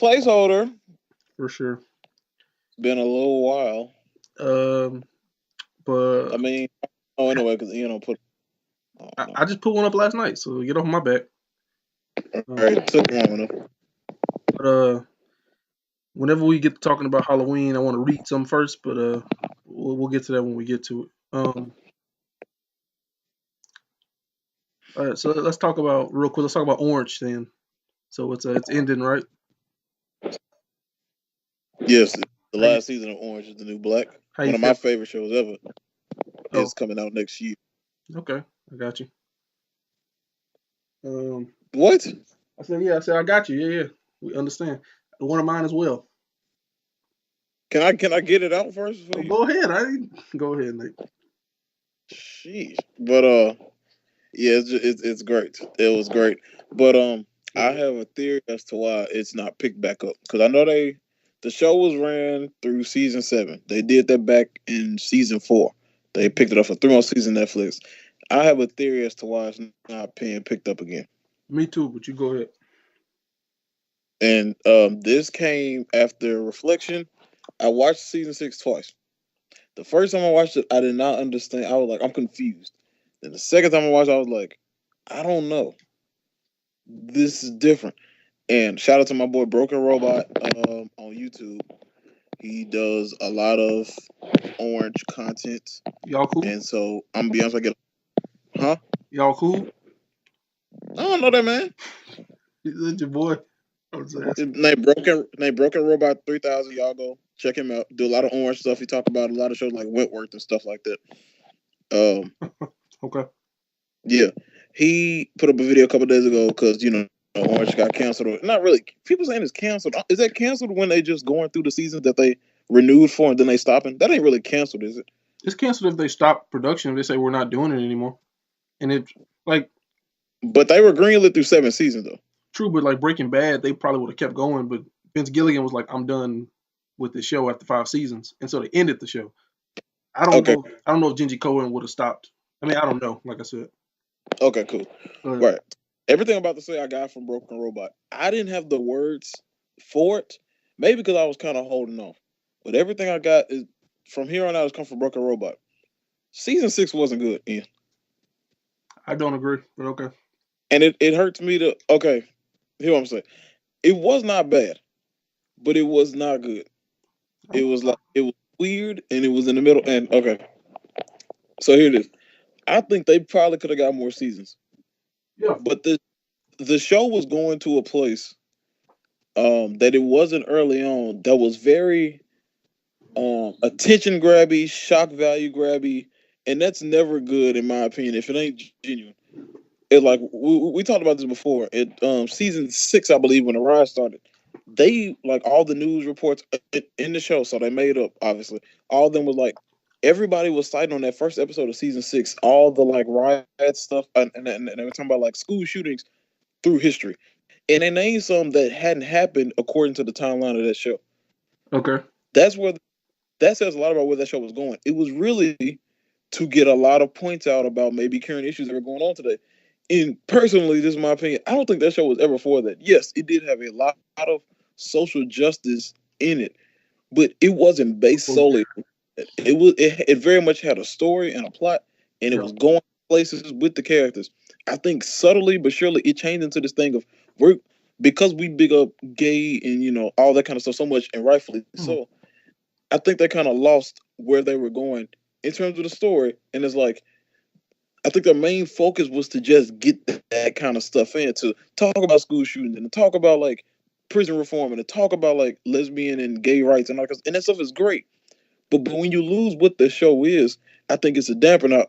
placeholder. For sure. It's been a little while. But I mean, oh, anyway, because put. Oh, no. I just put one up last night, so get off my back. All right, took long enough. But whenever we get to talking about Halloween, I want to read some first, but we'll get to that when we get to it. All right, so let's talk about real quick. Let's talk about Orange then. So it's ending, right? Yes, the last season of Orange is the New Black. One of my favorite shows ever. It's coming out next year. Okay, I got you. What? I said I got you. Yeah, we understand. One of mine as well. Can I get it out first? Go ahead. Go ahead, Nate. Sheesh. But yeah, it's great. It was great. But I have a theory as to why it's not picked back up. Because I know the show was ran through season 7. They did that back in season 4. They picked it up for 3 more seasons Netflix. I have a theory as to why it's not being picked up again. Me too, but you go ahead. And this came after reflection. I watched season 6 twice. The first time I watched it, I did not understand. I was like, I'm confused. Then the second time I watched it, I was like, I don't know. This is different. And shout out to my boy Broken Robot on YouTube. He does a lot of Orange content. Y'all cool? And so I'm gonna be honest, huh? Y'all cool? I don't know that man. Is your boy? Name Broken Robot 3000. Y'all go check him out. Do a lot of Orange stuff. He talk about a lot of shows like Wentworth and stuff like that. Okay. Yeah, he put up a video a couple days ago because Orange got canceled. Not really. People saying it's canceled. Is that canceled when they just going through the seasons that they renewed for and then they stopping? That ain't really canceled, is it? It's canceled if they stop production. If they say we're not doing it anymore, and it's like. But they were greenlit through 7 seasons though. True, but like Breaking Bad, they probably would have kept going. But Vince Gilligan was like, "I'm done with the show after 5 seasons," and so they ended the show. I don't know. I don't know if Genji Cohen would have stopped. I mean, I don't know. Like I said. Okay, cool. Right. Everything about to say I got from Broken Robot. I didn't have the words for it. Maybe because I was kind of holding off. But everything I got is from here on out has come from Broken Robot. Season 6 wasn't good, Ian. I don't agree, but okay. And it hurts me to hear what I'm saying. It was not bad, but it was not good. It was weird and it was in the middle. And okay. So here it is. I think they probably could have got more seasons. Yeah. But the show was going to a place that it wasn't early on that was very attention grabby, shock value grabby, and that's never good in my opinion if it ain't genuine. It like we talked about this before. It season 6, I believe, when the rise started, they like all the news reports in the show, so they made up obviously. All of them was like everybody was citing on that first episode of season 6 all the like riot stuff and they were talking about like school shootings through history. And they named some that hadn't happened according to the timeline of that show. Okay. That says a lot about where that show was going. It was really to get a lot of points out about maybe current issues that are going on today. And personally, this is my opinion, I don't think that show was ever for that. Yes, it did have a lot of social justice in it, but it wasn't based solely. It very much had a story and a plot, and it was going places with the characters. I think subtly but surely it changed into this thing of because we big up gay and all that kind of stuff so much, and rightfully so. I think they kind of lost where they were going in terms of the story, and it's like I think their main focus was to just get that kind of stuff in, to talk about school shootings and to talk about like prison reform and to talk about like lesbian and gay rights and all that, and that stuff is great. But when you lose what the show is, I think it's a dampener.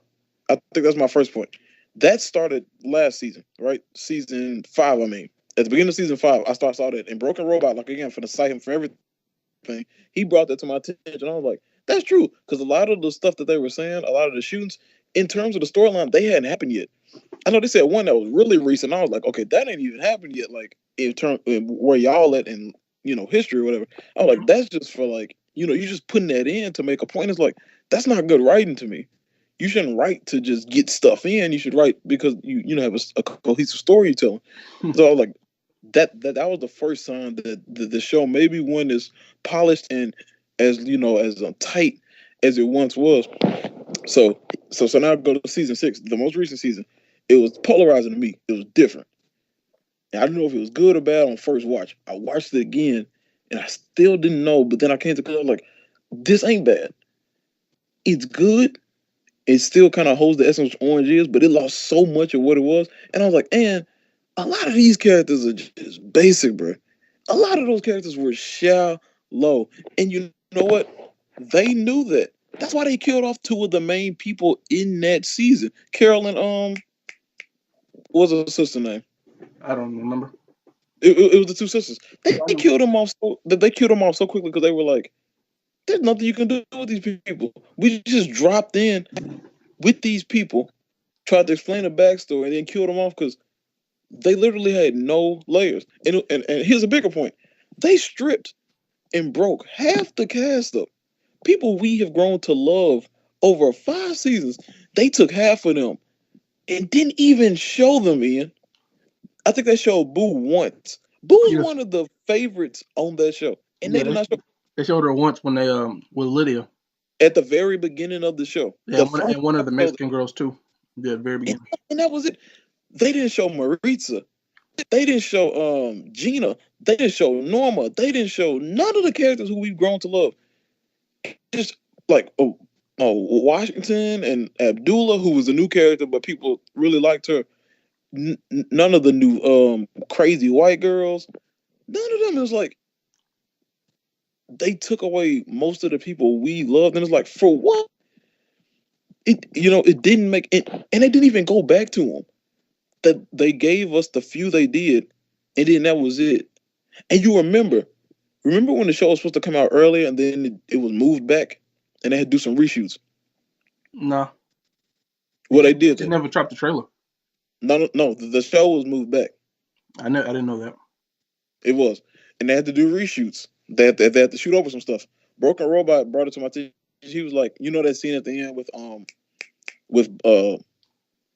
I think that's my first point. That started last season, right? Season 5, I mean. At the beginning of season 5, I saw that. And Broken Robot, like again, for the site and for everything, he brought that to my attention. I was like, that's true. Because a lot of the stuff that they were saying, a lot of the shootings, in terms of the storyline, they hadn't happened yet. I know they said one that was really recent. I was like, okay, that ain't even happened yet. Like, in terms where y'all at in, history or whatever. I was like, that's just for like, you're just putting that in to make a point. It's like, that's not good writing to me. You shouldn't write to just get stuff in. You should write because you have a cohesive story you're telling. So I was like, that was the first sign that the show maybe wasn't as polished and as tight as it once was. So so now I go to season 6, the most recent season. It was polarizing to me. It was different. And I didn't know if it was good or bad on first watch. I watched it again, and I still didn't know. But then I came to conclusion like, this ain't bad. It's good. It still kind of holds the essence of Orange is, but it lost so much of what it was. And I was like, and a lot of these characters are just basic, bro. A lot of those characters were shallow. And you know what? They knew that. That's why they killed off two of the main people in that season. Carolyn, what was her sister name? I don't remember. It was the two sisters. They I know. killed them off so quickly because they were like, "There's nothing you can do with these people." We just dropped in with these people, tried to explain the backstory, and then killed them off because they literally had no layers. And here's a bigger point: they stripped and broke half the cast up. People we have grown to love over 5 seasons. They took half of them and didn't even show them. Ian, I think they showed Boo once. Boo is Yes. one of the favorites on that show, and Yeah, they did not show they showed her once when they with Lydia. at the very beginning of the show. Yeah, The one, first and one of the show, Mexican girls too. Yeah, very and, beginning. and that was it. They didn't show Maritza. They didn't show Gina. They didn't show Norma. They didn't show none of the characters who we've grown to love. Just like Washington and Abdullah, who was a new character, but people really liked her. None of the new crazy white girls. None of them. It was like they took away most of the people we loved, and it's like, for what? It didn't make it, and they didn't even go back to them. That they gave us the few they did, and then that was it. And you remember when the show was supposed to come out earlier, and then it was moved back, and they had to do some reshoots. Nah, Well, they did they that. never dropped the trailer. No, the show was moved back. I didn't know that. It was, and they had to do reshoots. They had to shoot over some stuff. Broken Robot brought it to my attention. He was like, that scene at the end with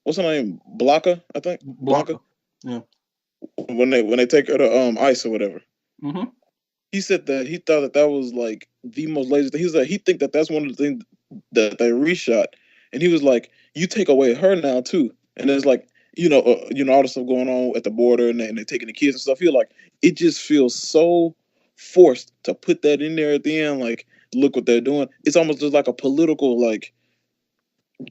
what's her name? Blanca, I think. Blanca. Blanca. Yeah. When they take her to ice or whatever. Mm-hmm. He said that he thought that was like the most lazy thing. He was like, he think that that's one of the things that they reshot, and he was like, you take away her now too, and it's like all the stuff going on at the border, and they're taking the kids and stuff. He like, it just feels so forced to put that in there at the end. Like, look what they're doing. It's almost just like a political, like,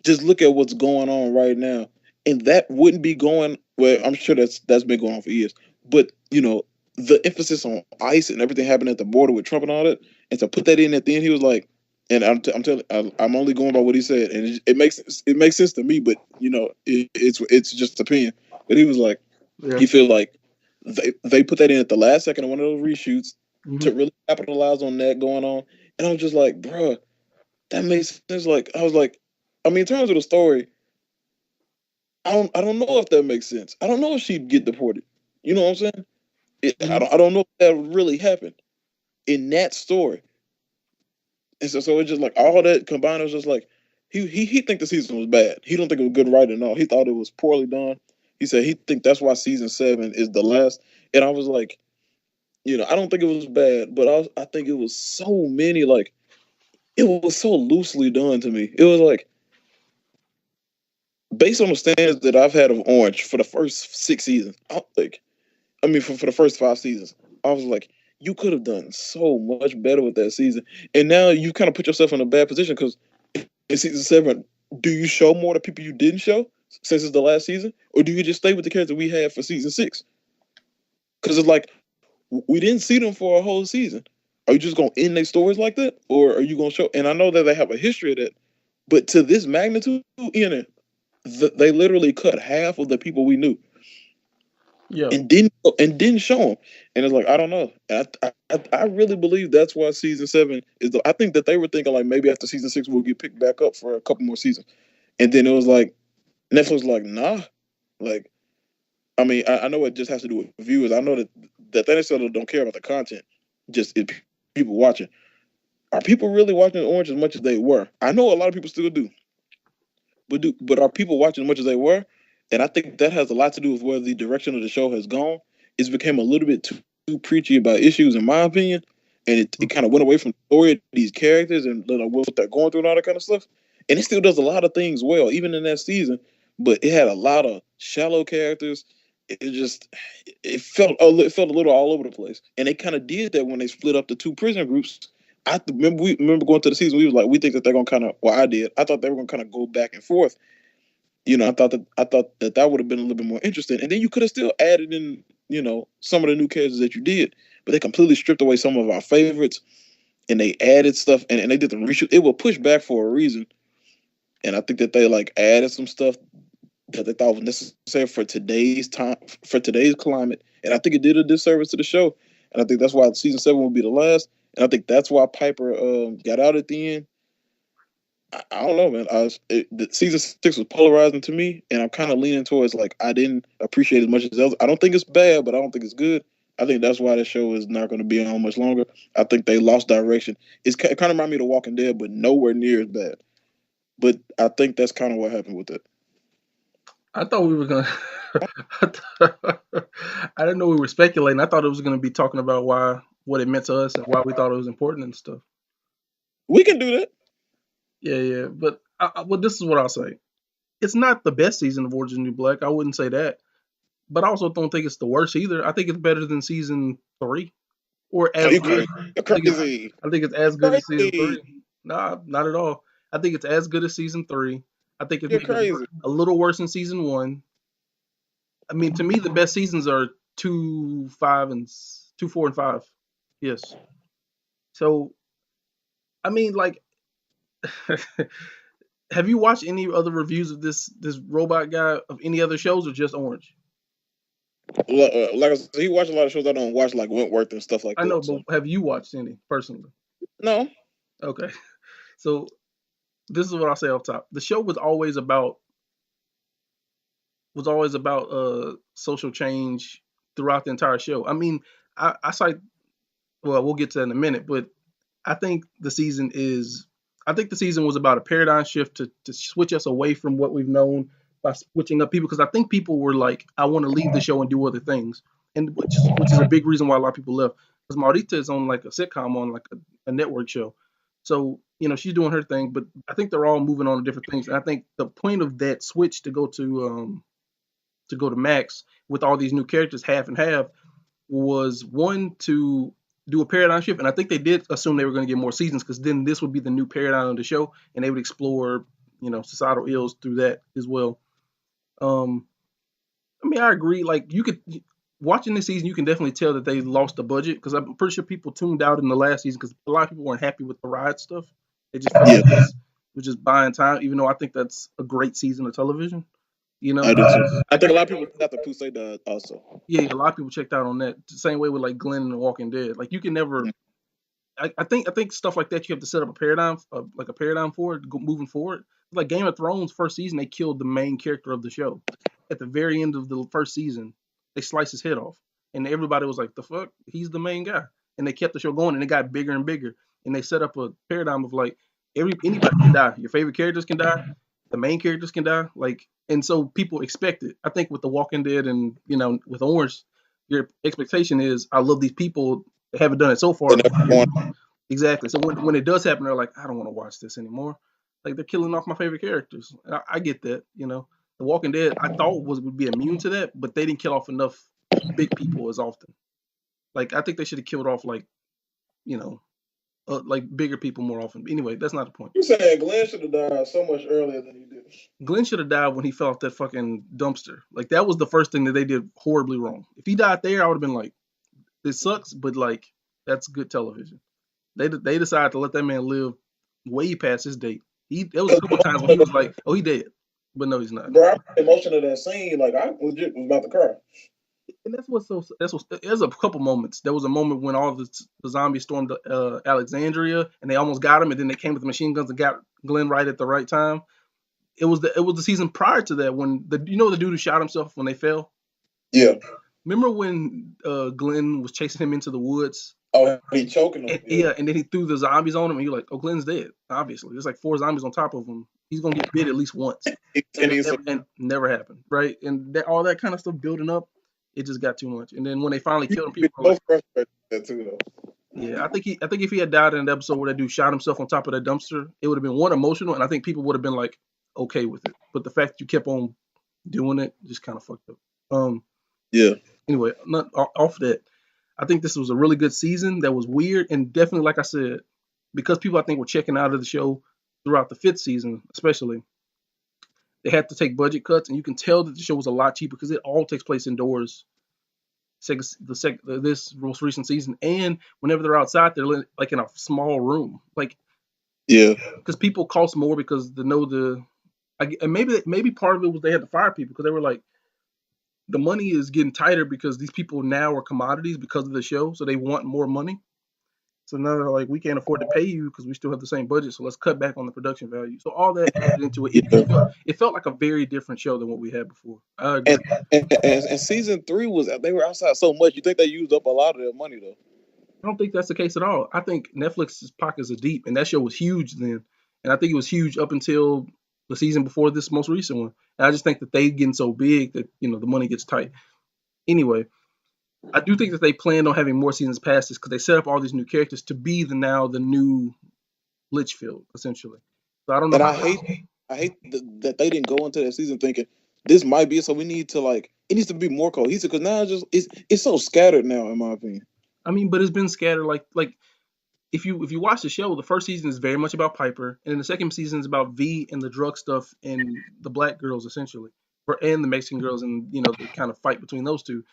just look at what's going on right now, and that wouldn't be going. Well, I'm sure that's been going on for years, but the emphasis on ICE and everything happening at the border with Trump and all that, and to put that in at the end, he was like, and I'm telling, I'm only going by what he said, and it makes sense to me, but it's just opinion. But he was like, Yeah. he feel like they put that in at the last second of one of those reshoots Mm-hmm. to really capitalize on that going on, and I was just like, bruh, that makes sense. Like, I was like, I mean, in terms of the story, I don't know if that makes sense. I don't know if she'd get deported. You know what I'm saying? I Mm-hmm. don't know if that really happened in that story. And so it's just like all that combined, it was just like he think the season was bad. He don't think it was good writing at all. He thought it was poorly done. He said he think that's why season 7 is the last. And I was like, I don't think it was bad, but I think it was so many, like, it was so loosely done to me. It was like, based on the standards that I've had of Orange for the first 6 seasons, for the first 5 seasons, I was like, you could have done so much better with that season. And now you kind of put yourself in a bad position because in season 7, do you show more to people you didn't show since it's the last season? Or do you just stay with the character we had for season 6? Because it's like, we didn't see them for a whole season. Are you just going to end their stories like that? Or are you going to show? And I know that they have a history of that. But to this magnitude, they literally cut half of the people we knew. Yeah. And didn't show them, and it's like, I don't know. I really believe that's why season 7 is. I think that they were thinking like maybe after season 6 we'll get picked back up for a couple more seasons, and then it was like Netflix was like, nah. Like, I mean, I know it just has to do with viewers. I know that they necessarily don't care about the content, just people watching. Are people really watching Orange as much as they were? I know a lot of people still do, but are people watching as much as they were? And I think that has a lot to do with where the direction of the show has gone. it's became a little bit too preachy about issues, in my opinion, and it kind of went away from the story of these characters and what they're going through and all that kind of stuff. And it still does a lot of things well, even in that season. But it had a lot of shallow characters. It just it felt a little all over the place, and they kind of did that when they split up the two prison groups. I remember going to the season. We was like, we think that they're gonna kind of. Well, I did. I thought they were gonna kind of go back and forth. I thought that would have been a little bit more interesting, and then you could have still added in, some of the new characters that you did, but they completely stripped away some of our favorites, and they added stuff, and they did the reshoot. It was pushed back for a reason, and I think that they like added some stuff that they thought was necessary for today's time, for today's climate, and I think it did a disservice to the show, and I think that's why season 7 will be the last, and I think that's why Piper got out at the end. I don't know, man. The season 6 was polarizing to me, and I'm kind of leaning towards like I didn't appreciate it as much as else. I don't think it's bad, but I don't think it's good. I think that's why the show is not going to be on much longer. I think they lost direction. It kind of reminded me of The Walking Dead, but nowhere near as bad. But I think that's kind of what happened with it. I thought we were gonna. I didn't know we were speculating. I thought it was gonna be talking about what it meant to us and why we thought it was important and stuff. We can do that. Yeah. But this is what I'll say. It's not the best season of Orange is the New Black. I wouldn't say that. But I also don't think it's the worst either. I think it's better than season 3, or as good. Crazy. I think it's as good as season 3. Nah, not at all. I think it's as good as season 3. I think it's a little worse than season 1. I mean, to me, the best seasons are 2, 4, and 5. Yes. So, I mean, like, have you watched any other reviews of this robot guy of any other shows or just Orange? Like I said, he watched a lot of shows I don't watch, like Wentworth and stuff like that. I know, but have you watched any personally? No. Okay. So this is what I'll say off top. The show was always about social change throughout the entire show. I mean, I cite, well, we'll get to that in a minute, but I think the season was about a paradigm shift to switch us away from what we've known by switching up people, because I think people were like, I want to leave the show and do other things, and which is a big reason why a lot of people left, because Marita is on like a sitcom on like a network show, so she's doing her thing, but I think they're all moving on to different things, and I think the point of that switch to go to Max with all these new characters, half and half, was one to do a paradigm shift, and I think they did assume they were going to get more seasons, because then this would be the new paradigm of the show, and they would explore societal ills through that as well. I mean, I agree. Like, you could, watching this season, you can definitely tell that they lost the budget, because I'm pretty sure people tuned out in the last season because a lot of people weren't happy with the ride stuff. They just felt like it was just buying time, even though I think that's a great season of television. I do too. I think a lot of people got the Pusey does also. Yeah, a lot of people checked out on that. The same way with like Glenn and The Walking Dead. Like, you can never. I think stuff like that, you have to set up a paradigm, for it moving forward. Like Game of Thrones first season, they killed the main character of the show. At the very end of the first season, they sliced his head off, and everybody was like, "The fuck? He's the main guy." And they kept the show going, and it got bigger and bigger. And they set up a paradigm of like anybody can die. Your favorite characters can die. The main characters can die. Like, and so people expect it. I think with The Walking Dead and with Orange, your expectation is, I love these people. They haven't done it so far. Exactly. So when it does happen, they're like, I don't want to watch this anymore. Like, they're killing off my favorite characters. I get that. The Walking Dead, I thought would be immune to that, but they didn't kill off enough big people as often. Like, I think they should have killed off like bigger people more often. But anyway, that's not the point. You saying Glenn should have died so much earlier than he did? Glenn should have died when he fell off that fucking dumpster. Like, that was the first thing that they did horribly wrong. If he died there, I would have been like, this sucks, but like, that's good television. They decided to let that man live way past his date. There was a couple times when he was like, "Oh, he dead," but no, he's not. Bro, the emotion of that scene, like, I legit was about to cry. And there's a couple moments. There was a moment when all the zombies stormed Alexandria, and they almost got him, and then they came with the machine guns and got Glenn right at the right time. It was the season prior to that when the dude who shot himself when they fell. Yeah. Remember when Glenn was chasing him into the woods? Oh, he choking him. And then he threw the zombies on him, and you're like, "Oh, Glenn's dead." Obviously, there's like 4 zombies on top of him. He's gonna get bit at least once, and never happened, right? And all that kind of stuff building up. It just got too much. And then when they finally killed him, Be people were like, frustrated with that too, though. yeah, I think if he had died in an episode where that dude shot himself on top of that dumpster, it would have been one emotional, and I think people would have been like okay with it. But the fact that you kept on doing it just kind of fucked up. Yeah. Anyway, not off that. I think this was a really good season that was weird and definitely, like I said, because people I think were checking out of the show throughout the fifth season, especially. They had to take budget cuts, and you can tell that the show was a lot cheaper because it all takes place indoors. This most recent season, and whenever they're outside, they're like in a small room, like Yeah. because people cost more because they know and maybe part of it was they had to fire people because they were like the money is getting tighter because these people now are commodities because of the show, so they want more money. So now they're like, we can't afford to pay you because we still have the same budget, so let's cut back on the production value. So all that added into it. Yeah. It felt like a very different show than what we had before. I agree. And season 3 was they were outside so much. You think they used up a lot of their money though? I don't think that's the case at all. I think Netflix's pockets are deep, and that show was huge then. And I think it was huge up until the season before this most recent one. And I just think that they getting so big that the money gets tight. Anyway, I do think that they planned on having more seasons past this because they set up all these new characters to be the new Litchfield essentially. So I don't know And how. I hate that they didn't go into that season thinking this might be it. So we need to it needs to be more cohesive because now it's so scattered now in my opinion. I mean, but it's been scattered like if you watch the show, the first season is very much about Piper, and then the second season is about V and the drug stuff and the black girls essentially, and the Mexican girls, and the kind of fight between those two.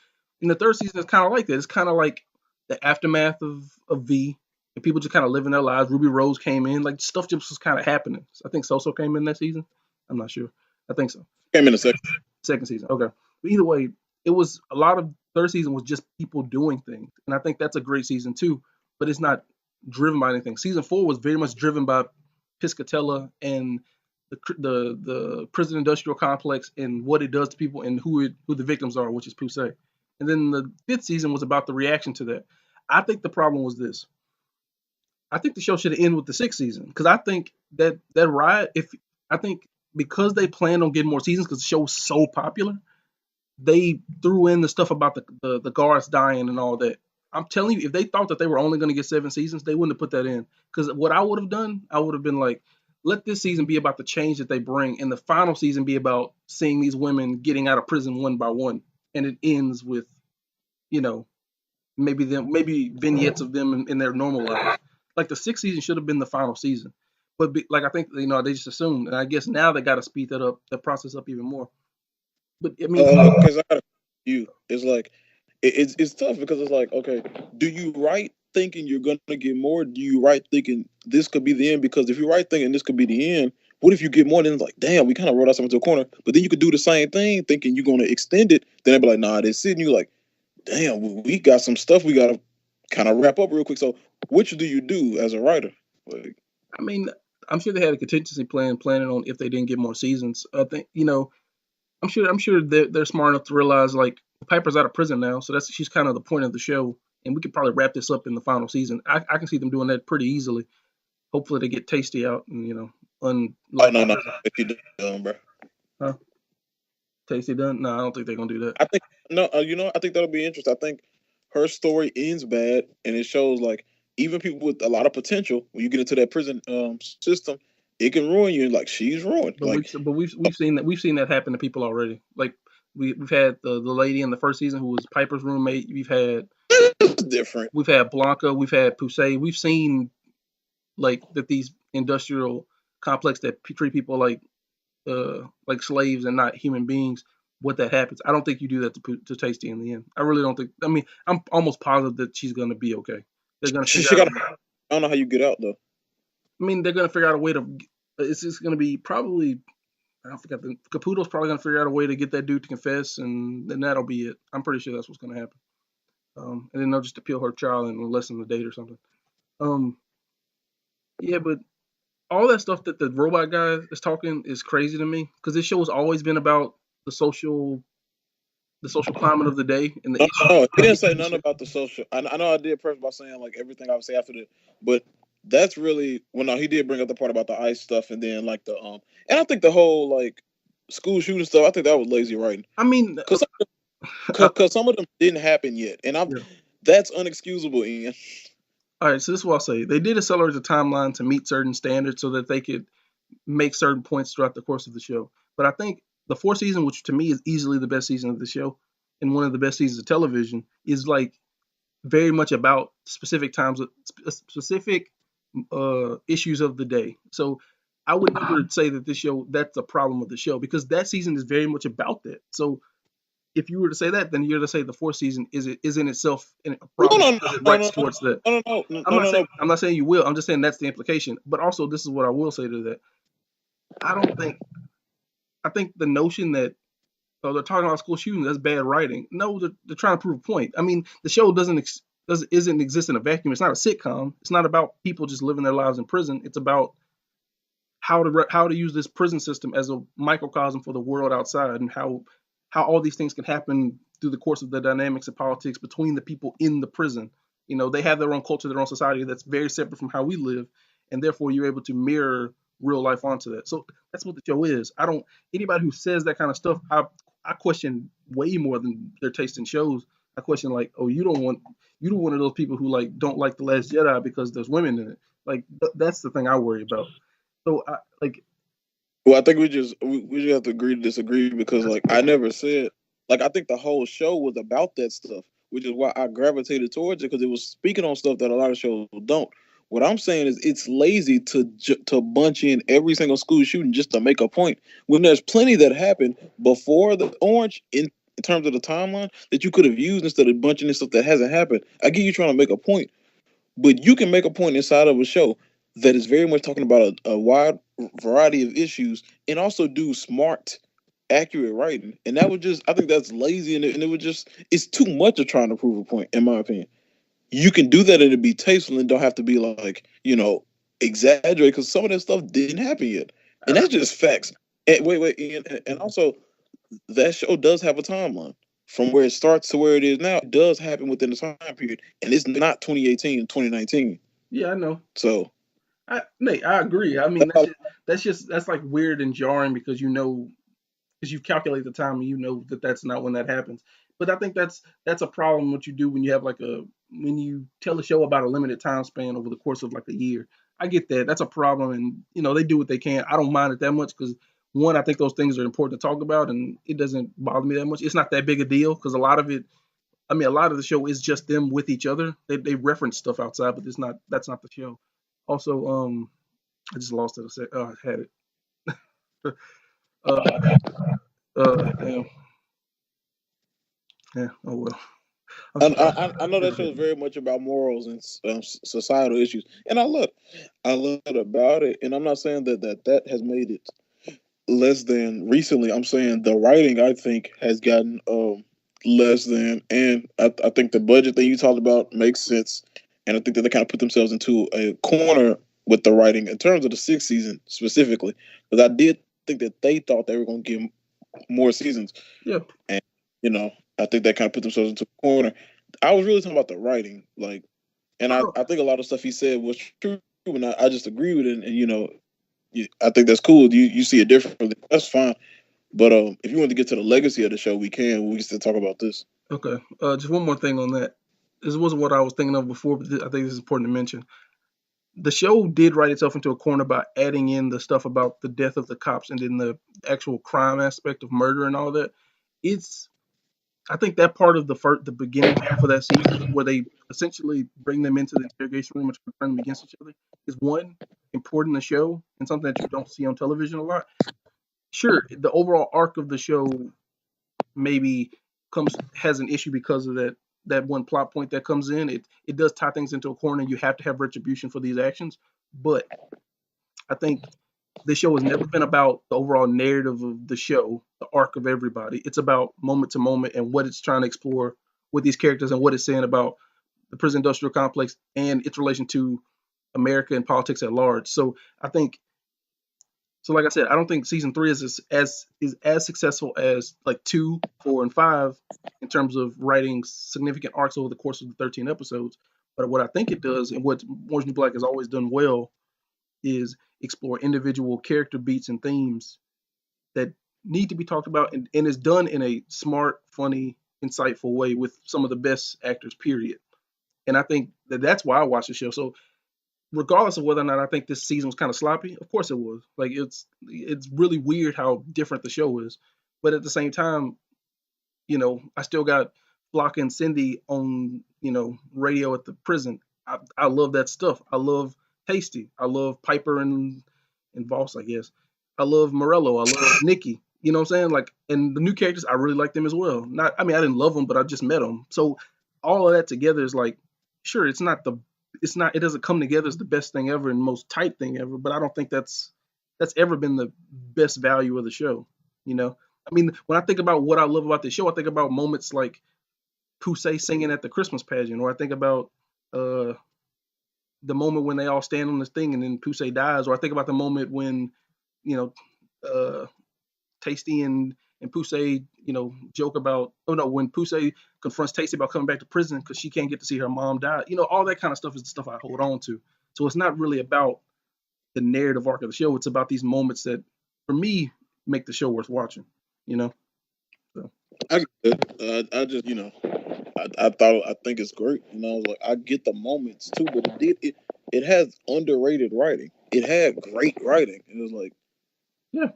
And the third season is kind of like that. It's kind of like the aftermath of V, and people just kind of living their lives. Ruby Rose came in, like stuff just was kind of happening. I think Soso came in that season. I'm not sure. I think so. Came in a second. Second season. Okay. But either way, it was a lot of third season was just people doing things. And I think that's a great season too, but it's not driven by anything. Season 4 was very much driven by Piscatella and the prison industrial complex and what it does to people and who the victims are, which is Poussey. And then the fifth season was about the reaction to that. I think the problem was this. I think the show should have ended with the sixth season because I think that riot. I think because they planned on getting more seasons because the show was so popular, they threw in the stuff about the guards dying and all that. I'm telling you, if they thought that they were only going to get 7 seasons, they wouldn't have put that in. Because what I would have done, I would have been like, let this season be about the change that they bring, and the final season be about seeing these women getting out of prison one by one, and it ends with, maybe vignettes of them in their normal lives. Like the sixth season should have been the final season, but I think they just assumed, and I guess now they got to speed that process up even more. But I mean, Because I got you. It's like it's tough because it's like, okay, do you write thinking you're gonna get more? Do you write thinking this could be the end? Because if you write thinking this could be the end, what if you get more? Then it's like, damn, we kind of wrote ourselves into a corner. But then you could do the same thing thinking you're gonna extend it. Then they'd be like, nah, they're sitting you like, damn, we got some stuff we gotta kind of wrap up real quick. So which do you do as a writer? Like, I mean, I'm sure they had a contingency plan planning on if they didn't get more seasons. I think I'm sure they're smart enough to realize like Piper's out of prison now, so she's kind of the point of the show, and we could probably wrap this up in the final season. I can see them doing that pretty easily. Hopefully, they get Tasty out and unlock. no, if you done, bro. Huh? Tasty done? No, I don't think they're gonna do that. I think no, I think that'll be interesting. I think her story ends bad, and it shows like even people with a lot of potential, when you get into that prison system, it can ruin you. Like she's ruined. But Like we've seen that happen to people already. Like we've had the lady in the first season who was Piper's roommate. it's different. We've had Blanca. We've had Poussey. We've seen like that these industrial complex that treat people like slaves and not human beings. What that happens, I don't think you do that to Tasty in the end. I really don't think. I mean, I'm almost positive that she's gonna be okay. They're gonna She figure got. out. I don't know how you get out though. I mean, they're gonna figure out a way to. It's just gonna be probably. I don't forget. Caputo's probably gonna figure out a way to get that dude to confess, and then that'll be it. I'm pretty sure that's what's gonna happen. And then they'll just appeal her trial and lessen the date or something. Yeah, but all that stuff that the robot guy is talking is crazy to me because this show has always been about the social climate of the day and the No, he didn't say nothing about the social. I know I did first by saying like everything I would say after that, but that's really no, he did bring up the part about the ice stuff and then like and I think the whole like school shooting stuff. I think that was lazy writing. I mean, Because because some of them didn't happen yet, and Yeah. that's unexcusable, Ian. All right, so this is what I'll say. They did accelerate the timeline to meet certain standards so that they could make certain points throughout the course of the show. But I think the fourth season, which to me is easily the best season of the show and one of the best seasons of television, is like very much about specific times, specific issues of the day. So I would never say that this show that's a problem of the show because that season is very much about that. So if you were to say that, then you're to say the fourth season is in itself a No, problem no, because it no, writes no, no, towards that. no, no, no, no, no, no. I'm not saying you will. I'm just saying that's the implication. But also, this is what I will say to that. I don't think I think the notion that they're talking about school shootings that's bad writing. No, they're trying to prove a point. I mean, the show doesn't exist in a vacuum. It's not a sitcom. It's not about people just living their lives in prison. It's about how to use this prison system as a microcosm for the world outside, and how all these things can happen through the course of the dynamics of politics between the people in the prison. You know, they have their own culture, their own society that's very separate from how we live, and therefore you're able to mirror real life onto that. So that's what the show is. I don't Anybody who says that kind of stuff, I question way more than their taste in shows. I question like, oh, you don't one of those people who like don't like the Last Jedi because there's women in it. Like that's the thing I worry about. So I like Well, I think we just have to agree to disagree because like I never said like I think the whole show was about that stuff, which is why I gravitated towards it because it was speaking on stuff that a lot of shows don't. What I'm saying is it's lazy to bunch in every single school shooting just to make a point when there's plenty that happened before the orange in terms of the timeline that you could have used instead of bunching in stuff that hasn't happened. I get you trying to make a point, but you can make a point inside of a show that is very much talking about a wide variety of issues and also do smart, accurate writing. And that would just, I think that's lazy and it would just, it's too much of trying to prove a point, in my opinion. You can do that and it'd be tasteful and don't have to be like, exaggerate because some of that stuff didn't happen yet. And that's just facts. And wait, and also that show does have a timeline from where it starts to where it is now. It does happen within the time period, and it's not 2018 and 2019. yeah, I know. So Nate, I agree. I mean, that's how, that's like weird and jarring because because you've calculated the time and you know that that's not when that happens. But I think that's a problem what you do when you have when you tell a show about a limited time span over the course of like a year. I get that. That's a problem, and they do what they can. I don't mind it that much because one, I think those things are important to talk about, and it doesn't bother me that much. It's not that big a deal because a lot of it. I mean, a lot of the show is just them with each other. They reference stuff outside, but that's not the show. Also, I just lost it. I had it. Uh, damn. Yeah. Oh well. I'm and sorry. I know that show is very much about morals and societal issues, and I love it about it. And I'm not saying that has made it less than recently. I'm saying the writing I think has gotten less than, and I think the budget that you talked about makes sense, and I think that they kind of put themselves into a corner with the writing in terms of the sixth season specifically, because I did think that they thought they were going to get more seasons, Yeah. and I think they kind of put themselves into a corner. I was really talking about the writing, like, and I don't. I think a lot of stuff he said was true, and I just agree with it, and I think that's cool. You see it differently. That's fine. But if you want to get to the legacy of the show, we can. We can still talk about this. Okay. Just one more thing on that. This wasn't what I was thinking of before, but I think this is important to mention. The show did write itself into a corner by adding in the stuff about the death of the cops and then the actual crime aspect of murder and all that. It's I think that part of the beginning half of that season, where they essentially bring them into the interrogation room and try to turn them against each other, is one important in the show and something that you don't see on television a lot. Sure, the overall arc of the show maybe comes has an issue because of that one plot point that comes in. It does tie things into a corner. You have to have retribution for these actions, but I think this show has never been about the overall narrative of the show, the arc of everybody. It's about moment to moment and what it's trying to explore with these characters and what it's saying about the prison industrial complex and its relation to America and politics at large. So I think like I said, I don't think season three is as successful as like 2, 4, and 5 in terms of writing significant arcs over the course of the 13 episodes. But what I think it does, and what Orange New Black has always done well, is explore individual character beats and themes that need to be talked about, and is done in a smart, funny, insightful way with some of the best actors, period. And I think that's why I watch the show. So regardless of whether or not I think this season was kind of sloppy, of course it was. Like it's really weird how different the show is. But at the same time, I still got Flock and Cindy on, radio at the prison. I love that stuff. I love Tasty. I love Piper and Voss, I guess. I love Morello. I love Nikki. You know what I'm saying? Like, and the new characters, I really like them as well. I mean, I didn't love them, but I just met them. So all of that together is like, sure, it doesn't come together as the best thing ever and most tight thing ever, but I don't think that's ever been the best value of the show. You know, I mean, when I think about what I love about the show, I think about moments like Poussey singing at the Christmas pageant, or I think about uh, the moment when they all stand on this thing and then Poussey dies, or I think about the moment when you know uh, Tasty and Poussey joke about when Poussey confronts Tasty about coming back to prison because she can't get to see her mom die. All that kind of stuff is the stuff I hold on to. So it's not really about the narrative arc of the show. It's about these moments that, for me, make the show worth watching. You know. So. I get it. I just I think it's great. I was like, I get the moments too, but it has underrated writing. It had great writing. It was like, yeah,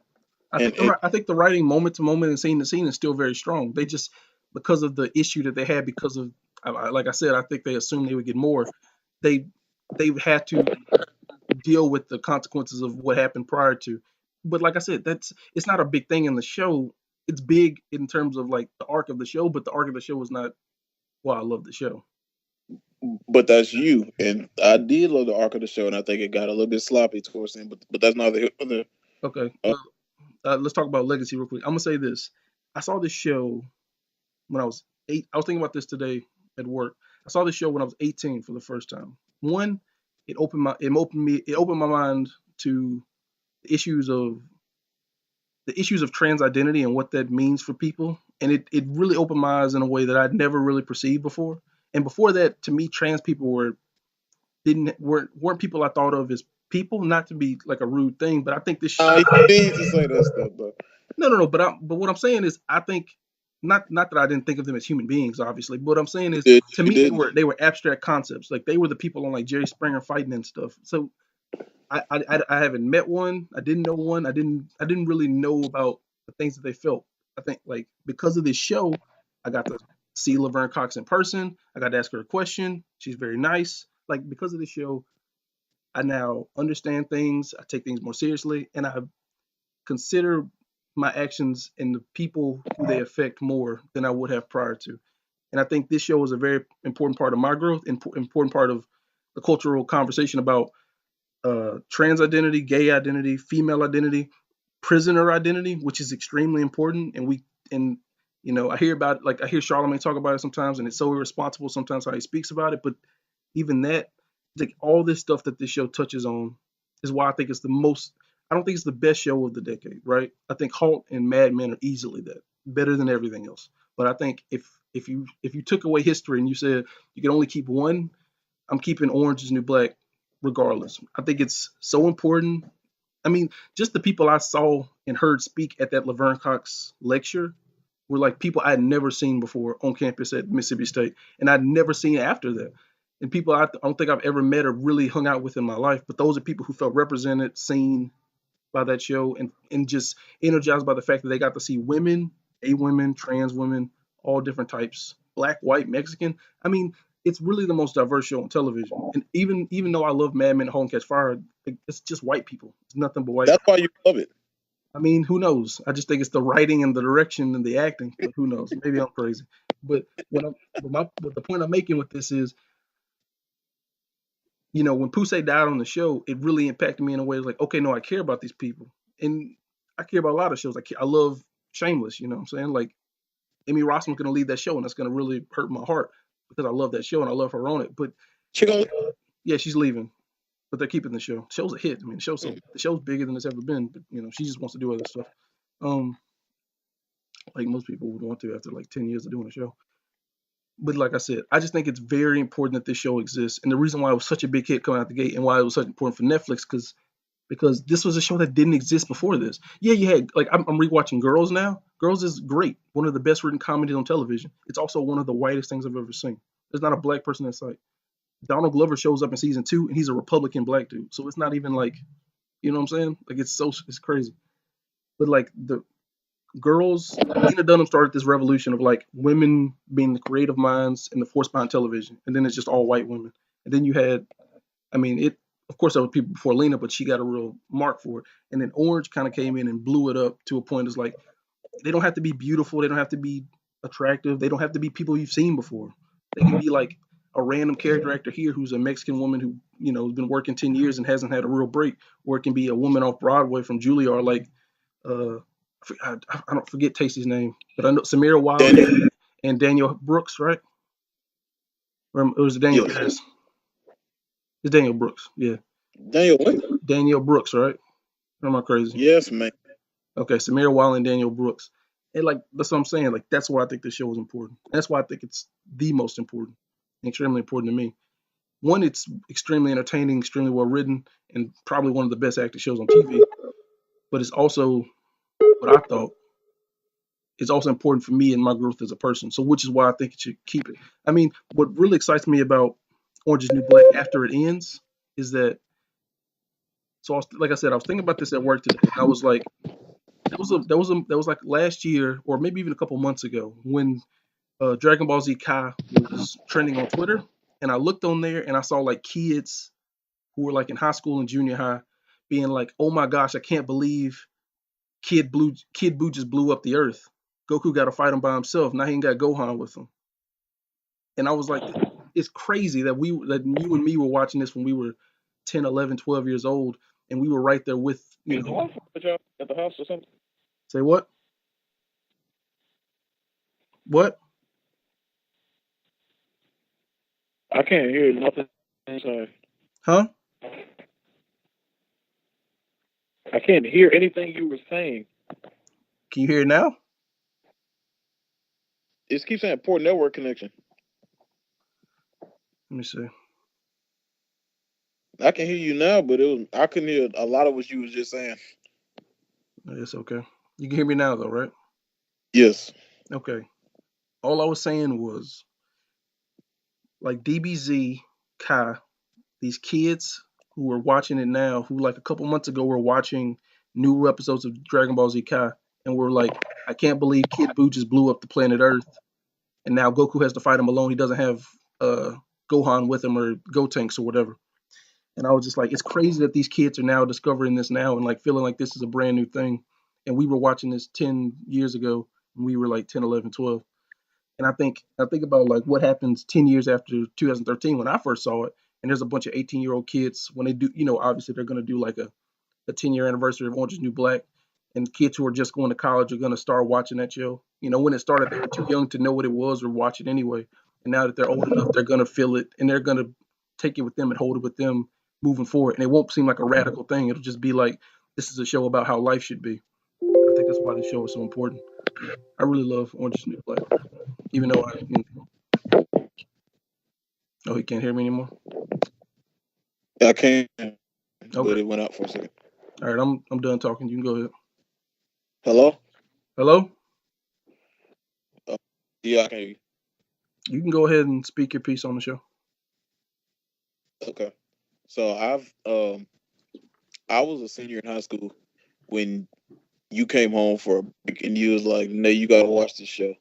and I think the writing moment to moment and scene to scene is still very strong. They just, because of the issue that they had, because of like I said, I think they assumed they would get more. They had to deal with the consequences of what happened prior to. But like I said, it's not a big thing in the show. It's big in terms of like the arc of the show, but the arc of the show is not why I love the show. but that's you. And I did love the arc of the show, and I think it got a little bit sloppy towards the end. But that's not the Okay, let's talk about legacy real quick. I'm gonna say this: I saw this show when I was 8. I was thinking about this today at work. I saw this show when I was 18 for the first time. One, it opened my mind to the issues of trans identity and what that means for people, and it really opened my eyes in a way that I'd never really perceived before. And before that, to me, trans people weren't people I thought of as people. Not to be like a rude thing, but I think this. I need to say that stuff, though. No. But what I'm saying is, I think not that I didn't think of them as human beings, obviously. But what I'm saying is, to me, they were abstract concepts. Like they were the people on like Jerry Springer fighting and stuff. So I haven't met one. I didn't know one. I didn't really know about the things that they felt. I think like because of this show, I got to see Laverne Cox in person. I got to ask her a question. She's very nice. Like because of this show, I now understand things. I take things more seriously, and I consider my actions and the people who they affect more than I would have prior to. And I think this show is a very important part of my growth, important part of the cultural conversation about trans identity, gay identity, female identity, prisoner identity, which is extremely important. And I hear Charlamagne talk about it sometimes, and it's so irresponsible sometimes how he speaks about it. But even that, like all this stuff that this show touches on, is why I think it's the most. I don't think it's the best show of the decade, right? I think Halt and Mad Men are easily that, better than everything else. But I think if you took away history and you said you could only keep one, I'm keeping Orange Is the New Black regardless. I think it's so important. I mean, just the people I saw and heard speak at that Laverne Cox lecture were like people I had never seen before on campus at Mississippi State, and I'd never seen after that. And people I don't think I've ever met or really hung out with in my life, but those are people who felt represented, seen by that show, and just energized by the fact that they got to see women, gay women, trans women, all different types, black, white, Mexican. I mean, it's really the most diverse show on television. And even though I love Mad Men and Home Catch Fire, it's just white people. It's nothing but white. That's why you love it. I mean, who knows? I just think it's the writing and the direction and the acting. But who knows? Maybe I'm crazy. But the point I'm making with this is, when Poussey died on the show, it really impacted me in a way like, okay, no, I care about these people, and I care about a lot of shows. I love Shameless. You know what I'm saying? Like Amy Rossman's going to lead that show, and that's going to really hurt my heart because I love that show and I love her on it. But yeah, she's leaving, but they're keeping the show. The show's a hit. I mean, the show's bigger than it's ever been. But she just wants to do other stuff, like most people would want to after like 10 years of doing a show. But like I said, I just think it's very important that this show exists. And the reason why it was such a big hit coming out the gate and why it was such important for Netflix, because because this was a show that didn't exist before this. Yeah, you had like I'm rewatching Girls now. Girls is great, one of the best written comedies on television. It's also one of the whitest things I've ever seen. There's not a black person in sight. Donald Glover shows up in season 2, and he's a Republican black dude. So it's not even like, you know what I'm saying? Like it's crazy. But like the Girls, Lena Dunham started this revolution of like women being the creative minds and the force behind television, and then it's just all white women. And then you had, I mean, it. Of course, there were people before Lena, but she got a real mark for it. And then Orange kind of came in and blew it up to a point. It's like they don't have to be beautiful, they don't have to be attractive, they don't have to be people you've seen before. They can be like a random character actor here who's a Mexican woman who has been working 10 years and hasn't had a real break, or it can be a woman off Broadway from Juilliard, like uh, I don't forget Tasty's name, but I know Samira Wiley Daniel. and Daniel Brooks, right? Or it was Daniel Yes. Harris. It's Daniel Brooks, yeah. Daniel what? Daniel Brooks, right? Or am I crazy? Yes, man. Okay, Samira Wiley and Daniel Brooks. And like that's what I'm saying. Like that's why I think this show is important. That's why I think it's the most important, extremely important to me. One, it's extremely entertaining, extremely well written, and probably one of the best acted shows on TV. But it's also what I thought is also important for me and my growth as a person. So, which is why I think it should keep it. I mean, what really excites me about Orange is the New Black after it ends is that. So, like I said, I was thinking about this at work today. And I was like, that was like last year or maybe even a couple months ago when Dragon Ball Z Kai was trending on Twitter, and I looked on there and I saw like kids who were like in high school and junior high being like, "Oh my gosh, I can't believe Kid Buu just blew up the Earth. Goku got to fight him by himself. Now he ain't got Gohan with him." And I was like, "It's crazy that you and me were watching this when we were 10, 11, 12 years old, and we were right there with Is the Wi-Fi at y'all at the house or something? say what? What? I can't hear nothing inside. Huh? I can't hear anything you were saying. Can you hear it now? It keeps saying poor network connection. Let me see. I can hear you now, but I couldn't hear a lot of what you was just saying. It's okay. You can hear me now though, right? Yes. Okay. All I was saying was like DBZ, Kai, these kids who are watching it now, who like a couple months ago were watching new episodes of Dragon Ball Z Kai, and were like, I can't believe Kid Buu just blew up the planet Earth, and now Goku has to fight him alone. He doesn't have Gohan with him or Gotenks or whatever. And I was just like, it's crazy that these kids are now discovering this now and like feeling like this is a brand new thing. And we were watching this 10 years ago, and we were like 10, 11, 12. And I think about like what happens 10 years after 2013 when I first saw it. And there's a bunch of 18-year-old kids when they do, obviously they're going to do like a 10-year anniversary of Orange is the New Black. And kids who are just going to college are going to start watching that show. When it started, they were too young to know what it was or watch it anyway. And now that they're old enough, they're going to feel it and they're going to take it with them and hold it with them moving forward. And it won't seem like a radical thing. It'll just be like, this is a show about how life should be. I think that's why this show is so important. I really love Orange is the New Black, even though oh, he can't hear me anymore. I can't, but Okay, it went out for a second. all right, I'm done talking. You can go ahead. Hello? Hello, Uh, yeah, I can hear you. you can go ahead and speak your piece on the show. Okay. So I was a senior in high school when you came home for a break and you was like, "No, you gotta watch this show."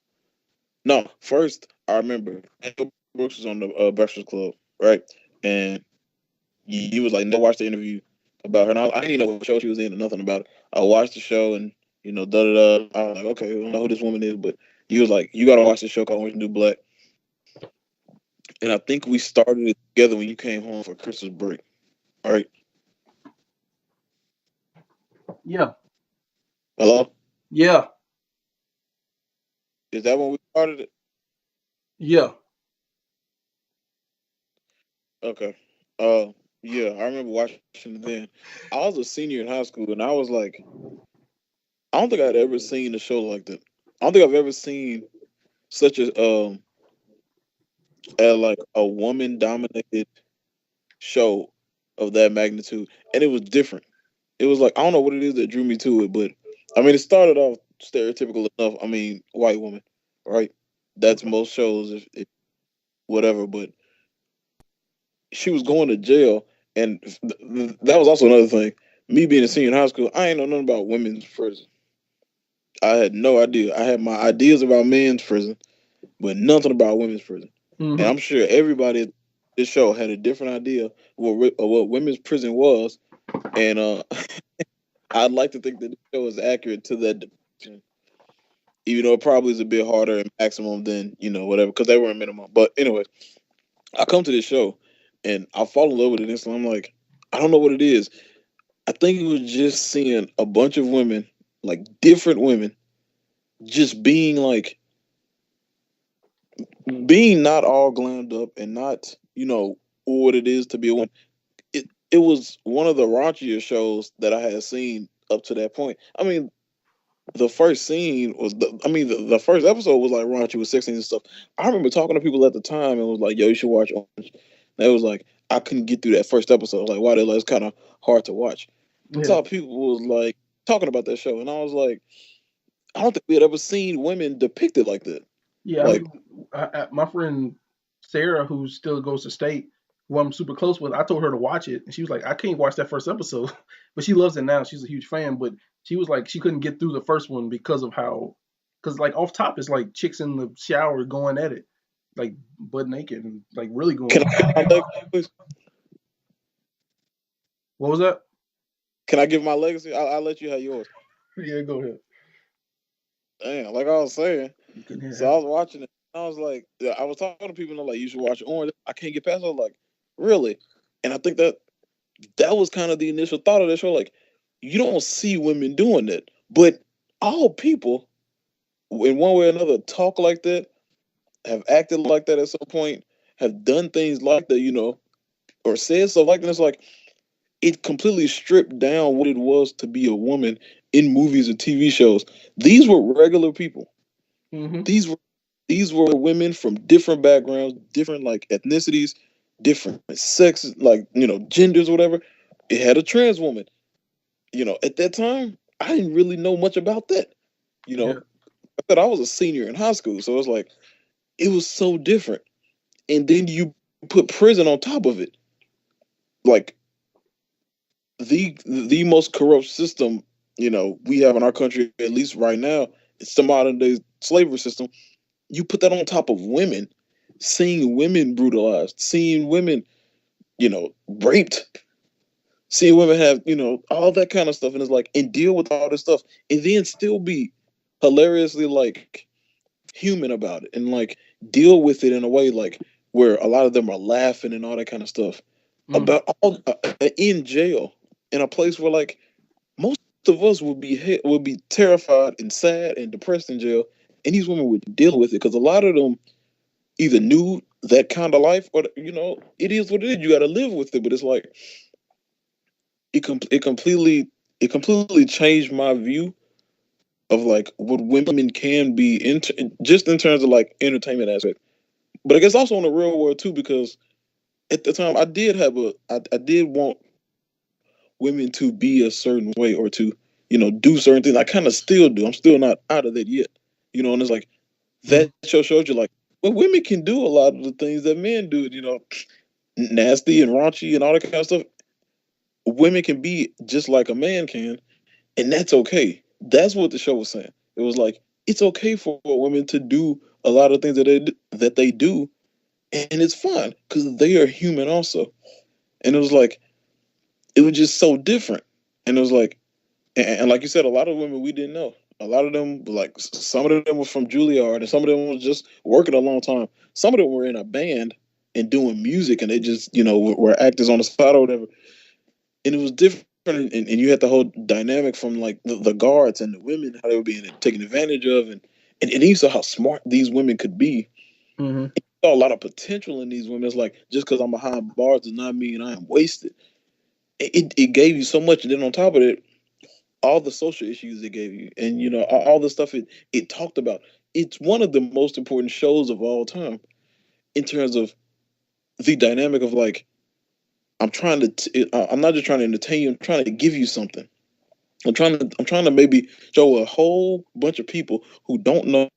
No, first I remember Angel Brooks was on the Breakfast Club, right? And you was like, "No, watch the interview about her." And I didn't know what show she was in or nothing about it. I watched the show and da da da. I was like, "Okay, I don't know who this woman is," but you was like, "You gotta watch this show called Orange is the New Black." And I think we started it together when you came home for Christmas break. All right. Yeah, Hello? yeah, Is that when we started it? yeah. Okay. Yeah, I remember watching it then. I was a senior in high school and I was like, I don't think I'd ever seen a show like that. I don't think I've ever seen such a like a woman dominated show of that magnitude. And it was different. it was like I don't know what it is that drew me to it, but I mean, it started off stereotypical enough. I mean, white woman, right? That's Okay. most shows, if whatever. But she was going to jail, and that was also another thing. Me being a senior in high school, I ain't know nothing about women's prison. I had no idea. I had my ideas about men's prison, but nothing about women's prison. And Mm-hmm. I'm sure everybody at this show had a different idea of what women's prison was. And I'd like to think that the show is accurate to that depiction, even though it probably is a bit harder and maximum than whatever because they were a minimum. But anyway, I come to this show and I fall in love with it instantly. I'm like, I don't know what it is. I think it was just seeing a bunch of women, like different women, just being not all glammed up and not what it is to be a woman. It was one of the raunchier shows that I had seen up to that point. I mean, the first scene was the first episode was like raunchy with 16 and stuff. I remember talking to people at the time and was like, "Yo, you should watch Orange." And it was like I couldn't get through that first episode. Like, why? It's kind of hard to watch. Yeah. So people was like talking about that show, and I was like, I don't think we had ever seen women depicted like that. Yeah. I Like, mean, my friend Sarah, who still goes to state, who I'm super close with, I told her to watch it, and she was like, I can't watch that first episode, but she loves it now. She's a huge fan, but she was like, she couldn't get through the first one because of how, because like off top, it's like chicks in the shower going at it, like butt naked and like really going can at I give it. my legacy, please? What was that? Can I give my legacy? I'll let you have yours. Yeah, go ahead. Damn, like I was saying. You couldn't hear So I half. was watching it. I was like, yeah, I was talking to people and they're like, you should watch Orange. I can't get past it. I was like, really? And I think that was kind of the initial thought of the show. Like, you don't see women doing that, but all people, in one way or another, talk like that, have acted like that at some point, have done things like that, or said stuff like that. It's like it completely stripped down what it was to be a woman in movies and TV shows. These were regular people. Mm-hmm. These were these were women from different backgrounds, different like ethnicities, different sexes, like genders, whatever. It had a trans woman. At that time, I didn't really know much about that. Yeah. I said I was a senior in high school, so it's like it was so different. And then you put prison on top of it, like the most corrupt system we have in our country, at least right now. It's the modern day slavery system. You put that on top of women, seeing women brutalized, seeing women, raped, seeing women have, all that kind of stuff, and it's like, and deal with all this stuff, and then still be hilariously like human about it, and like deal with it in a way like where a lot of them are laughing and all that kind of stuff Mm. about all in jail in a place where like most of us would be terrified and sad and depressed in jail, and these women would deal with it because a lot of them either knew that kind of life or it is what it is. You got to live with it. But it's like it completely changed my view of like what women can be just in terms of like entertainment aspect. But I guess also in the real world too, because at the time I did want women to be a certain way or to do certain things. I kind of still do. I'm still not out of that yet. And it's like Mm. that show showed you like well, women can do a lot of the things that men do. Nasty and raunchy and all that kind of stuff. Women can be just like a man can, and that's okay. That's what the show was saying. It was like it's okay for women to do a lot of things that they do, and it's fine because they are human also. And it was like it was just so different, and it was like, and like you said, a lot of women we didn't know. A lot of them, like some of them were from Juilliard, and some of them was just working a long time. Some of them were in a band and doing music, and they just were actors on the side or whatever. And it was different, and you had the whole dynamic from like the guards and the women, how they were being taken advantage of, and you saw how smart these women could be. Mm-hmm. You saw a lot of potential in these women. It's like just because I'm behind bars does not mean I am wasted. It gave you so much, and then on top of it, all the social issues it gave you, and all the stuff it talked about. It's one of the most important shows of all time in terms of the dynamic of like I'm not just trying to entertain you. I'm trying to give you something. I'm trying to maybe show a whole bunch of people who don't know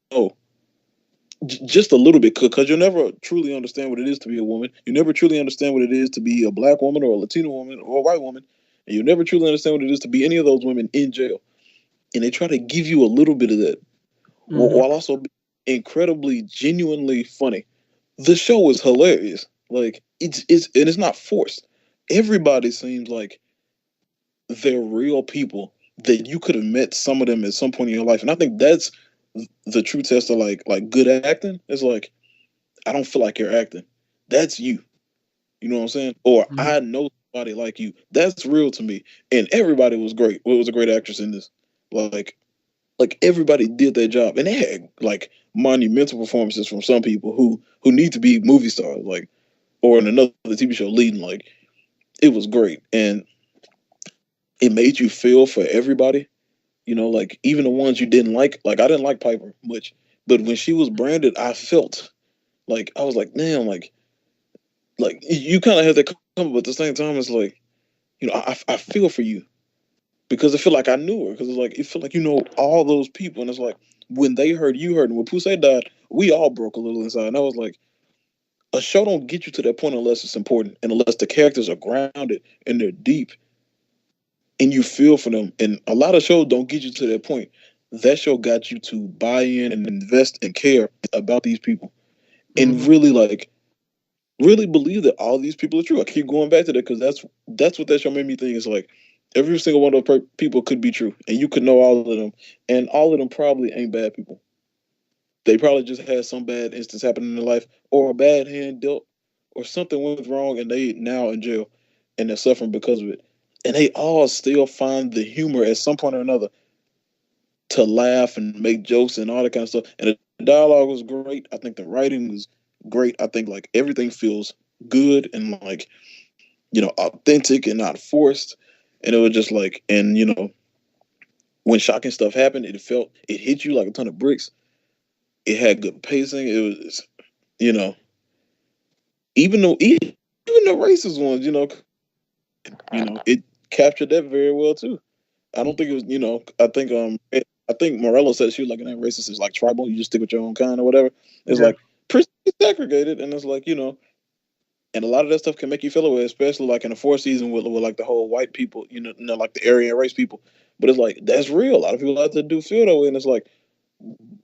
just a little bit, because you'll never truly understand what it is to be a woman. You never truly understand what it is to be a black woman or a Latina woman or a white woman, and you never truly understand what it is to be any of those women in jail. And they try to give you a little bit of that, Mm-hmm. while also being incredibly, genuinely funny. The show is hilarious. Like it's not forced. Everybody seems like they're real people that you could have met some of them at some point in your life, and I think that's the true test of like good acting. It's like, I don't feel like you're acting. That's you. You know what I'm saying? Or Mm-hmm. I know somebody like you. That's real to me. And everybody was great. Well, was a great actress in this. Like like everybody did their job, and they had like monumental performances from some people who need to be movie stars, like, or in another TV show leading. Like, it was great, and it made you feel for everybody. You know, like even the ones you didn't like. Like, I didn't like Piper much, but when she was branded, I felt like, I was like, damn, like you kind of have to come, but at the same time, it's like, I feel for you, because it feel like I knew her, because it's like, it feel like all those people, and it's like, when they heard, you heard, and when Pusey died, we all broke a little inside, and I was like, a show don't get you to that point unless it's important, and unless the characters are grounded and they're deep, and you feel for them, and a lot of shows don't get you to that point. That show got you to buy in and invest and care about these people, and Mm-hmm. really believe that all these people are true. I keep going back to that because that's what that show made me think. Is like, every single one of those people could be true, and you could know all of them, and all of them probably ain't bad people. They probably just had some bad instance happen in their life, or a bad hand dealt, or something went wrong, and they now in jail, and they're suffering because of it. And they all still find the humor at some point or another to laugh and make jokes and all that kind of stuff. And the dialogue was great. I think the writing was great. I think like everything feels good and like, authentic and not forced. And it was just like, and when shocking stuff happened, it hit you like a ton of bricks. It had good pacing. It was, you know, even the racist ones, it captured that very well too. I don't think it was, I think Morello said she was like, an racist is like tribal. You just stick with your own kind or whatever. It's Yeah. like pretty segregated, and it's like, and a lot of that stuff can make you feel away, especially like in the fourth season with like the whole white people, like the Aryan race people. But it's like, that's real. A lot of people out there do feel that way, and it's like,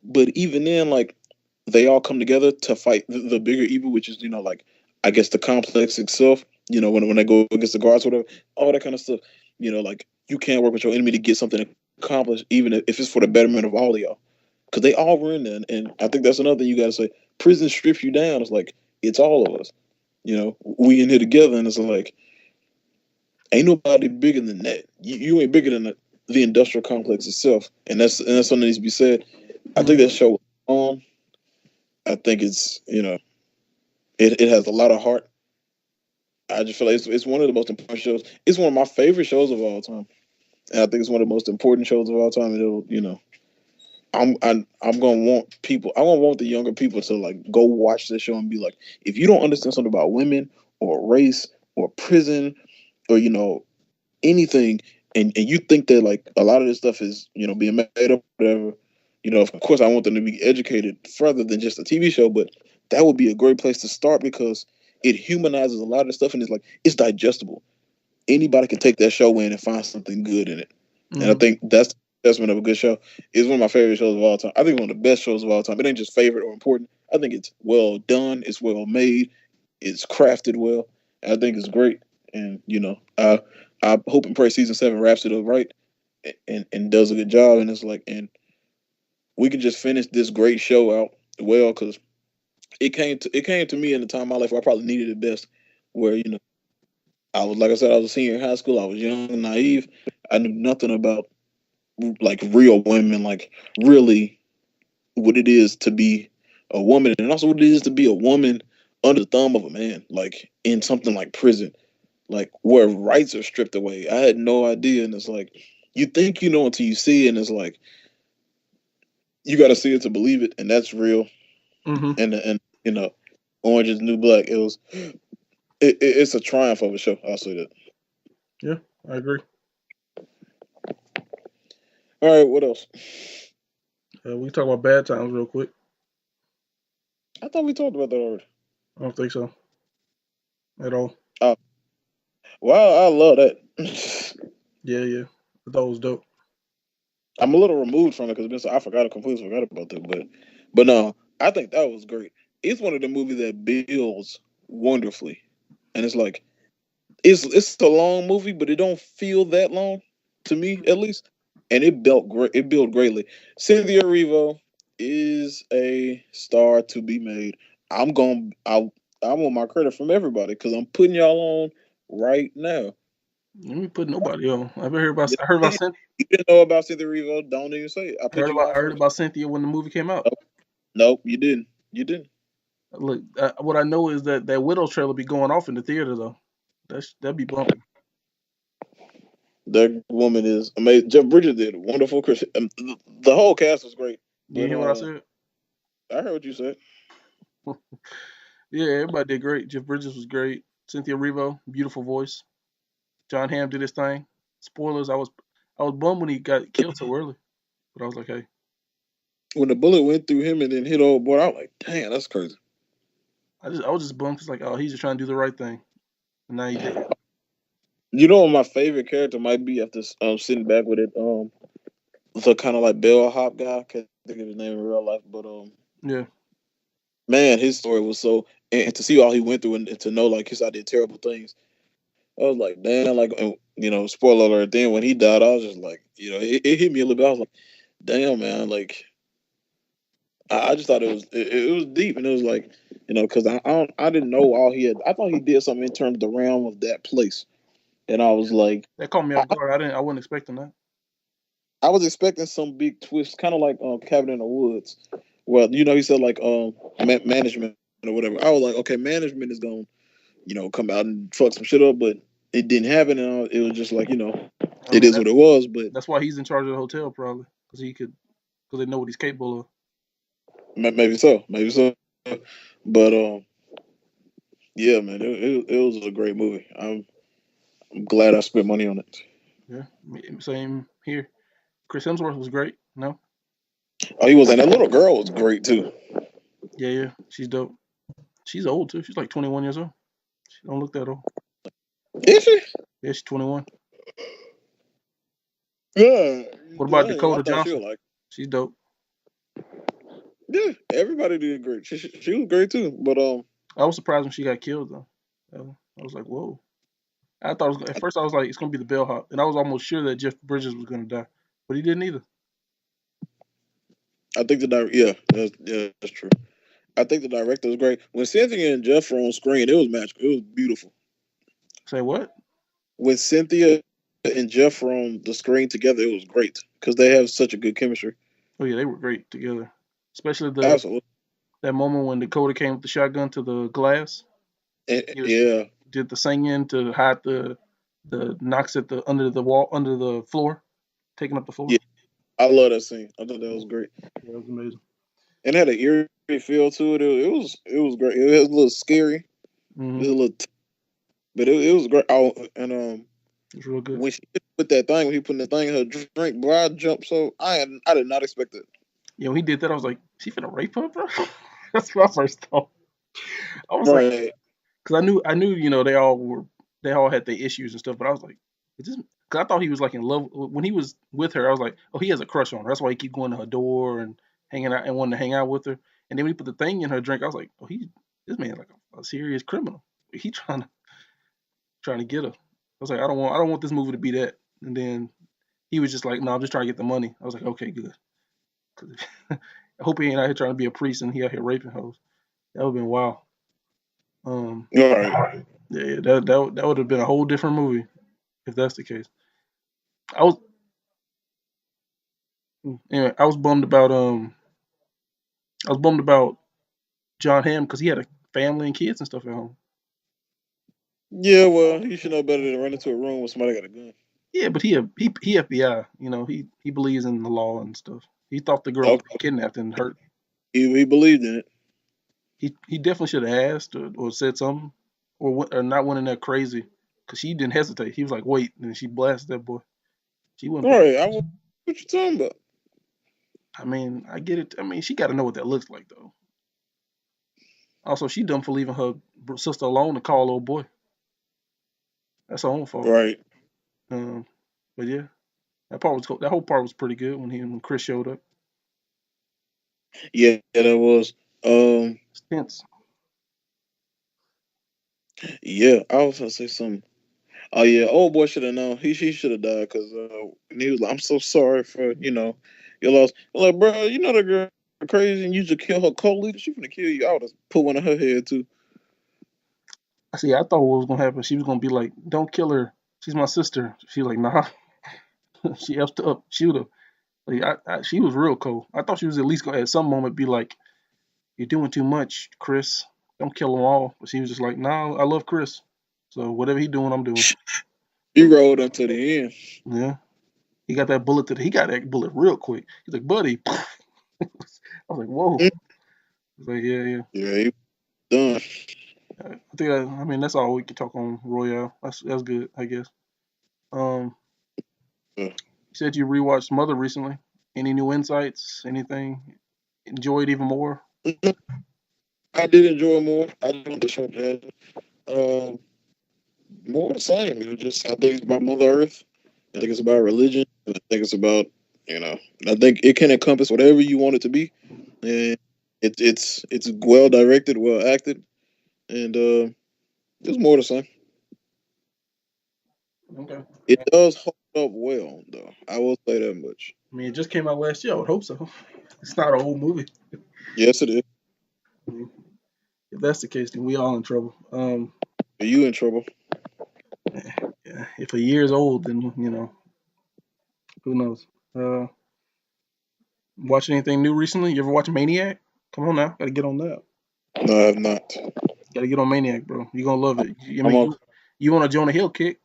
but even then, like, they all come together to fight the bigger evil, which is, like, I guess the complex itself. When they go against the guards, or whatever, all that kind of stuff. Like, you can't work with your enemy to get something accomplished, even if it's for the betterment of all of y'all, because they all were in there. And I think that's another thing you got to say. Prison strips you down. It's like, it's all of us. We in here together, and it's like, ain't nobody bigger than that. You ain't bigger than the industrial complex itself, and that's something that needs to be said. I think Mm-hmm. that show was on. I think it has a lot of heart. I just feel like it's one of the most important shows. It's one of my favorite shows of all time, and I think it's one of the most important shows of all time. And it'll, I'm gonna want people. I gonna want the younger people to like go watch this show and be like, if you don't understand something about women or race or prison or anything, and you think that like a lot of this stuff is being made up, whatever. Of course, I want them to be educated further than just a TV show, but that would be a great place to start because it humanizes a lot of stuff, and it's digestible. Anybody can take that show in and find something good in it, and I Mm-hmm. think that's the testament of a good show. It's one of my favorite shows of all time. I think one of the best shows of all time. It ain't just favorite or important. I think it's well done. It's well made. It's crafted well. I think it's great, and I hope and pray season 7 wraps it up right and does a good job. And it's like, and we can just finish this great show out well because it came to me in the time of my life where I probably needed it best. Where I was, like I said, I was a senior in high school. I was young and naive. I knew nothing about like real women, like really what it is to be a woman, and also what it is to be a woman under the thumb of a man, like in something like prison, like where rights are stripped away. I had no idea, and it's like, you think you know until you see it, and it's like, you got to see it to believe it, and that's real. Mm-hmm. And Orange is the New Black. it's a triumph of a show. I'll say that. Yeah, I agree. All right, what else? We can talk about Bad Times real quick. I thought we talked about that already. I don't think so at all. Oh, wow, I love that. Yeah. I thought it was dope. I'm a little removed from it because I completely forgot about that. But no, I think that was great. It's one of the movies that builds wonderfully, and it's like it's a long movie, but it don't feel that long to me at least. And it built great. It built greatly. Cynthia Erivo is a star to be made. I'm going. I want my credit from everybody because I'm putting y'all on right now. Let me put nobody on. Yes, I heard you about Cynthia. didn't know about Cynthia Erivo. Don't even say it. I put you on I heard first. about Cynthia when the movie came out. Nope, nope, you didn't. You didn't. Look, what I know is that Widow trailer be going off in the theater though. That'd be bumping. That woman is amazing. Jeff Bridges did a wonderful. The whole cast was great, You but hear what I said? I heard what you said. Yeah, everybody did great. Jeff Bridges was great. Cynthia Erivo, beautiful voice. John Hamm did his thing. Spoilers, I was bummed when he got killed so early, but I was like, hey, When the bullet went through him and then hit old boy, I was like, "Damn, that's crazy." I was just bummed. It's like, oh, he's just trying to do the right thing, and now he did. You know what my favorite character might be after sitting back with it. The kind of like bellhop guy. I can't think of his name in real life, but Yeah, man, his story was so and to see all he went through and to know like his I did terrible things. I was like, damn, like spoiler alert. Then when he died, I was just like, it hit me a little bit. I was like, damn, man, like I just thought it was deep, and it was like, because I didn't know all he had. I thought he did something in terms of the realm of that place, and I was like, that caught me I, off guard. I wasn't expecting that. I was expecting some big twist, kind of like Cabin in the Woods. Well, he said like management or whatever. I was like, okay, management is gonna come out and fuck some shit up, but it didn't happen, and it was just like I it mean, is what it was. But that's why he's in charge of the hotel probably because they know what he's capable of. maybe so. But yeah, man, it was a great movie. I'm glad I spent money on it. Yeah, same here. Chris Hemsworth was great. No, Oh, he was, and that little girl was great too. yeah, she's dope. She's old too. She's like 21 years old. She don't look that old. Is she? Yeah, she's 21. Yeah, What about dang, I Dakota thought she was Johnson? like, She's dope. yeah, everybody did great. She was great too. But I was surprised when she got killed though. I was like, whoa. I thought at first I was like, it's gonna be the bellhop, and I was almost sure that Jeff Bridges was gonna die, but he didn't either. I think that's true. I think the director was great. When Cynthia and Jeff were on screen, it was magical. It was beautiful. Say what? When Cynthia and Jeff were on the screen together, it was great because they have such a good chemistry. Oh yeah, they were great together. Especially Absolutely. that moment when Dakota came with the shotgun to the glass. He was Yeah, did the singing to hide the knocks at the under the wall under the floor, taking up the floor. yeah. I love that scene. I thought that was great. Yeah, it was amazing. And it had an eerie feel to it. It was great. It was a little scary. It Hmm. was a little, but it was great. Oh, and It was real good. when she put that thing, when he put the thing in her drink, bro, I jumped. So I did not expect it. Yeah, when he did that, I was like, "She finna rape her, bro." That's my first thought. I was like, Right. because I knew, they all had their issues and stuff, but I was like, is this? Because I thought he was like in love when he was with her. I was like, oh, he has a crush on her. That's why he keep going to her door and hanging out and wanting to hang out with her. And then when he put the thing in her drink, I was like, oh, this man's like a serious criminal. He trying to get her. I was like, I don't want this movie to be that. And then he was just like, no, I'm just trying to get the money. I was like, okay, good. 'Cause I hope he ain't out here trying to be a priest and he out here raping hoes. That would have been wild. Um, All right. yeah, that would have been a whole different movie if that's the case. I was anyway. I was bummed about John Hamm because he had a family and kids and stuff at home. Yeah, well, you should know better than run into a room with somebody got a gun. Yeah, but he FBI. He believes in the law and stuff. He thought the girl was Okay. kidnapped and hurt. He believed in it. He definitely should have asked or said something. or not winning that crazy, because she didn't hesitate. He was like, wait, and she blasted that boy. She wouldn't All play. right, what you talking about? I mean, I get it. I mean, she got to know what that looks like, though. Also, she dumb for leaving her sister alone to call old boy. That's her own fault. Right. Um, but yeah, that part was cool. That whole part was pretty good when Chris showed up. Yeah, that was. It's tense. Yeah, I was gonna say something. Oh yeah, old boy should have known. He should have died because he was like, "I'm so sorry for your loss." I'm like, bro, you know the girl crazy and you just kill her co-leader. She finna kill you. I would have put one in her head too. I see. I thought what was gonna happen. She was gonna be like, "Don't kill her. She's my sister." She like, "Nah." She effed up. She would have. Like, she was real cold. I thought she was at least gonna at some moment be like, "You're doing too much, Chris. Don't kill them all." But she was just like, "Nah, I love Chris. So whatever he doing, I'm doing." He rolled until the end. Yeah. He got that bullet. He got that bullet real quick. He's like, "Buddy." I was like, "Whoa." Mm. He's like, "Yeah, yeah." Yeah, he done. I think. I mean, that's all we can talk on Royale. That's good, I guess. Um, Yeah. you said you rewatched Mother recently. Any new insights? Anything? Enjoyed even more? I did enjoy more. I did want the show that. Um, More the same. It was just I think it's about Mother Earth. I think it's about religion. I think it's about you know. I think it can encompass whatever you want it to be, and it's well directed, well acted, and it's more the same. Okay. It does hold up well, though. I will say that much. I mean, it just came out last year. I would hope so. It's not an old movie. Yes, it is. I mean, if that's the case, then we all in trouble. Are you in trouble? Yeah, if a year is old, then who knows? Uh, watch anything new recently? You ever watch Maniac? Come on now, gotta get on that. No, I have not. Gotta get on Maniac, bro. You gonna love it. I I'm mean, on. you on a Jonah Hill kick?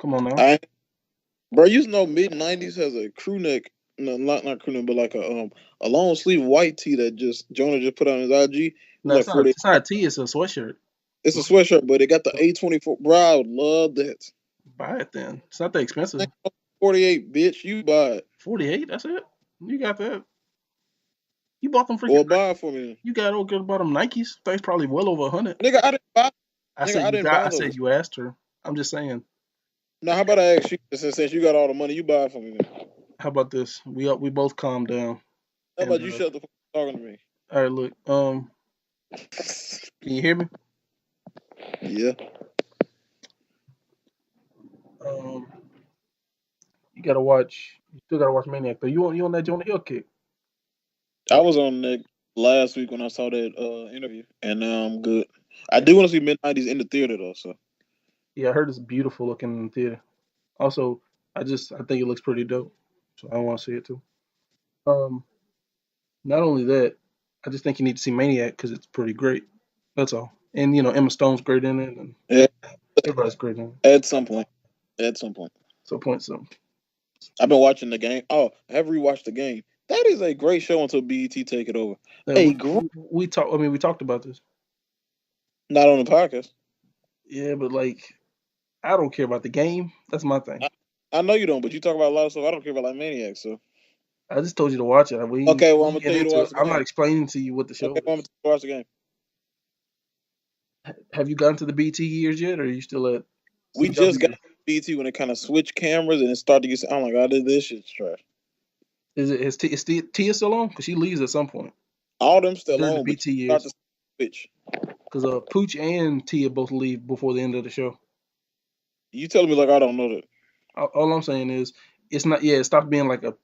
Come on now. I bro, you know, mid '90s has a crew neck. No, not crew neck, but like a long sleeve white tee that just Jonah just put on his IG. It No, was like 40. it's not a tee. It's a sweatshirt. It's a sweatshirt, but it got the A24. Bro, I would love that. Buy it then. It's not that expensive. 48, bitch. You buy it. 48. That's it. You got that. You bought them freaking. Or buy it for me. You got okay about them Nikes. That's probably well over 100. Nigga, I didn't buy I nigga, said I you didn't got. buy I said those. you asked her. I'm just saying. Now, how about I ask you, since you got all the money, you buy it for me then. How about this? We both calm down. How And about you shut the fuck up talking to me? all right, look. Can you hear me? Yeah. Um, you gotta watch. You still gotta watch Maniac though. You on that Jonah Hill kick? I was on that last week when I saw that interview, and now I'm good. I do want to see mid '90s in the theater though, so Yeah, I heard it's beautiful looking in the theater. Also, I think it looks pretty dope. So I want to see it too. Um, not only that, I just think you need to see Maniac because it's pretty great. That's all. And Emma Stone's great in it, and yeah, everybody's great in it. at some point. At some point. So point some. I've been watching the game. Oh, I have rewatched the game. That is a great show until BET take it over. Yeah, A great, we talk. I mean, we talked about this. not on the podcast. Yeah, but like, I don't care about the game. That's my thing. I know you don't, but you talk about a lot of stuff. I don't care about like Maniac. So I just told you to watch it. okay, well We I'm ain't gonna tell getting you to into it. watch the I'm not game. explaining to you what the show Okay, well, I'm is. gonna tell you to watch the game. Have you gotten to the BT years yet, or are you still at We just got CW? BET when it kind of switched cameras and it started to get. I'm like, oh, this shit's trash. Is Tia still on? Because she leaves at some point All them still during the on, but you BT start years. to switch. Because Pooch and Tia both leave before the end of the show. You telling me like I don't know that? All I'm saying is it's not. Yeah, it stopped being like a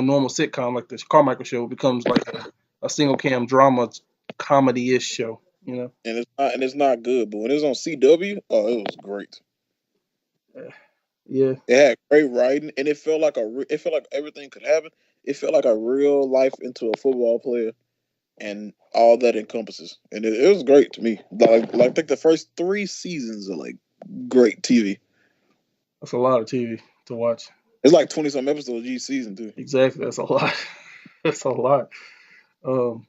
normal sitcom like the Carmichael show. It becomes like a single cam drama comedy ish show. And it's not good. But when it was on CW, oh, it was great. Yeah. It had great writing, and it felt like it felt like everything could happen. It felt like a real life into a football player, and all that encompasses. And it was great to me. Like I think the first 3 seasons are like great TV. That's a lot of TV to watch. It's like 20 some episodes each season too. Exactly. That's a lot. That's a lot. Um,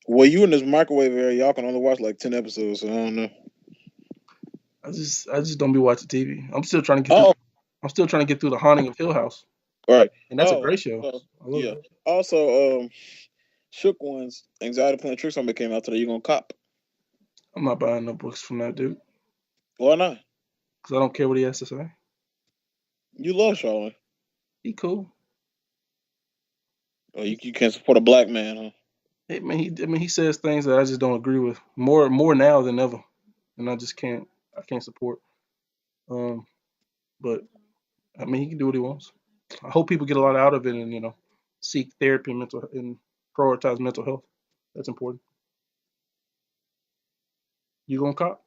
Well, you in this microwave area, y'all can only watch like 10 episodes. So I don't know. I just don't be watching TV. I'm still trying to get through. Oh, I'm still trying to get through The Haunting of Hill House, right. and that's a Oh, great show. I love yeah. it. Also, Shook Ones, Anxiety Playing Tricks on me came out today. You gonna cop? I'm not buying no books from that dude Why not? because I don't care what he has to say. You love Charlamagne. He cool. Oh, you can't support a black man, huh? Hey, man, he says things that I just don't agree with more now than ever, and I just can't. I can't support. Um, but I mean, he can do what he wants. I hope people get a lot out of it and seek therapy and prioritize mental health. That's important. You gonna cop?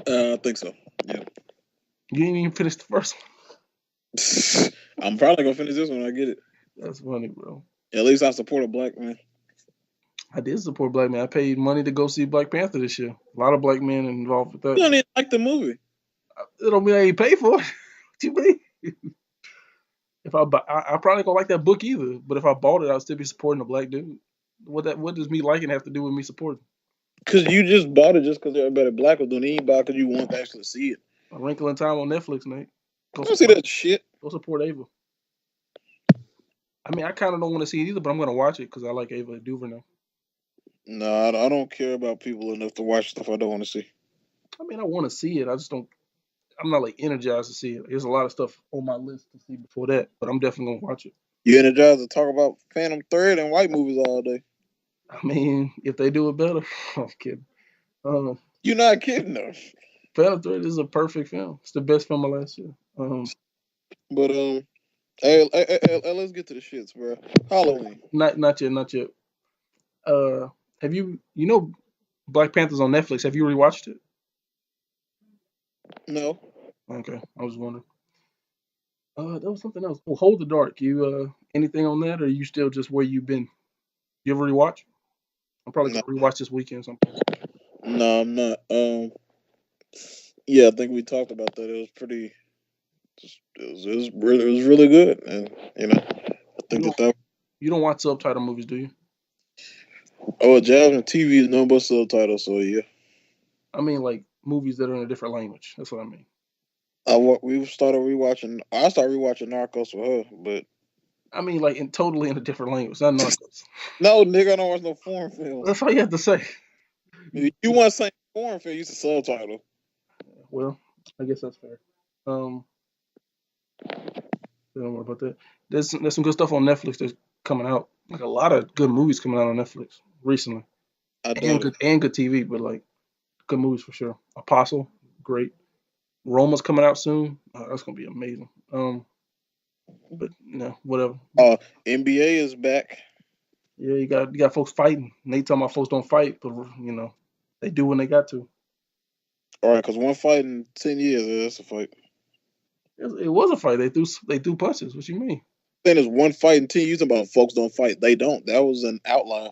I think so. Yeah. You ain't even finished the first one. I'm probably gonna finish this when I get it. That's funny, bro. At least I support a black man. I did support Black Man. I paid money to go see Black Panther this year. A lot of black men involved with You that. don't even like the movie. It don't mean I ain't pay for it. What you mean? If I buy, I probably don't like that book either. But if I bought it, I'd still be supporting a black dude. What does me liking have to do with me supporting? Cause you just bought it just because everybody black was doing it. You ain't buy because you want to actually see it. A Wrinkle in Time on Netflix, Nate. Go I don't see support. that shit. Go support Ava. I mean, I kind of don't want to see it either, but I'm gonna watch it because I like Ava DuVernay. No, I don't care about people enough to watch stuff I don't want to see. I mean, I want to see it. I just don't. I'm not like energized to see it. There's a lot of stuff on my list to see before that, but I'm definitely gonna watch it. You energized to talk about Phantom Thread and white movies all day. I mean, if they do it better, I'm kidding. Um, You're not kidding though. Phantom Thread is a perfect film. It's the best film of last year. But let's get to the shits, bro. Halloween. Not yet, not yet. Uh, have you Black Panther's on Netflix? Have you rewatched it? No, Okay, I was wondering. There was something else. Oh, Hold the Dark. You anything on that, or are you still just where you've been? You ever rewatch? I'm probably no, gonna rewatch this weekend. Some point. no, I'm not. Yeah, I think we talked about that. It was pretty. It was really good, and I You think don't that. you don't watch subtitle movies, do you? Oh, Jasmine TV is no but subtitles, so yeah. I mean, like movies that are in a different language. That's what I mean. We started rewatching. I started rewatching Narcos with her, but I mean, like totally in a different language, not Narcos. no, nigga, I don't watch no foreign films. That's all you have to say. You want to say foreign film? Use the subtitle. Well, I guess that's fair. Um, don't worry about that. There's some good stuff on Netflix that's coming out. Like a lot of good movies coming out on Netflix recently, I and doubt it. good TV, but like good movies for sure. Apostle, great. Roma's coming out soon. That's gonna be amazing. But whatever. NBA is back. Yeah, you got folks fighting. Nate talking about folks don't fight, but they do when they got to. All right, because one fight in 10 years, that's a fight. It was a fight. They threw punches. What you mean? Then there's one fight in 10 years about folks don't fight. They don't. That was an outline.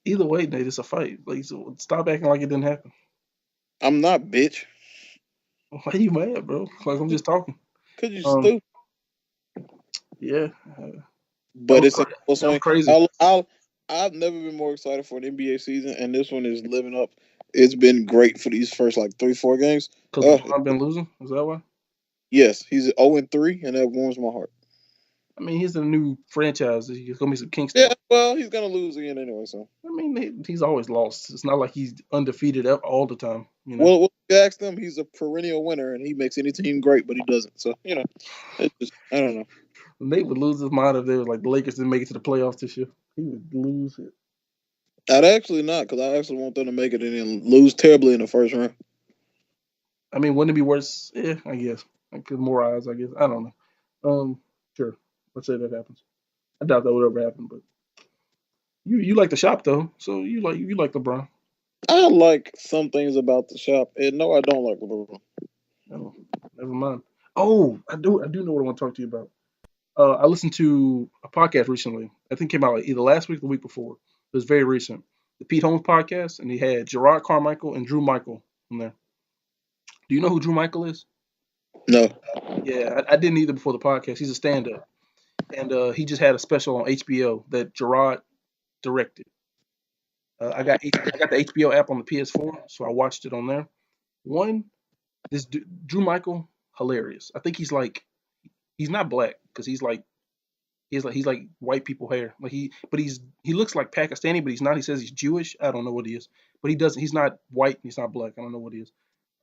Either way, Nate, it's a fight. Like, so stop acting like it didn't happen. I'm not, bitch. Why you mad, bro? Like I'm just talking. Cause you Um, stupid. yeah, that But was it's cra- what's that was saying. crazy. I've never been more excited for an NBA season, and this one is living up. It's been great for these first like 3-4 games. Because LeBron been losing. Is that why? Yes, he's 0-3, and that warms my heart. I mean, he's in a new franchise. There's gonna be some kinks Yeah, there. well, he's gonna lose again anyway. So, I mean, he's always lost. It's not like he's undefeated all the time. well, you ask them, he's a perennial winner, and he makes any team great, but he doesn't. So, it's just I don't know. Nate would lose his mind if they were like the Lakers didn't make it to the playoffs this year. He would lose it. I'd actually not, because I actually want them to make it and then lose terribly in the first round. I mean, wouldn't it be worse? Yeah, I guess. Like more eyes, I guess. I don't know. Sure. Let's say that happens. I doubt that would ever happen, but you like the shop though, so you like LeBron. I like some things about the shop, and no, I don't like LeBron. Oh, never mind. Oh, I do know what I want to talk to you about. I listened to a podcast recently. I think it came out like either last week or the week before. It was very recent. The Pete Holmes podcast, and he had Gerard Carmichael and Drew Michael on there. Do you know who Drew Michael is? No. Yeah, I didn't either before the podcast. He's a stand-up, and he just had a special on HBO that Gerard directed. I got the HBO app on the PS4, so I watched it on there. One, Drew Michael, hilarious. I think he's not black because he's like white people hair. He looks like Pakistani, but he's not. He says he's Jewish. I don't know what he is, but he doesn't. He's not white. He's not black. I don't know what he is.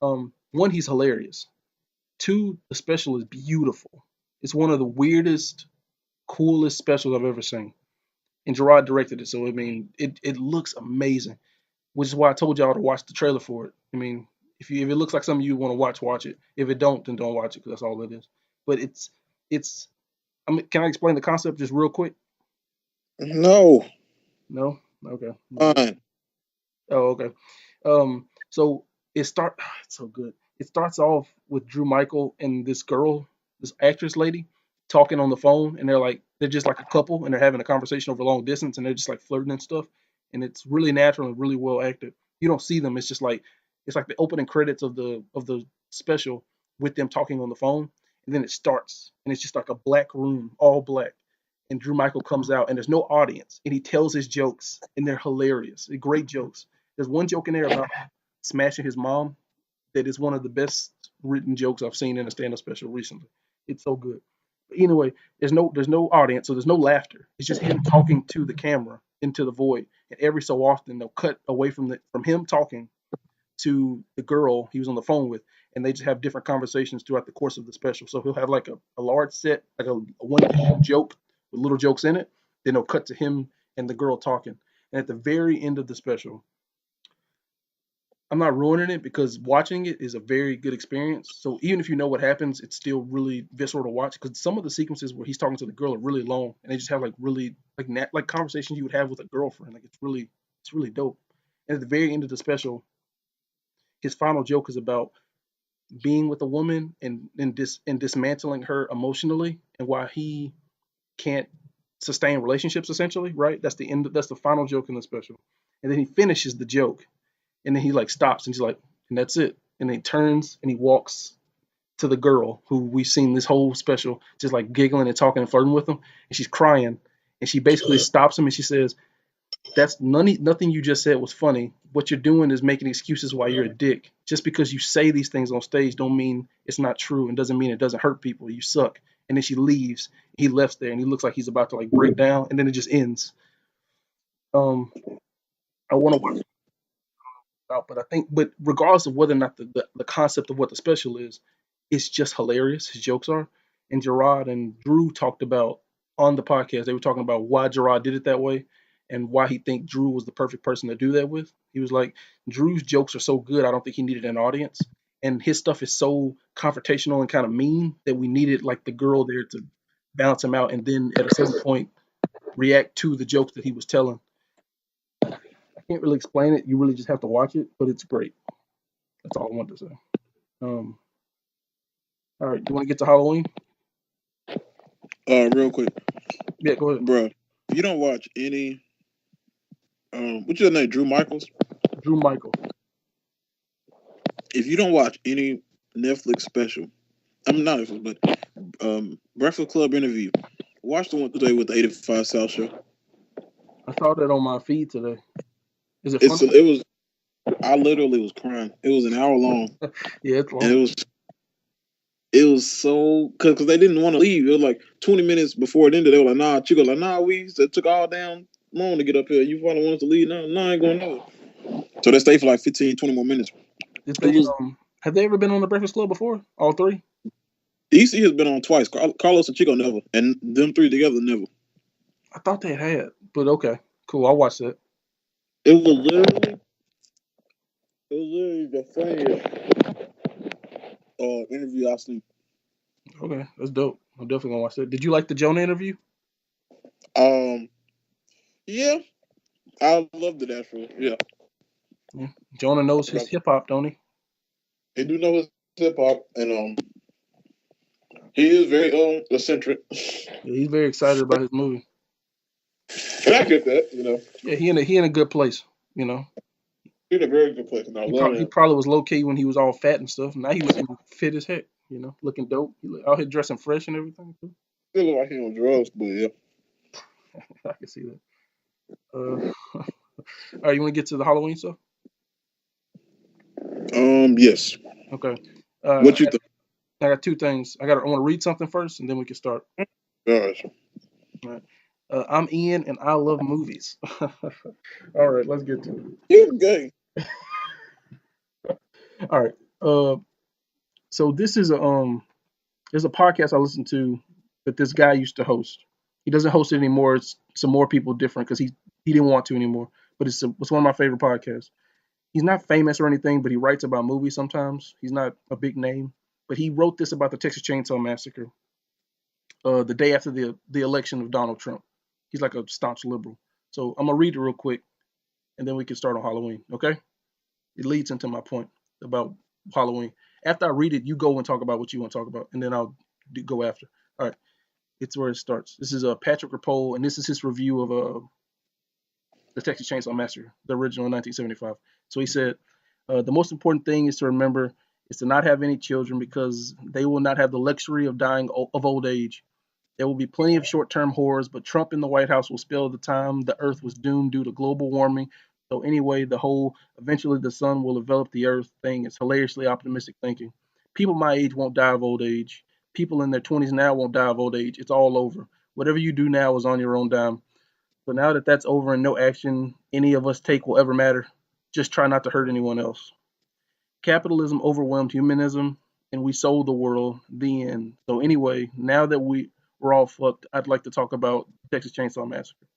One, he's hilarious. Two, the special is beautiful. It's one of the weirdest, coolest specials I've ever seen. And Gerard directed it, so I mean, it looks amazing, which is why I told y'all to watch the trailer for it. I mean, if it looks like something you want to watch it. If it don't, then don't watch it because that's all it is. But it's. I mean, can I explain the concept just real quick? No, No. Okay. fine. Oh, okay. So it's so good. It starts off with Drew Michael and this girl, this actress lady, talking on the phone, and they're just like a couple, and they're having a conversation over long distance, and they're just like flirting and stuff, and it's really natural and really well acted. You don't see them. It's like the opening credits of the special with them talking on the phone, and then it starts, and it's just like a black room, all black, and Drew Michael comes out, and there's no audience, and he tells his jokes, and they're hilarious, they're great jokes. There's one joke in there about smashing his mom that is one of the best written jokes I've seen in a stand-up special recently. It's so good. But anyway, there's no audience, so there's no laughter. It's just him talking to the camera into the void, and every so often they'll cut away from him talking to the girl he was on the phone with, and they just have different conversations throughout the course of the special. So he'll have like a large set, like a one joke with little jokes in it. Then they'll cut to him and the girl talking. And at the very end of the special, I'm not ruining it because watching it is a very good experience. So even if you know what happens, it's still really visceral to watch because some of the sequences where he's talking to the girl are really long, and they just have like really like conversations you would have with a girlfriend. Like it's really dope. And at the very end of the special, his final joke is about being with a woman and dismantling her emotionally, and why he can't sustain relationships essentially, right? That's the end. That's the final joke in the special, and then he finishes the joke, and then he like stops and he's like, and that's it. And then he turns and he walks to the girl who we've seen this whole special just like giggling and talking and flirting with him, and she's crying, and she basically stops him and she says, "That's nothing you just said was funny. What you're doing is making excuses why you're a dick. Just because you say these things on stage don't mean it's not true and doesn't mean it doesn't hurt people. You suck." And then she leaves. He left there and he looks like he's about to like break down, and then it just ends. Um, I want to watch out. But regardless of whether or not the concept of what the special is, it's just hilarious. His jokes are. And Gerard and Drew talked about on the podcast, they were talking about why Gerard did it that way and why he think Drew was the perfect person to do that with. He was like, Drew's jokes are so good, I don't think he needed an audience. And his stuff is so confrontational and kind of mean that we needed like the girl there to balance him out and then at a certain point react to the jokes that he was telling. I can't really explain it. You really just have to watch it, but it's great. That's all I want to say. Um, all right, you want to get to Halloween? Real quick, Yeah, go ahead. bro. You don't watch any. What's your name? Drew Michaels. Drew Michael. If you don't watch any Netflix special, I'm not Netflix, but Breakfast Club interview. Watch the one today with the 85 South show. I saw that on my feed today. Is it It's funny? it was. I literally was crying. It was an hour long, Yeah, it's and long. it was so because they didn't want to leave. It was like 20 minutes before it ended. They were like, "Nah, Chico, like, nah, we took all damn long to get up here. You finally want us to leave? No, nah, I ain't going nowhere." So they stayed for like 15, 20 more minutes. Did It they was have they ever been on the Breakfast Club before? All three? EC has been on twice. Carlos and Chico never, and them three together never. I thought they had, but okay, cool. I'll watch that. It was literally the funniest interview I've seen. Okay, that's dope. I'm definitely gonna watch that. Did you like the Jonah interview? Um, yeah, I loved it actually. Yeah, Yeah. Jonah knows his hip hop, don't he? he do know his hip hop, and he is very eccentric, Yeah, he's very excited about his movie. and I get that. You know, Yeah, he in a good place. You know, he's in a very good place, and I he love probably he him. probably was low key when he was all fat and stuff. Now he looking fit as heck. You know, looking dope. Out here dressing fresh and everything. Too. Still look like he on drugs, but yeah. I can see that. All right, you want to get to the Halloween stuff? Yes. Okay. What you think? I got two things. I want to read something first, and then we can start. Gosh. All right. I'm Ian, and I love movies. All right, let's get to it. You gay. All right. So this is there's a podcast I listen to that this guy used to host. He doesn't host it anymore. It's some more people different because he didn't want to anymore. But it's one of my favorite podcasts. He's not famous or anything, but he writes about movies sometimes. He's not a big name, but he wrote this about the Texas Chainsaw Massacre the day after the election of Donald Trump. He's like a staunch liberal. So I'm gonna read it real quick, and then we can start on Halloween. Okay? It leads into my point about Halloween. After I read it, you go and talk about what you want to talk about, and then I'll go after. All right. It's where it starts. This is Patrick Rapole, and this is his review of the Texas Chainsaw Massacre, the original in 1975. So he said, the most important thing is to remember is to not have any children because they will not have the luxury of dying of old age. There will be plenty of short-term horrors, but Trump in the White House will spell the time the Earth was doomed due to global warming. So anyway, the whole eventually the sun will envelop the Earth thing is hilariously optimistic thinking. People my age won't die of old age. People in their 20s now won't die of old age. It's all over. Whatever you do now is on your own dime. So now that that's over and no action any of us take will ever matter, just try not to hurt anyone else. Capitalism overwhelmed humanism and we sold the world. The end. So anyway, now that we're all fucked, I'd like to talk about Texas Chainsaw Massacre.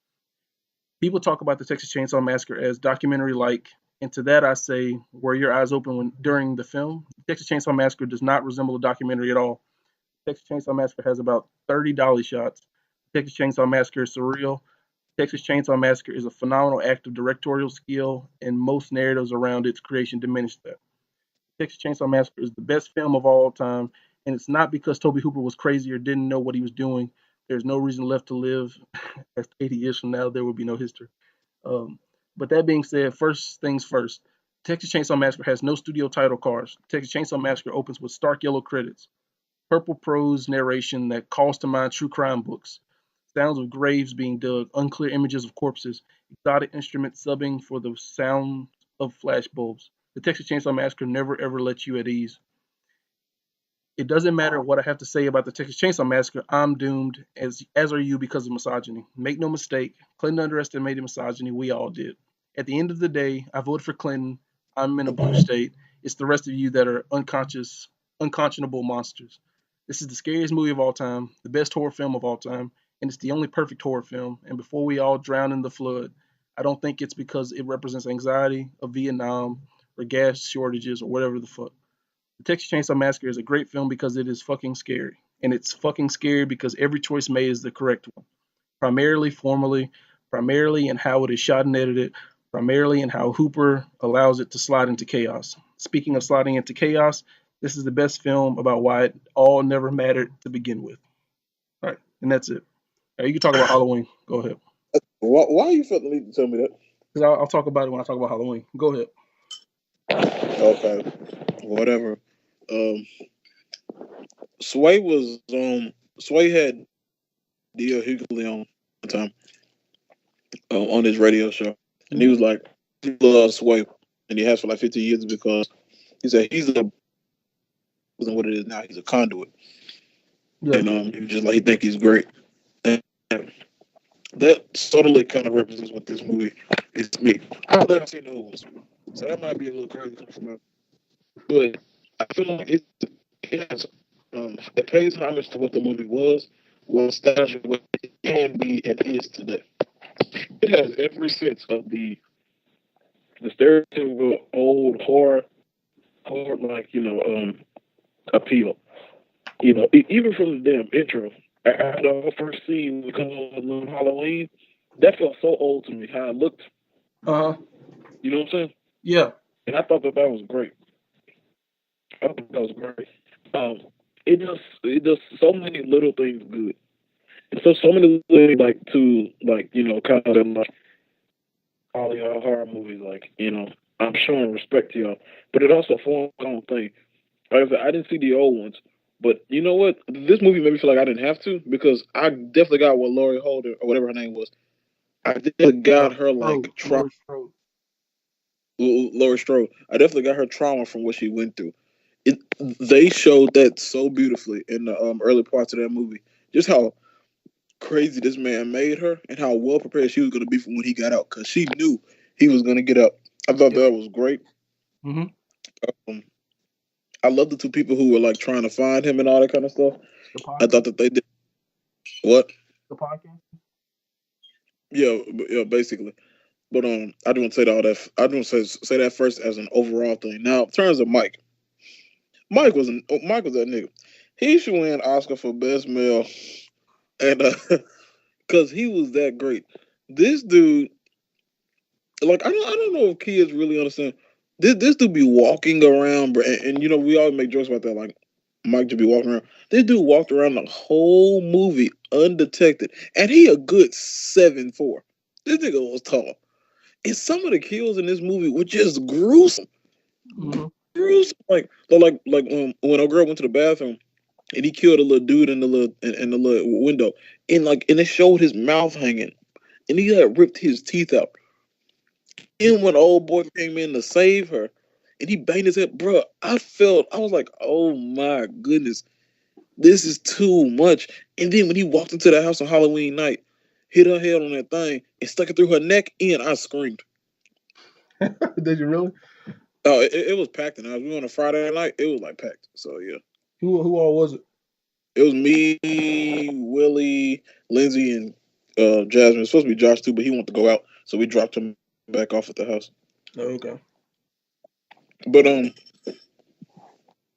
People talk about the Texas Chainsaw Massacre as documentary like, and to that I say, were your eyes open during the film? Texas Chainsaw Massacre does not resemble a documentary at all. Texas Chainsaw Massacre has about 30 dolly shots. Texas Chainsaw Massacre is surreal. Texas Chainsaw Massacre is a phenomenal act of directorial skill, and most narratives around its creation diminish that. Texas Chainsaw Massacre is the best film of all time, and it's not because Toby Hooper was crazy or didn't know what he was doing. There's no reason left to live. As 80 years from now, there will be no history. Um, but that being said, first things first. Texas Chainsaw Massacre has no studio title cards. Texas Chainsaw Massacre opens with stark yellow credits, purple prose narration that calls to mind true crime books, sounds of graves being dug, unclear images of corpses, exotic instruments subbing for the sound of flashbulbs. The Texas Chainsaw Massacre never ever lets you at ease. It doesn't matter what I have to say about the Texas Chainsaw Massacre. I'm doomed, as are you, because of misogyny. Make no mistake, Clinton underestimated misogyny. We all did. At the end of the day, I voted for Clinton. I'm in a blue state. It's the rest of you that are unconscionable monsters. This is the scariest movie of all time, the best horror film of all time, and it's the only perfect horror film. And before we all drown in the flood, I don't think it's because it represents anxiety of Vietnam or gas shortages or whatever the fuck. The Texas Chainsaw Massacre is a great film because it is fucking scary. And it's fucking scary because every choice made is the correct one. Primarily, formally, primarily in how it is shot and edited, primarily in how Hooper allows it to slide into chaos. Speaking of sliding into chaos, this is the best film about why it all never mattered to begin with. All right, and that's it. All right, you can talk about Halloween. Go ahead. Why you felt the need to tell me that? Because I'll talk about it when I talk about Halloween. Go ahead. Okay. Whatever. Um, Sway was Sway had D.L. Hughley on one time on his radio show, and he was like, he loves Sway, and he has for like 50 years because he said he's a wasn't what it is now. He's a conduit, Yeah. and he was just like he think he's great. And that subtly kind of represents what this movie is to me. I've never seen the old ones, so that might be a little crazy from me. But I feel like it has it pays homage to what the movie was established what it can be and is today. It has every sense of the stereotypical old horror like appeal. Even from the damn intro, after the first scene we come on Halloween, that felt so old to me. How it looked, Uh huh. you know what I'm saying? Yeah. And I thought that was great. I thought that was great. Um, it does so many little things good. And so many things like to like kind of like all y'all horror movies like I'm showing respect to y'all, but it also forms its own thing. Like I said, I didn't see the old ones, but you know what? This movie made me feel like I didn't have to because I definitely got what Laurie Holder or whatever her name was. I definitely got her like Strode. trauma. Laurie Strode. Laurie Strode. I definitely got her trauma from what she went through. It, they showed that so beautifully in the early parts of that movie. Just how crazy this man made her, and how well prepared she was going to be for when he got out, because she knew he was going to get out. I thought Yeah. that was great. Mm-hmm. Um, I love the two people who were like trying to find him and all that kind of stuff. The I podcast. thought that they did what? The podcast. Yeah, yeah, basically. But I do want to say all that. I do want to say that first as an overall thing. Now, in terms of Mike, Mike was that nigga. He should win Oscar for best male, and because he was that great. This dude, like, I don't know if kids really understand. This dude be walking around, bro, and you know we always make jokes about that, like Mike to be walking around. This dude walked around the whole movie undetected, and he a good 7'4". This nigga was tall, and some of the kills in this movie were just gruesome, Mm-hmm. gruesome. Like when a girl went to the bathroom and he killed a little dude in the little window, and it showed his mouth hanging, and he had ripped his teeth out. And when old boy came in to save her, and he banged his head, bro, I was like, oh my goodness, this is too much. And then when he walked into the house on Halloween night, hit her head on that thing and stuck it through her neck, and I screamed. Did you really? Oh, it was packed, and I was on a Friday night. It was like packed. So yeah, Who all was it? it was me, Willie, Lindsay, and Jasmine. It's supposed to be Josh too, but he wanted to go out, so we dropped him back off at the house. Oh, okay. But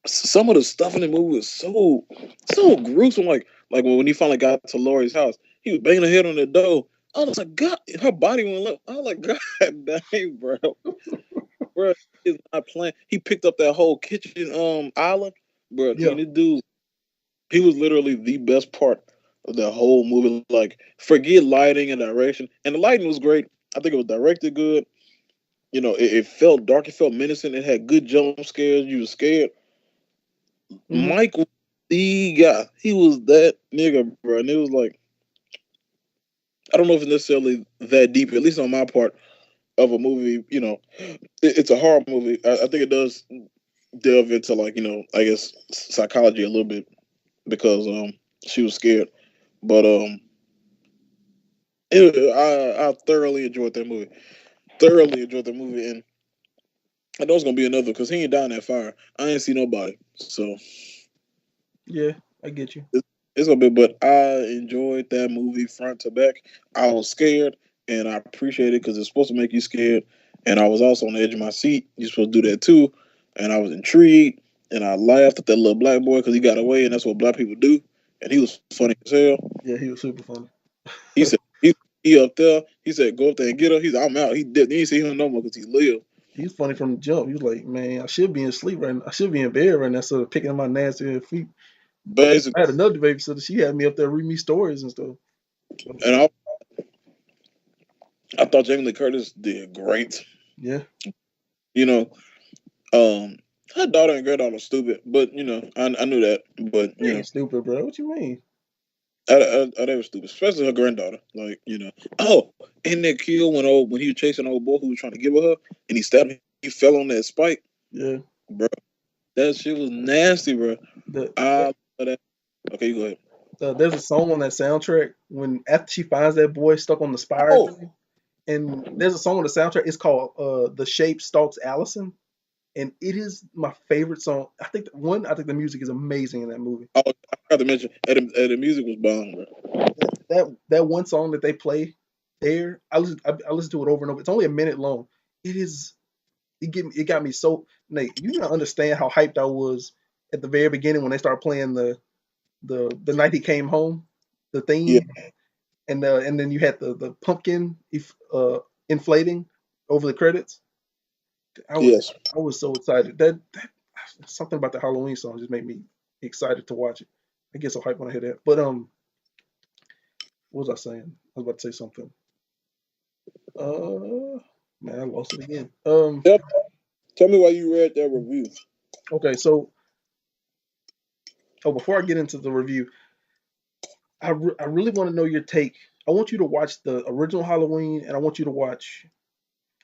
some of the stuff in the movie was so gruesome. Like when he finally got to Lori's house, he was banging her head on the door. I was like, God, her body went limp. I was like, God dang, bro, is not playing. He picked up that whole kitchen island, bro. I Yeah. mean, this dude, he was literally the best part of the whole movie. Like, forget lighting and direction, and the lighting was great. I think it was directed good. You know, it felt dark. It felt menacing. It had good jump scares. You were scared. Mm-hmm. Mike was the guy. He was that nigga, bro. And it was like, I don't know if it's necessarily that deep, at least on my part of a movie. You know, it's a horror movie. I think it does delve into, like, you know, I guess psychology a little bit, because she was scared. But I thoroughly enjoyed that movie. Thoroughly enjoyed the movie, and I know it's gonna be another, because he ain't down that fire. I ain't see nobody, so Yeah, I get you. it's gonna be. But I enjoyed that movie front to back. I was scared, and I appreciate it because it's supposed to make you scared. And I was also on the edge of my seat. You're supposed to do that too, and I was intrigued. And I laughed at that little black boy because he got away, and that's what black people do. And he was funny as hell. Yeah, he was super funny. He said he up there. He said go up there and get her. He said I'm out. He did. He didn't see him no more because he lived. He's funny from the jump. He was like, man, I should be in sleep right now. I should be in bed right now, instead of picking up my nasty feet. I Basically, had another babysitter. She had me up there reading me stories and stuff. and I thought Jamie Lee Curtis did great. Yeah, You know, Um, her daughter and granddaughter are stupid, but you know, I knew that. But they you know, ain't stupid, bro. What you mean? they were stupid, especially her granddaughter. Like, you know, oh, and that kill when he was chasing the old boy who was trying to give her, and he stabbed him. He fell on that spike, Yeah, bro. That shit was nasty, bro. the, I love that. Okay, you go ahead. there's a song on that soundtrack when after she finds that boy stuck on the spire Oh, thing, and there's a song on the soundtrack. It's called "The Shape Stalks Allison," and it is my favorite song. I think the music is amazing in that movie. I forgot to mention, and the music was bomb, bro. That one song that they play there, I listen to it over and over. It's only a minute long. It is it got me so Nate. You don't understand how hyped I was at the very beginning when they started playing the night he came home, the Yeah, theme, and then you had the pumpkin inflating over the credits. I was yes. I was so excited. That something about the Halloween song just made me excited to watch it. I get so hyped when I hear that. But what was I saying? I was about to say something. Man, I lost it again. Tell, tell me why you read that review. Okay, so before I get into the review, I really want to know your take. I want you to watch the original Halloween, and I want you to watch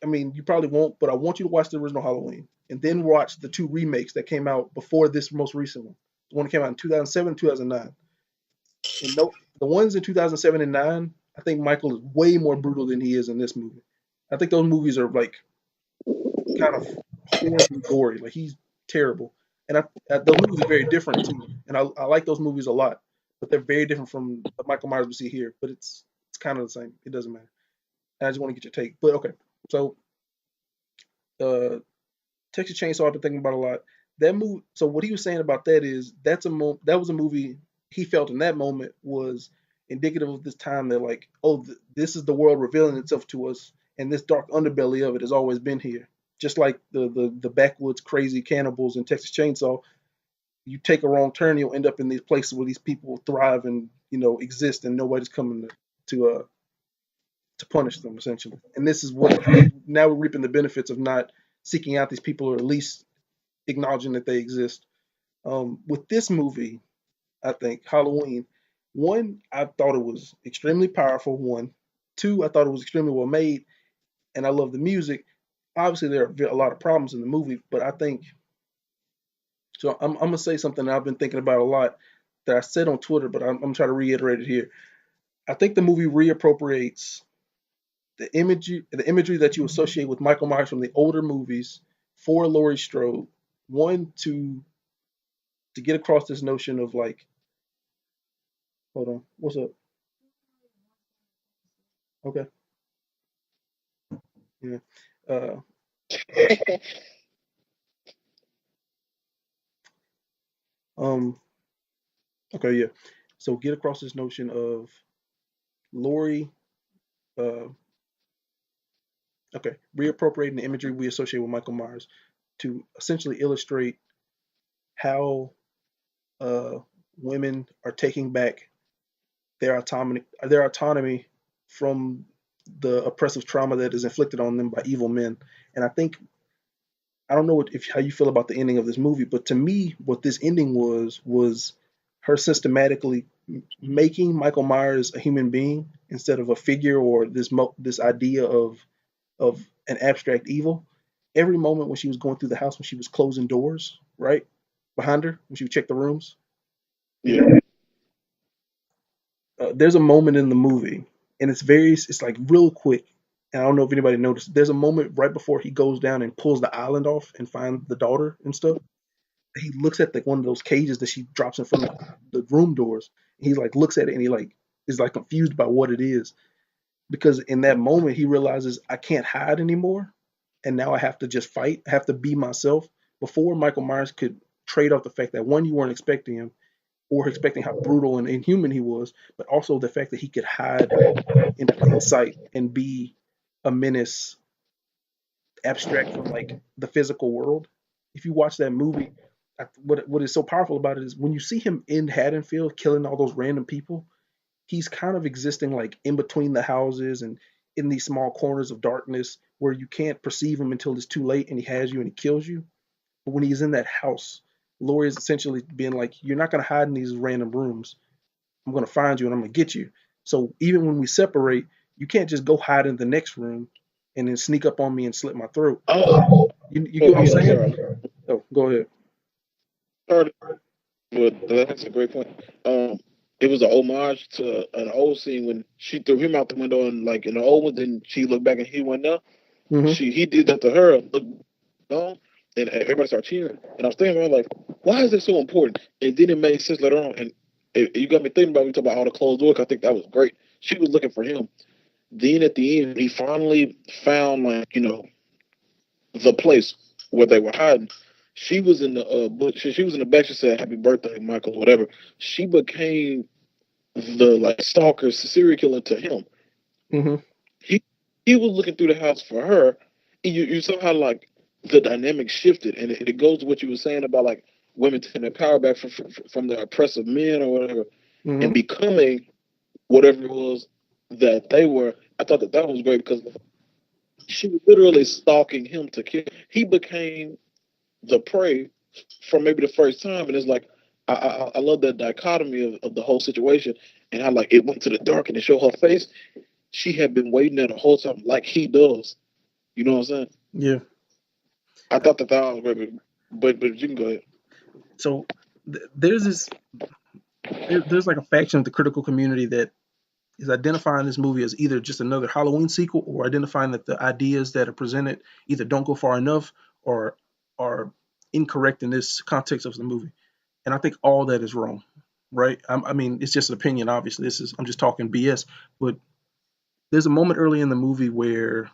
I mean, you probably won't, but I want you to watch the original Halloween and then watch the two remakes that came out before this most recent one. The one that came out in 2007, 2009. And no, the ones in 2007 and 9, I think Michael is way more brutal than he is in this movie. I think those movies are like kind of horribly gory. Like he's terrible, and those movies are very different too. And I like those movies a lot, but they're very different from the Michael Myers we see here. But it's kind of the same. It doesn't matter. And I just want to get your take. But okay, so uh, Texas Chainsaw I've been thinking about a lot. That movie. So what he was saying about that is that was a movie he felt in that moment was indicative of this time that like, oh, this is the world revealing itself to us, and this dark underbelly of it has always been here. Just like the backwoods crazy cannibals in Texas Chainsaw, you take a wrong turn, you'll end up in these places where these people thrive and exist, and nobody's coming to punish them essentially. And this is what now we're reaping the benefits of not seeking out these people or at least acknowledging that they exist. With this movie, I think Halloween, one, I thought it was extremely powerful. One, two, I thought it was extremely well made, and I love the music. Obviously, there are a lot of problems in the movie, but I think so. I'm gonna say something that I've been thinking about a lot that I said on Twitter, but I'm trying to reiterate it here. I think the movie reappropriates the imagery that you associate with Michael Myers from the older movies for Laurie Strode. One to get across this notion of like, hold on, what's up? Okay, yeah, uh, um, okay, yeah. So get across this notion of Laurie, uh, okay, reappropriating the imagery we associate with Michael Myers to essentially illustrate how uh, women are taking back their autonomy from the oppressive trauma that is inflicted on them by evil men. And I think I don't know if how you feel about the ending of this movie, but to me, what this ending was her systematically making Michael Myers a human being instead of a figure or this idea of an abstract evil. Every moment when she was going through the house, when she was closing doors, right behind her, when she would check the rooms, you know, Yeah. there's a moment in the movie, and it's like real quick. And I don't know if anybody noticed. There's a moment right before he goes down and pulls the island off and finds the daughter and stuff. He looks at one of those cages that she drops in front of the room doors. He like looks at it and he like is like confused by what it is because in that moment he realizes I can't hide anymore, and now I have to just fight. I have to be myself. Before Michael Myers could trade off the fact that one, you weren't expecting him or expecting how brutal and inhuman he was, but also the fact that he could hide in plain sight and be a menace abstract from like the physical world. If you watch that movie, what is so powerful about it is when you see him in Haddonfield killing all those random people, he's kind of existing like in between the houses and in these small corners of darkness where you can't perceive him until it's too late and he has you and he kills you. But when he's in that house, Laurie is essentially being like, "You're not going to hide in these random rooms. I'm going to find you and I'm going to get you." So even when we separate, you can't just go hide in the next room and then sneak up on me and slit my throat. Oh, You oh get what I'm yeah, saying? sorry. Oh, go ahead. Heard it, but that's a great point. It was an homage to an old scene when she threw him out the window, and like in the old one, then she looked back and he went down. Hmm. He did that to her, looked down, and everybody started cheering. And I was thinking, about like, why is this so important? And then it made sense later on, and you got me thinking about we talk about all the closed doors. I think that was great. She was looking for him. Then at the end, he finally found like the place where they were hiding. She was in the she was in the back. She said, "Happy birthday, Michael," whatever. She became the like stalker, serial killer to him. Hmm. He he was looking through the house for her. And you saw how like the dynamic shifted, and it goes to what you were saying about like women taking their power back from the oppressive men or whatever, and Hmm. becoming whatever it was that they were. I thought that was great because she was literally stalking him to kill. He became the prey from maybe the first time, and it's like I love that dichotomy of the whole situation and how like it went to the dark and it showed her face. She had been waiting there the whole time, like he does, You know what I'm saying? Yeah. I thought that was great, but you can go ahead. So there's this there's like a faction of the critical community that is identifying this movie as either just another Halloween sequel, or identifying that the ideas that are presented either don't go far enough or are incorrect in this context of the movie. And I think all that is wrong, right? I mean, it's just an opinion. Obviously, I'm just talking BS. But there's a moment early in the movie where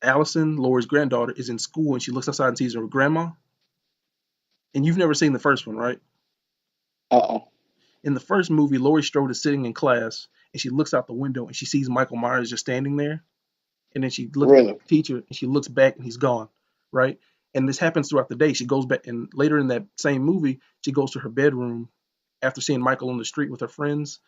Allison, Laurie's granddaughter, is in school and she looks outside and sees her grandma. And you've never seen the first one, right? Uh-oh. In the first movie, Laurie Strode is sitting in class and she looks out the window and she sees Michael Myers just standing there. And then she looks at Really? the teacher and she looks back and he's gone, right? And this happens throughout the day. She goes back, and later in that same movie, she goes to her bedroom after seeing Michael on the street with her friends,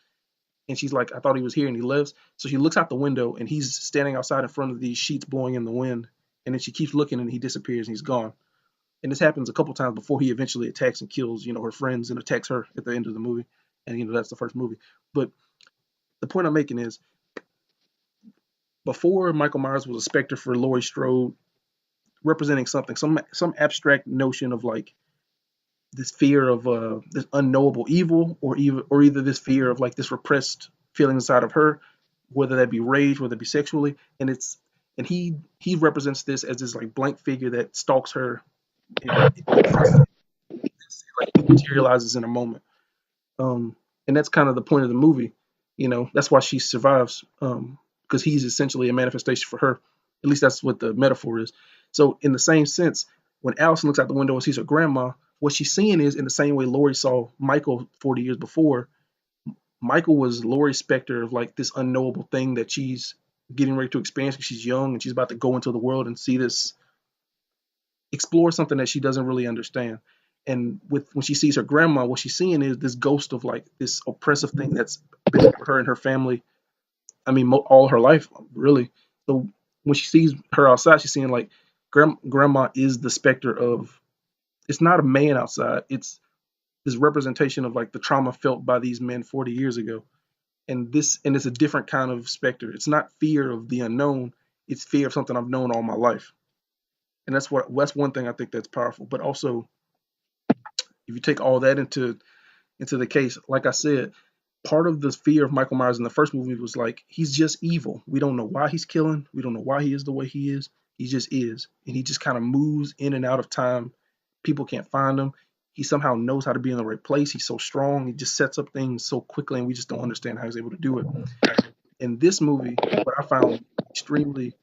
and she's like, I thought he was here, and he lives. So she looks out the window and he's standing outside in front of these sheets blowing in the wind. And then she keeps looking and he disappears and he's gone. And this happens a couple times before he eventually attacks and kills, her friends, and attacks her at the end of the movie. And that's the first movie. But the point I'm making is, before Michael Myers was a specter for Laurie Strode, representing something, some abstract notion of like this fear of this unknowable evil, or either this fear of like this repressed feeling inside of her, whether that be rage, whether it be sexually. And he represents this as this like blank figure that stalks her, and like he materializes in a moment. And that's kind of the point of the movie. That's why she survives, because he's essentially a manifestation for her. At least that's what the metaphor is. So in the same sense, when Allison looks out the window and sees her grandma, what she's seeing is, in the same way Laurie saw Michael 40 years before, Michael was Laurie's specter of like this unknowable thing that she's getting ready to experience because she's young and she's about to go into the world and see this, explore something that she doesn't really understand. And when she sees her grandma, what she's seeing is this ghost of like this oppressive thing that's been over her and her family. I mean, all her life, really. So when she sees her outside, she's seeing like grandma is the specter of. It's not a man outside. It's this representation of like the trauma felt by these men 40 years ago. And it's a different kind of specter. It's not fear of the unknown. It's fear of something I've known all my life. And that's one thing I think that's powerful. But also, if you take all that into the case, like I said, part of the fear of Michael Myers in the first movie was like, he's just evil. We don't know why he's killing. We don't know why he is the way he is. He just is. And he just kind of moves in and out of time. People can't find him. He somehow knows how to be in the right place. He's so strong. He just sets up things so quickly, and we just don't understand how he's able to do it. In this movie, what I found extremely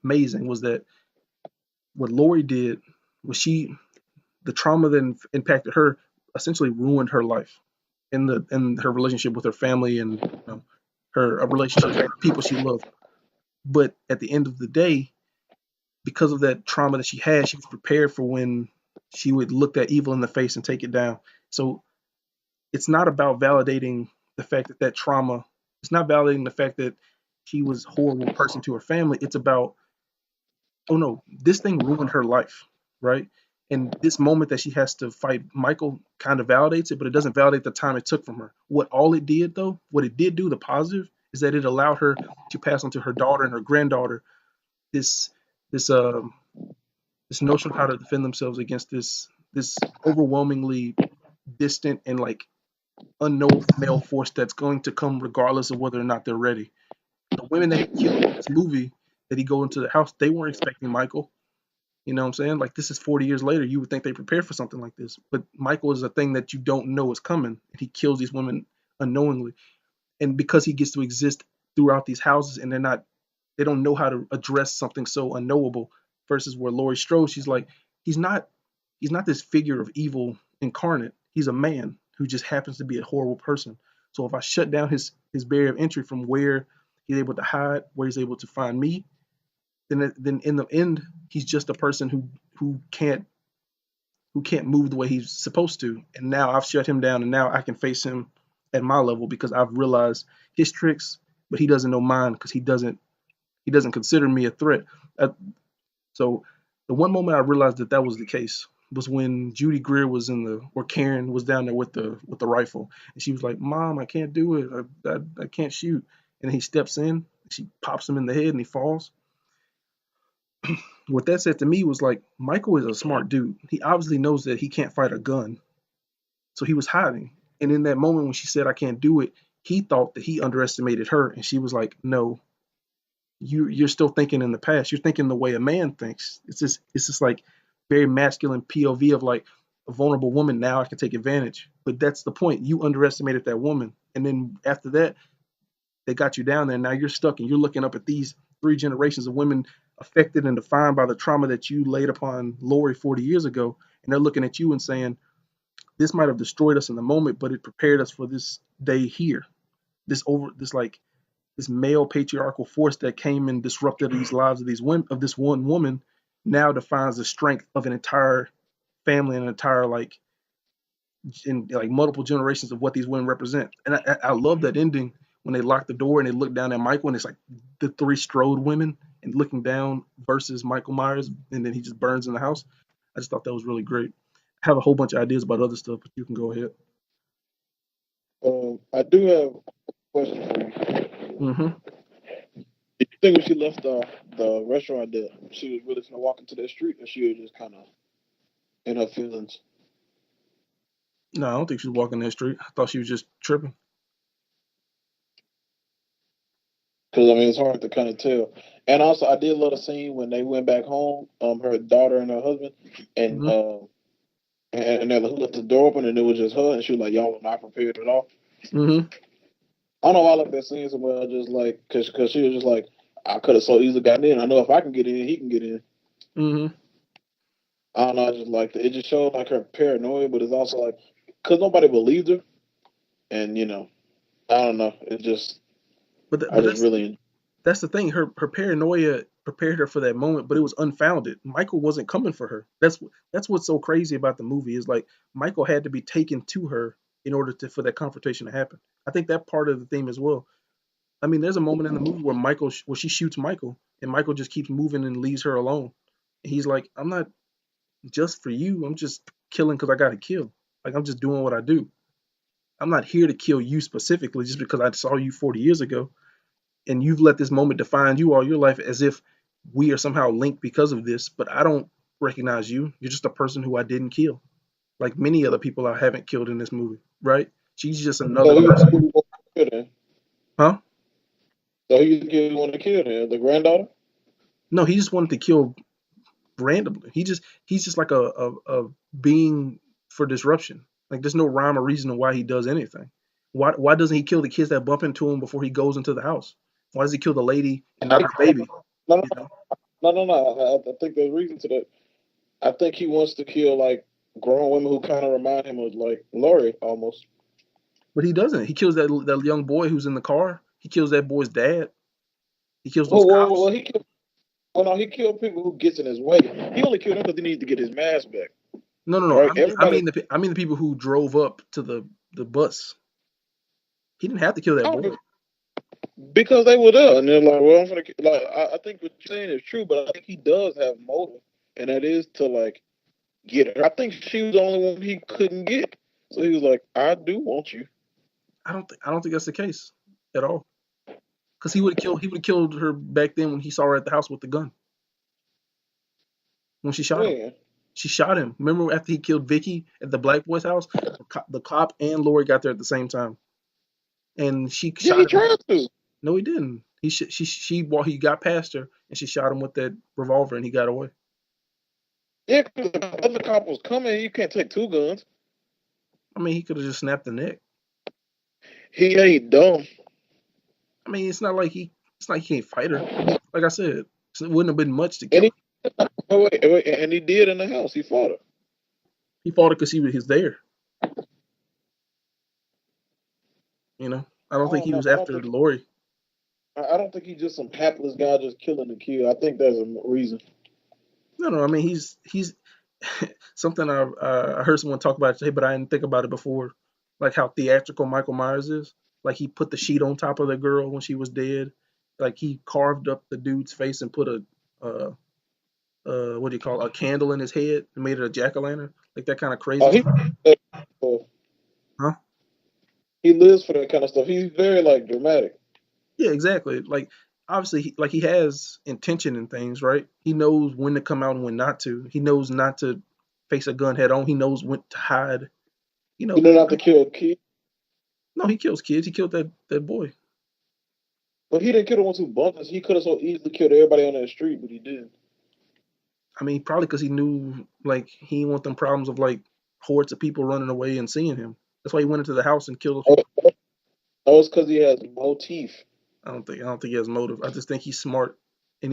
amazing was that what Laurie did was the trauma that impacted her essentially ruined her life, in her relationship with her family, and her relationships with people she loved. But at the end of the day, because of that trauma that she had, she was prepared for when she would look that evil in the face and take it down. So it's not about validating the fact that trauma. It's not validating the fact that she was a horrible person to her family. It's about, oh no, this thing ruined her life, right? And this moment that she has to fight Michael kind of validates it, but it doesn't validate the time it took from her. What it did do, the positive, is that it allowed her to pass on to her daughter and her granddaughter this this this notion of how to defend themselves against this overwhelmingly distant and like unknown male force that's going to come regardless of whether or not they're ready. The women that he killed in this movie, that he go into the house, they weren't expecting Michael. You know what I'm saying? Like, this is 40 years later. You would think they prepared for something like this. But Michael is a thing that you don't know is coming. And he kills these women unknowingly. And because he gets to exist throughout these houses, and they don't know how to address something so unknowable, versus where Laurie Strode, she's like, he's not he's not this figure of evil incarnate. He's a man who just happens to be a horrible person. So if I shut down his barrier of entry from where he's able to hide, where he's able to find me, then in the end, he's just a person who can't who can't move the way he's supposed to. And now I've shut him down, and now I can face him at my level because I've realized his tricks, but he doesn't know mine because he doesn't consider me a threat. Uh, so the one moment I realized that was the case was when Judy Greer was or Karen was down there with the rifle, and she was like, "Mom, I can't do it. I can't shoot." And he steps in, she pops him in the head, and he falls. what that said to me was like, Michael is a smart dude. He obviously knows that he can't fight a gun, so he was hiding. And in that moment when she said, "I can't do it," he thought that he underestimated her, and she was like, "No, you're still thinking in the past. You're thinking the way a man thinks. It's just like very masculine POV of like a vulnerable woman. Now I can take advantage." But that's the point. You underestimated that woman, and then after that, they got you down there. Now you're stuck, and you're looking up at these three generations of women affected and defined by the trauma that you laid upon Lori 40 years ago, and they're looking at you and saying, "This might have destroyed us in the moment, but it prepared us for this day here. This male patriarchal force that came and disrupted these lives of these women, of this one woman, now defines the strength of an entire family and an entire in like multiple generations of what these women represent." And I love that ending when they lock the door and they look down at Michael and it's like the three Strode women and looking down versus Michael Myers, and then he just burns in the house. I just thought that was really great. I have a whole bunch of ideas about other stuff, but you can go ahead. I do have a question for you. Mm-hmm. Did you think when she left the restaurant that she was really gonna walk into that street, or she was just kind of in her feelings? No, I don't think she was walking that street. I thought she was just tripping. Because I mean, it's hard to kind of tell. And also, I did love the scene when they went back home. Her daughter and her husband, and Mm-hmm. they left the door open, and it was just her, and she was like, "Y'all were not prepared at all." Mm-hmm. I don't know why I love that scene so well. Just like because she was just like, "I could have so easily gotten in. I know if I can get in, he can get in." Mm-hmm. I don't know. I just like it. Just showed like her paranoia, but it's also like because nobody believed her, and I don't know. It just But I just that's really that's the thing. Her paranoia prepared her for that moment, but it was unfounded. Michael wasn't coming for her. That's what's so crazy about the movie is like Michael had to be taken to her in order for that confrontation to happen. I think that part of the theme as well. I mean, there's a moment in the movie where where she shoots Michael, and Michael just keeps moving and leaves her alone. And he's like, "I'm not just for you. I'm just killing because I got to kill. Like I'm just doing what I do. I'm not here to kill you specifically just because I saw you 40 years ago, and you've let this moment define you all your life as if we are somehow linked because of this, but I don't recognize you. You're just a person who I didn't kill, like many other people I haven't killed in this movie, right? She's just another so person. who want to kill then? Huh? So who want to kill then? The granddaughter? No, he just wanted to kill randomly. He's just like a being for disruption. Like there's no rhyme or reason why he does anything. Why doesn't he kill the kids that bump into him before he goes into the house? Why does he kill the lady and not her baby? No, You know? no. I think there's reason to that. I think he wants to kill like grown women who kind of remind him of like Lori almost. But he doesn't. He kills that young boy who's in the car. He kills that boy's dad. He kills those Well, cops. he killed. Well, no, he killed people who gets in his way. He only killed them because he needs to get his mask back. No, no, no. Right? Everybody. I mean the people who drove up to the bus. He didn't have to kill that boy. Because they were there, and they're like, "Well, I'm gonna like." I think what you're saying is true, but I think he does have motive, and that is to like get her. I think she was the only one he couldn't get, so he was like, "I do want you." I don't think that's the case at all. Because he would have killed her back then when he saw her at the house with the gun. When she shot him. When? She shot him. Remember after he killed Vicky at the black boy's house? The cop and Lori got there at the same time. And she Yeah, he shot him. tried to. No, he didn't. While he got past her and she shot him with that revolver and he got away. Yeah, because the other cop was coming. You can't take two guns. I mean, he could have just snapped the neck. He ain't dumb. I mean, it's not like he can't fight her. Like I said, it wouldn't have been much to And kill her. and he did in the house. He fought her. He fought her because he was there. You know, I don't I think don't he know. was after Lori. I don't think he's just some hapless guy just killing the kid. I think there's a reason. No, no. I mean, he's something I heard someone talk about today, but I didn't think about it before. Like how theatrical Michael Myers is. Like he put the sheet on top of the girl when she was dead. Like he carved up the dude's face and put a uh, what do you call it, a candle in his head and made it a jack o' lantern. Like that kind of crazy Oh, stuff. Huh? he lives for that kind of stuff. He's very like dramatic. Yeah, exactly. Like obviously he has intention in things, right? He knows when to come out and when not to. He knows not to face a gun head on. He knows when to hide. You You know, know not to kill a kid, no, he kills kids. He killed that boy. but he didn't kill the ones who bumped us. He could have so easily killed everybody on that street, but he didn't. I mean, probably because he knew like he didn't want them problems of like hordes of people running away and seeing him. That's why he went into the house and killed those Oh, people. oh, it's because he has motif. I don't think he has motive. I just think he's smart and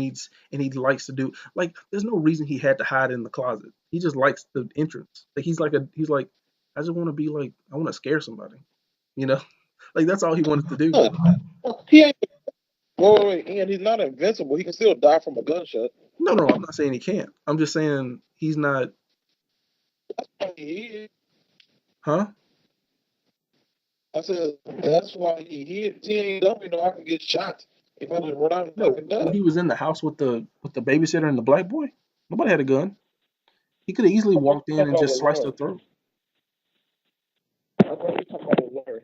he likes to do like there's no reason he had to hide in the closet. He just likes the entrance. Like he's like I just want to be like I want to scare somebody. You know? Like that's all he wanted to do. Huh. He ain't. Wait, and he's not invincible. He can still die from a gunshot. No, no, I'm not saying he can't. I'm just saying he's not, He, huh? I said that's why he hit. He ain't dumb. You know, I can get shot if I just run out and I No, can when die. he was in the house with the babysitter and the black boy, nobody had a gun. He could have easily I thought walked you in talking and about just sliced her Lamar. throat. I thought you talking about Lamar.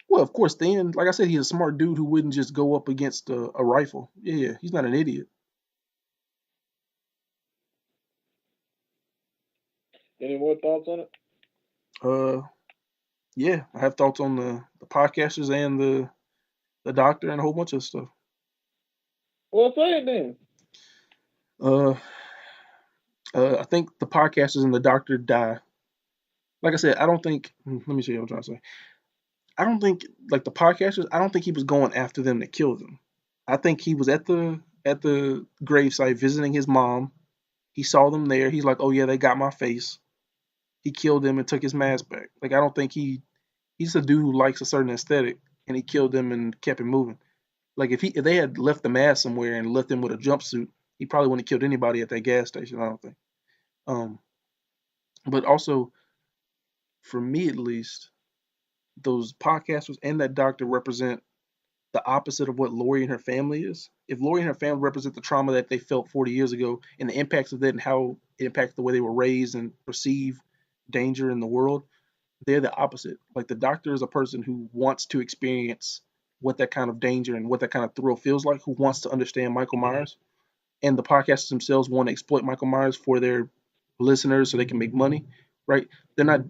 Well, of course, then, like I said, he's a smart dude who wouldn't just go up against a rifle. Yeah, he's not an idiot. Any more thoughts on it? Uh, yeah, I have thoughts on the podcasters and the doctor and a whole bunch of stuff. Well, say it then. Uh, I think the podcasters and the doctor die. Like I said, I don't think. Let me see what I'm trying to say. I don't think like the podcasters. I don't think he was going after them to kill them. I think he was at the gravesite visiting his mom. He saw them there. He's like, "Oh yeah, they got my face." He killed them and took his mask back. Like I don't think he's a dude who likes a certain aesthetic, and he killed them and kept it moving. Like if they had left the mask somewhere and left him with a jumpsuit, he probably wouldn't have killed anybody at that gas station. I don't think. Um, but also for me at least, those podcasters and that doctor represent the opposite of what Lori and her family is. If Lori and her family represent the trauma that they felt 40 years ago and the impacts of that and how it impacts the way they were raised and perceive danger in the world, they're the opposite. Like the doctor is a person who wants to experience what that kind of danger and what that kind of thrill feels like, who wants to understand Michael Myers. And the podcasters themselves want to exploit Michael Myers for their listeners so they can make money, right? They're not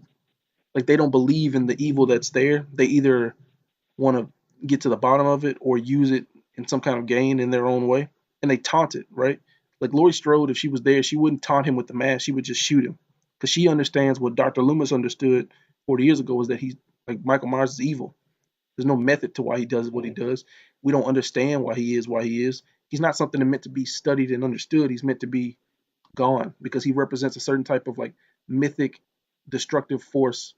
like they don't believe in the evil that's there. They either want to get to the bottom of it or use it in some kind of gain in their own way. And they taunt it, right? Like Laurie Strode, if she was there, she wouldn't taunt him with the mask. She would just shoot him because she understands what Dr. Loomis understood 40 years ago was that he's like Michael Myers is evil. There's no method to why he does what he does. We don't understand why he is why he is. He's not something meant to be studied and understood. He's meant to be gone because he represents a certain type of like mythic destructive force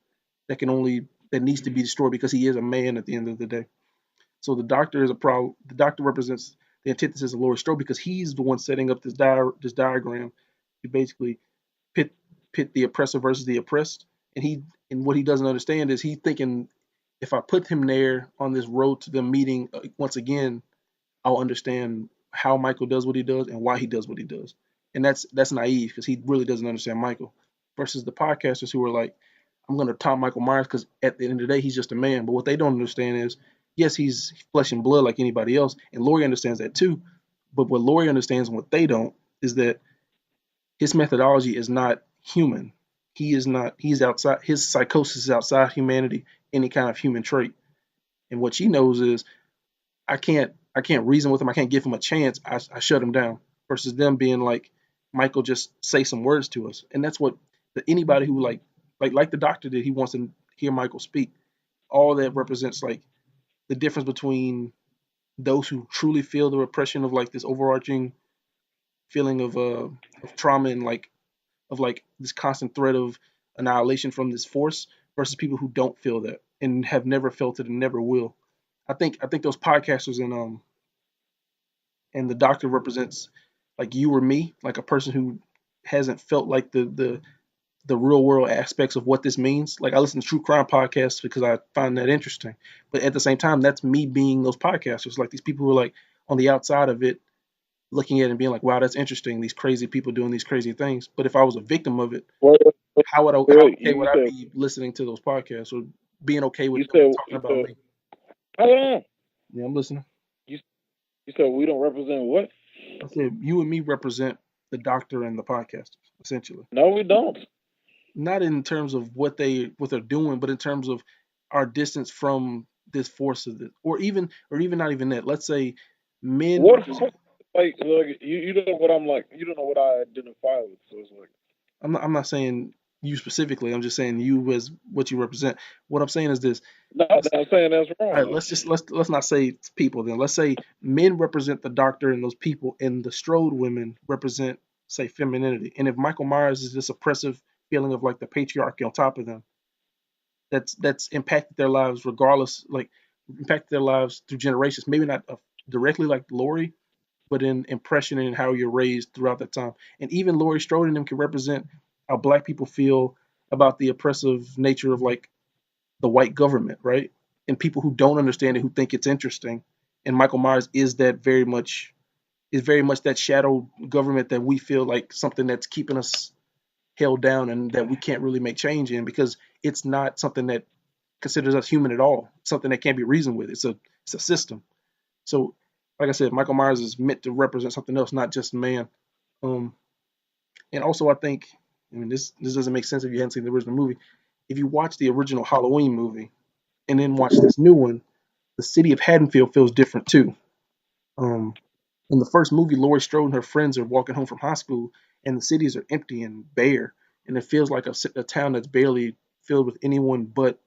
that needs to be destroyed because he is a man at the end of the day. So the doctor is a problem. The doctor represents the antithesis of Laurie Strode because he's the one setting up this diagram to basically pit the oppressor versus the oppressed. And what he doesn't understand is he's thinking if I put him there on this road to them meeting once again, I'll understand how Michael does what he does and why he does what he does. And that's naive because he really doesn't understand Michael. Versus the podcasters who are like, I'm going to taunt Michael Myers because at the end of the day, he's just a man. But what they don't understand is, yes, he's flesh and blood like anybody else. And Laurie understands that too. But what Laurie understands and what they don't is that his methodology is not human. He is not, he's outside, his psychosis is outside humanity, any kind of human trait. And what she knows is I can't reason with him. I can't give him a chance. I shut him down. Versus them being like, Michael, just say some words to us. And that's what anybody who like the doctor did. He wants to hear Michael speak. All that represents like the difference between those who truly feel the repression of like this overarching feeling of trauma and like this constant threat of annihilation from this force versus people who don't feel that and have never felt it and never will. I think those podcasters and the doctor represents like you or me, like a person who hasn't felt like the real world aspects of what this means. Like I listen to true crime podcasts because I find that interesting, but at the same time, that's me being those podcasters, like these people who are like on the outside of it, looking at it and being like, "Wow, that's interesting. These crazy people doing these crazy things." But if I was a victim of it, Wait, wait, how wait. okay would I be listening to those podcasts or being okay with You them said talking you about said me? hold on. Yeah, I'm listening. You You said we don't represent what? I said you and me represent the doctor and the podcasters, essentially. No, we don't. Not in terms of what they're doing, but in terms of our distance from this force of this, or even not even that. Let's say men What represent. like you don't know what I'm like. You don't know what I identify with. So it's like I'm not saying you specifically. I'm just saying you as what you represent. What I'm saying is this. no, Let's, I'm saying that's all wrong right, though. let's not say it's people then. Let's say men represent the doctor and those people, and the Strode women represent, say, femininity. And if Michael Myers is this oppressive feeling of like the patriarchy on top of them, that's impacted their lives regardless, like impacted their lives through generations. Maybe not directly like Laurie, but in impression and how you're raised throughout that time. And even Laurie Strode and them can represent how Black people feel about the oppressive nature of like the white government, right? And people who don't understand it, who think it's interesting. And Michael Myers is very much that shadow government that we feel like something that's keeping us held down and that we can't really make change in because it's not something that considers us human at all. Something that can't be reasoned with. It's a system. So, like I said, Michael Myers is meant to represent something else, not just man. Um, and also, I think, I mean, this doesn't make sense if you hadn't seen the original movie. If you watch the original Halloween movie and then watch this new one, the city of Haddonfield feels different too. Um, in the first movie, Laurie Strode and her friends are walking home from high school, and the cities are empty and bare, and it feels like a town that's barely filled with anyone but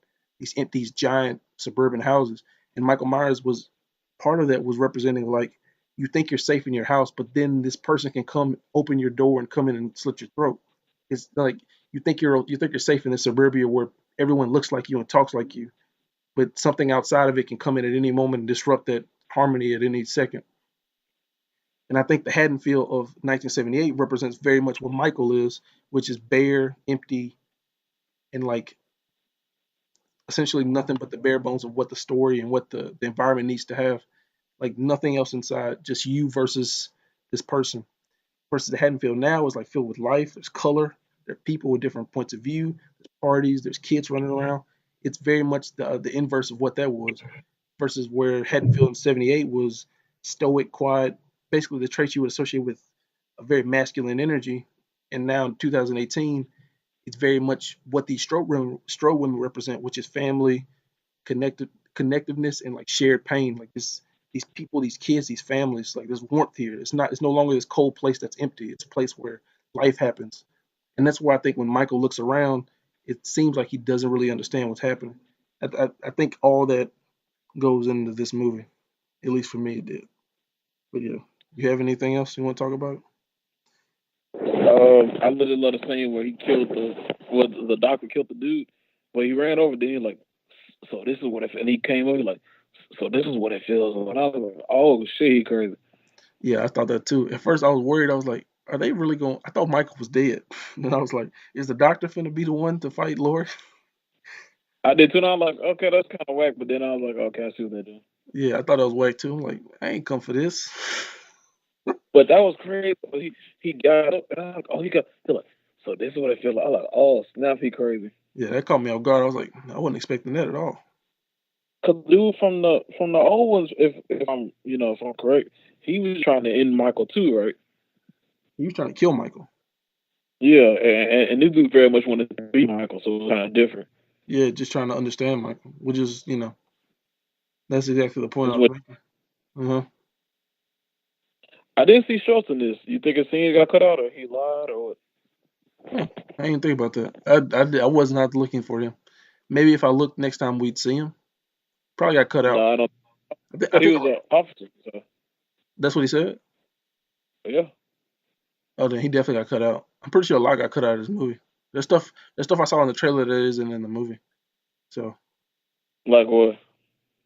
these giant suburban houses. And Michael Myers was part of that was representing like you think you're safe in your house, but then this person can come open your door and come in and slit your throat. It's like you think you're safe in this suburbia where everyone looks like you and talks like you, but something outside of it can come in at any moment and disrupt that harmony at any second. And I think the Haddonfield of 1978 represents very much what Michael is, which is bare, empty, and like essentially nothing but the bare bones of what the story and what the environment needs to have. Like nothing else inside, just you versus this person. Versus the Haddonfield now is like filled with life. There's color. There are people with different points of view. There's parties. There's kids running around. It's very much the inverse of what that was. Versus where Haddonfield in '78 was stoic, quiet, basically the traits you would associate with a very masculine energy. And now in 2018, it's very much what these stroke women represent, which is family, connectiveness, and like shared pain. Like these people, these kids, these families. Like there's warmth here. It's no longer this cold place that's empty. It's a place where life happens. And that's why I think when Michael looks around, it seems like he doesn't really understand what's happening. I think all that goes into this movie. At least for me, it did. But yeah, you have anything else you want to talk about? I literally love the scene where he killed the doctor killed the dude, but he ran over. Then he like, so this is what it. And he came over like, so this is what it feels. And I was like, oh shit, he crazy. Yeah, I thought that too. At first, I was worried. I was like, "Are they really going?" I thought Michael was dead. Then I was like, "Is the doctor finna be the one to fight Lori?" I did too. And I was like, okay, that's kind of whack. But then I was like, okay, I see what they're doing. Yeah, I thought that was whack too. I'm like, I ain't come for this. But that was crazy. He got up and I was like, oh, he like, so this is what it feels like. I was like, oh snap, he crazy. Yeah, that caught me off guard. I was like, I wasn't expecting that at all. Cause dude from the old ones, if I'm if I'm correct, he was trying to end Michael too, right? He was trying to kill Michael. Yeah, and this dude very much wanted to be Michael, so it was kind of different. Yeah, just trying to understand Michael, which is, that's exactly the point Is I was what making. Uh-huh. I didn't see Schultz in this. You think his scene got cut out, or he lied, or what? Huh. I didn't think about that. I was not looking for him. Maybe if I looked next time we'd see him. Probably got cut out. No, I don't. I But he think was an officer, so that's what he said. yeah. Oh, then he definitely got cut out. I'm pretty sure a lot got cut out of this movie. There's stuff I saw in the trailer that isn't in the movie. So Like what?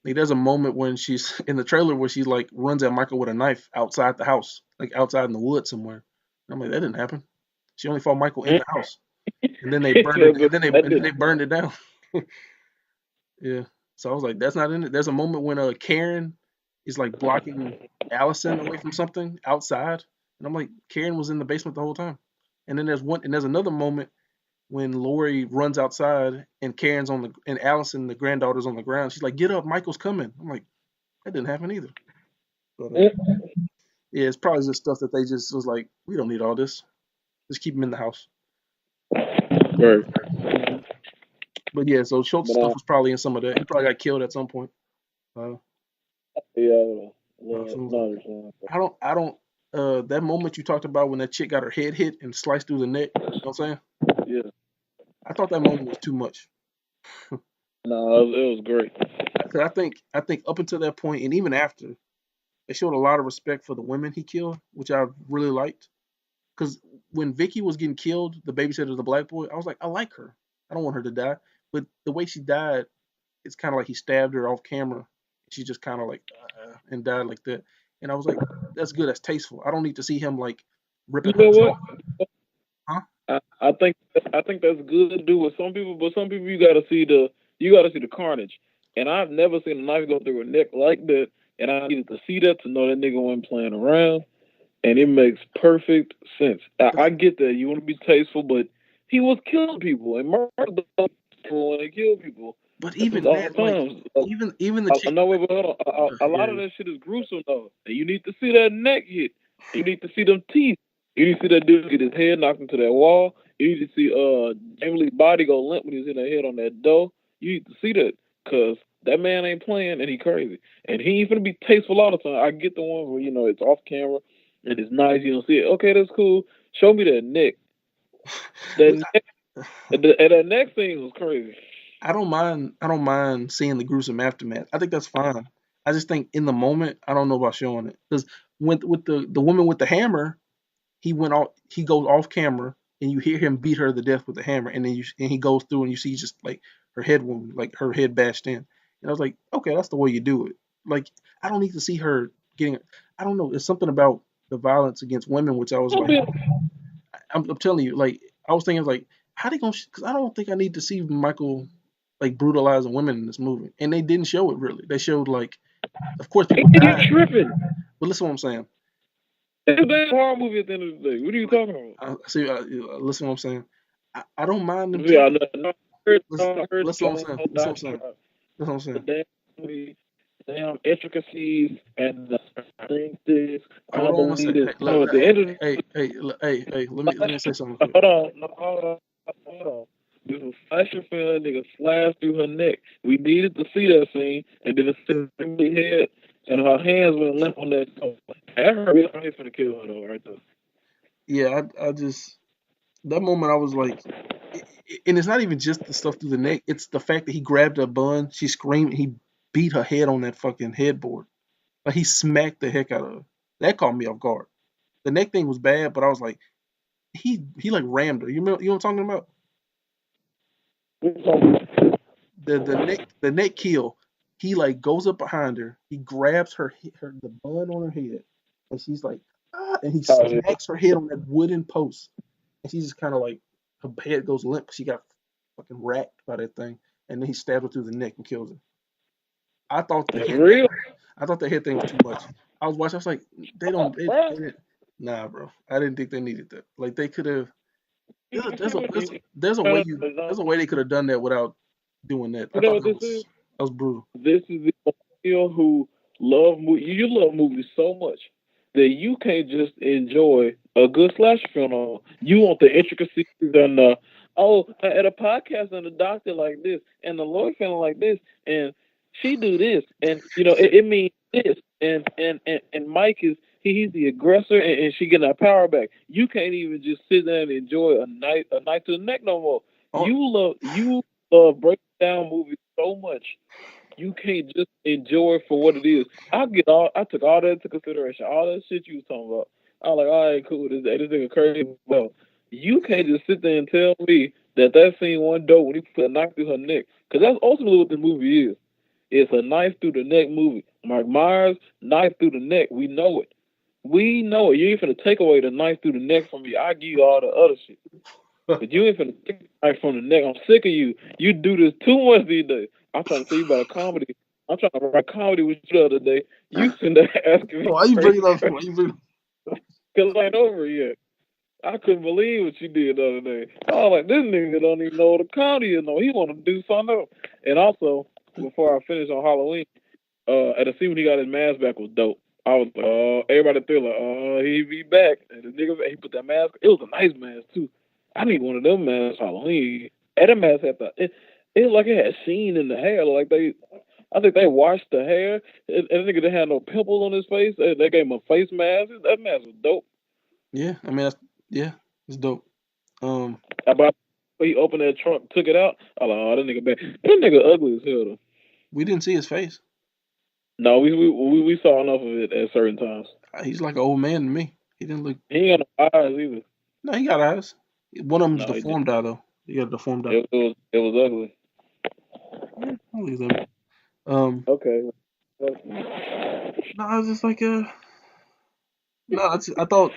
like there's a moment when she's in the trailer where she like runs at Michael with a knife outside the house, like outside in the woods somewhere. And I'm like, that didn't happen. She only fought Michael in the house, and then they burned it, That and then did. they burned it down. Yeah. So I was like, that's not in it. There's a moment when Karen is like blocking Allison away from something outside, and I'm like, Karen was in the basement the whole time. And then there's another moment when Lori runs outside and and Allison, the granddaughter's on the ground. She's like, "Get up, Michael's coming." I'm like, that didn't happen either. But yeah, it's probably just stuff that they just was like, we don't need all this. Just keep him in the house. Right. But yeah, so Schultz's But stuff was probably in some of that. He probably got killed at some point. yeah, Absolutely. no, no, I don't. That moment you talked about when that chick got her head hit and sliced through the neck. You know what I'm saying? yeah, I thought that moment was too much. no, it was great. 'Cause I think up until that point and even after, they showed a lot of respect for the women he killed, which I really liked. Because when Vicky was getting killed, the babysitter, the black boy, I was like, I like her. I don't want her to die. But the way she died, it's kind of like he stabbed her off camera. She just kind of like and died like that. And I was like, that's good. That's tasteful. I don't need to see him like You ripping her know what? jaw. Huh? I think that's good to do with some people, but some people you gotta see the carnage. And I've never seen a knife go through a neck like that. And I needed to see that to know that nigga wasn't playing around. And it makes perfect sense. I get that you want to be tasteful, but he was killing people and murdering people when they kill people. But This is even all that, like, times. even the I chick, know, but hold on. A lot yeah, of that shit is gruesome though, and you need to see that neck hit. You need to see them teeth. You need to see that dude get his head knocked into that wall. You need to see Jamie Lee's body go limp when he's in the head on that door. You need to see that because that man ain't playing and he crazy, and he ain't gonna be tasteful all the time. I get the ones where it's off camera and it's nice. You don't see it. Okay, that's cool. Show me that neck. That neck, and that neck thing was crazy. I don't mind. I don't mind seeing the gruesome aftermath. I think that's fine. I just think in the moment, I don't know about showing it because with the woman with the hammer, he went off. He goes off camera, and you hear him beat her to death with the hammer, and then he goes through, and you see just like her head wound, like her head bashed in. And I was like, okay, that's the way you do it. Like I don't need to see her getting. I don't know. There's something about the violence against women, which I was like, I'm telling you, like I was thinking, like how they gonna? Because I don't think I need to see Michael like brutalizing women in this movie, and they didn't show it really. They showed like, of course, people You died, tripping? but listen to what I'm saying. It's a damn horror movie at the end of the day. What are you Like, talking about? see, listen to what I'm saying. I don't mind them Yeah, killing. no, I Listen, heard listen to what I'm saying. y'all Listen to what I'm not saying. about Listen to what I'm the saying. damn intricacies and the things this. Hold I on one believe second. this. Hey, No, at the end of hey. Let me say something quick. hold on, no, hold on. This was flashing film, nigga slashed through her neck. We needed to see that scene, and then the head and her hands went limp on that. I heard I'm finna kill her though, right there. Yeah, I just that moment I was like, and it's not even just the stuff through the neck. It's the fact that he grabbed her bun. She screamed. He beat her head on that fucking headboard. Like he smacked the heck out of her. That caught me off guard. The neck thing was bad, but I was like, he like rammed her. You know what I'm talking about? The neck kill. He like goes up behind her. He grabs her the bun on her head, and she's like, ah, and he Oh, yeah. smacks her head on that wooden post, and she's just kind of like her head goes limp. She got fucking racked by that thing, and then he stabs her through the neck and kills her. I thought the It's head thing. real. I thought the head thing was too much. I was watching. I was like, they don't. They didn't, nah, bro. I didn't think they needed that. Like they could have. There's a way there's a way they could have done that without doing that. I You know thought what this is? that was brutal. This is the people who love movies. You love movies so much that you can't just enjoy a good slasher film. You want the intricacies and at a podcast and the doctor like this and the lawyer feeling like this and she do this and it means this and Mike he's the aggressor and she getting her power back. You can't even just sit there and enjoy a night to the neck no more. Oh, You love breaking down movies so much you can't just enjoy it for what it is. I took all that into consideration, all that shit you was talking about. I was like, all right, cool, this nigga crazy. Well, you can't just sit there and tell me that scene wasn't dope when he put a knife through her neck, because that's ultimately what the movie is. It's a knife through the neck movie. Mike Myers, knife through the neck. We know it. We know it. You ain't finna take away the knife through the neck from me. I give you all the other shit. But you ain't finna take the knife from the neck. I'm sick of you. You do this too much these days. I'm trying to tell you about a comedy. I'm trying to write comedy with you the other day. You sitting there asking me why you bring crazy it up? Why questions you bring because I ain't over it yet. I couldn't believe what you did the other day. I was like, this nigga don't even know what a comedy is. No, he want to do something else. And also, before I finish on Halloween, at the scene when he got his mask back was dope. I was like, oh, everybody threw like, oh, he be back. And the nigga, he put that mask. It was a nice mask too. I need one of them masks for Halloween. And the mask had it looked like it had sheen in the hair. Like I think they washed the hair. And the nigga didn't have no pimples on his face. They gave him a face mask. That mask was dope. Yeah, I mean, it's dope. About he opened that trunk, took it out. I like, oh, that nigga bad. That nigga ugly as hell though. We didn't see his face. No, we saw enough of it at certain times. He's like an old man to me. He didn't look. He ain't got no eyes either. No, he got eyes. One of them's No, he didn't. deformed eye though. He got a deformed eye. It was ugly. Yeah, I'll leave that. Okay. No, I was just like no, I thought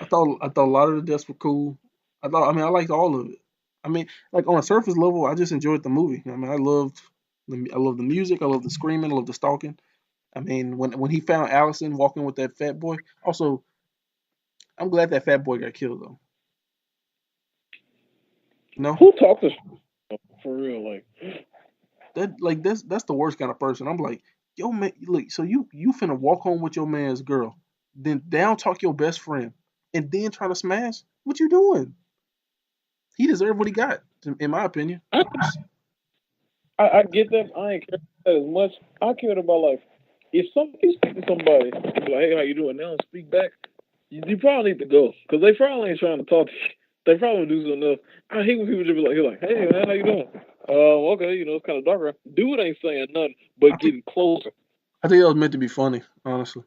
a lot of the deaths were cool. I mean, I liked all of it. I mean, like on a surface level, I just enjoyed the movie. I mean, I loved the music, I loved the screaming, I loved the stalking. I mean, when he found Allison walking with that fat boy. Also, I'm glad that fat boy got killed though. No, Who talks to for real? that's the worst kind of person. I'm like, yo man, look, so you finna walk home with your man's girl, then down talk your best friend, and then try to smash? What you doing? He deserved what he got, in my opinion. I, I get that. I ain't care about that as much. I cared about if you speak to somebody, and be like, hey, how you doing? They don't speak back. You probably need to go because they probably ain't trying to talk to you. They probably do something else. I hate when people just be like, hey man, how you doing? Okay, it's kind of darker. Dude ain't saying nothing I but think getting closer. I think that was meant to be funny, honestly.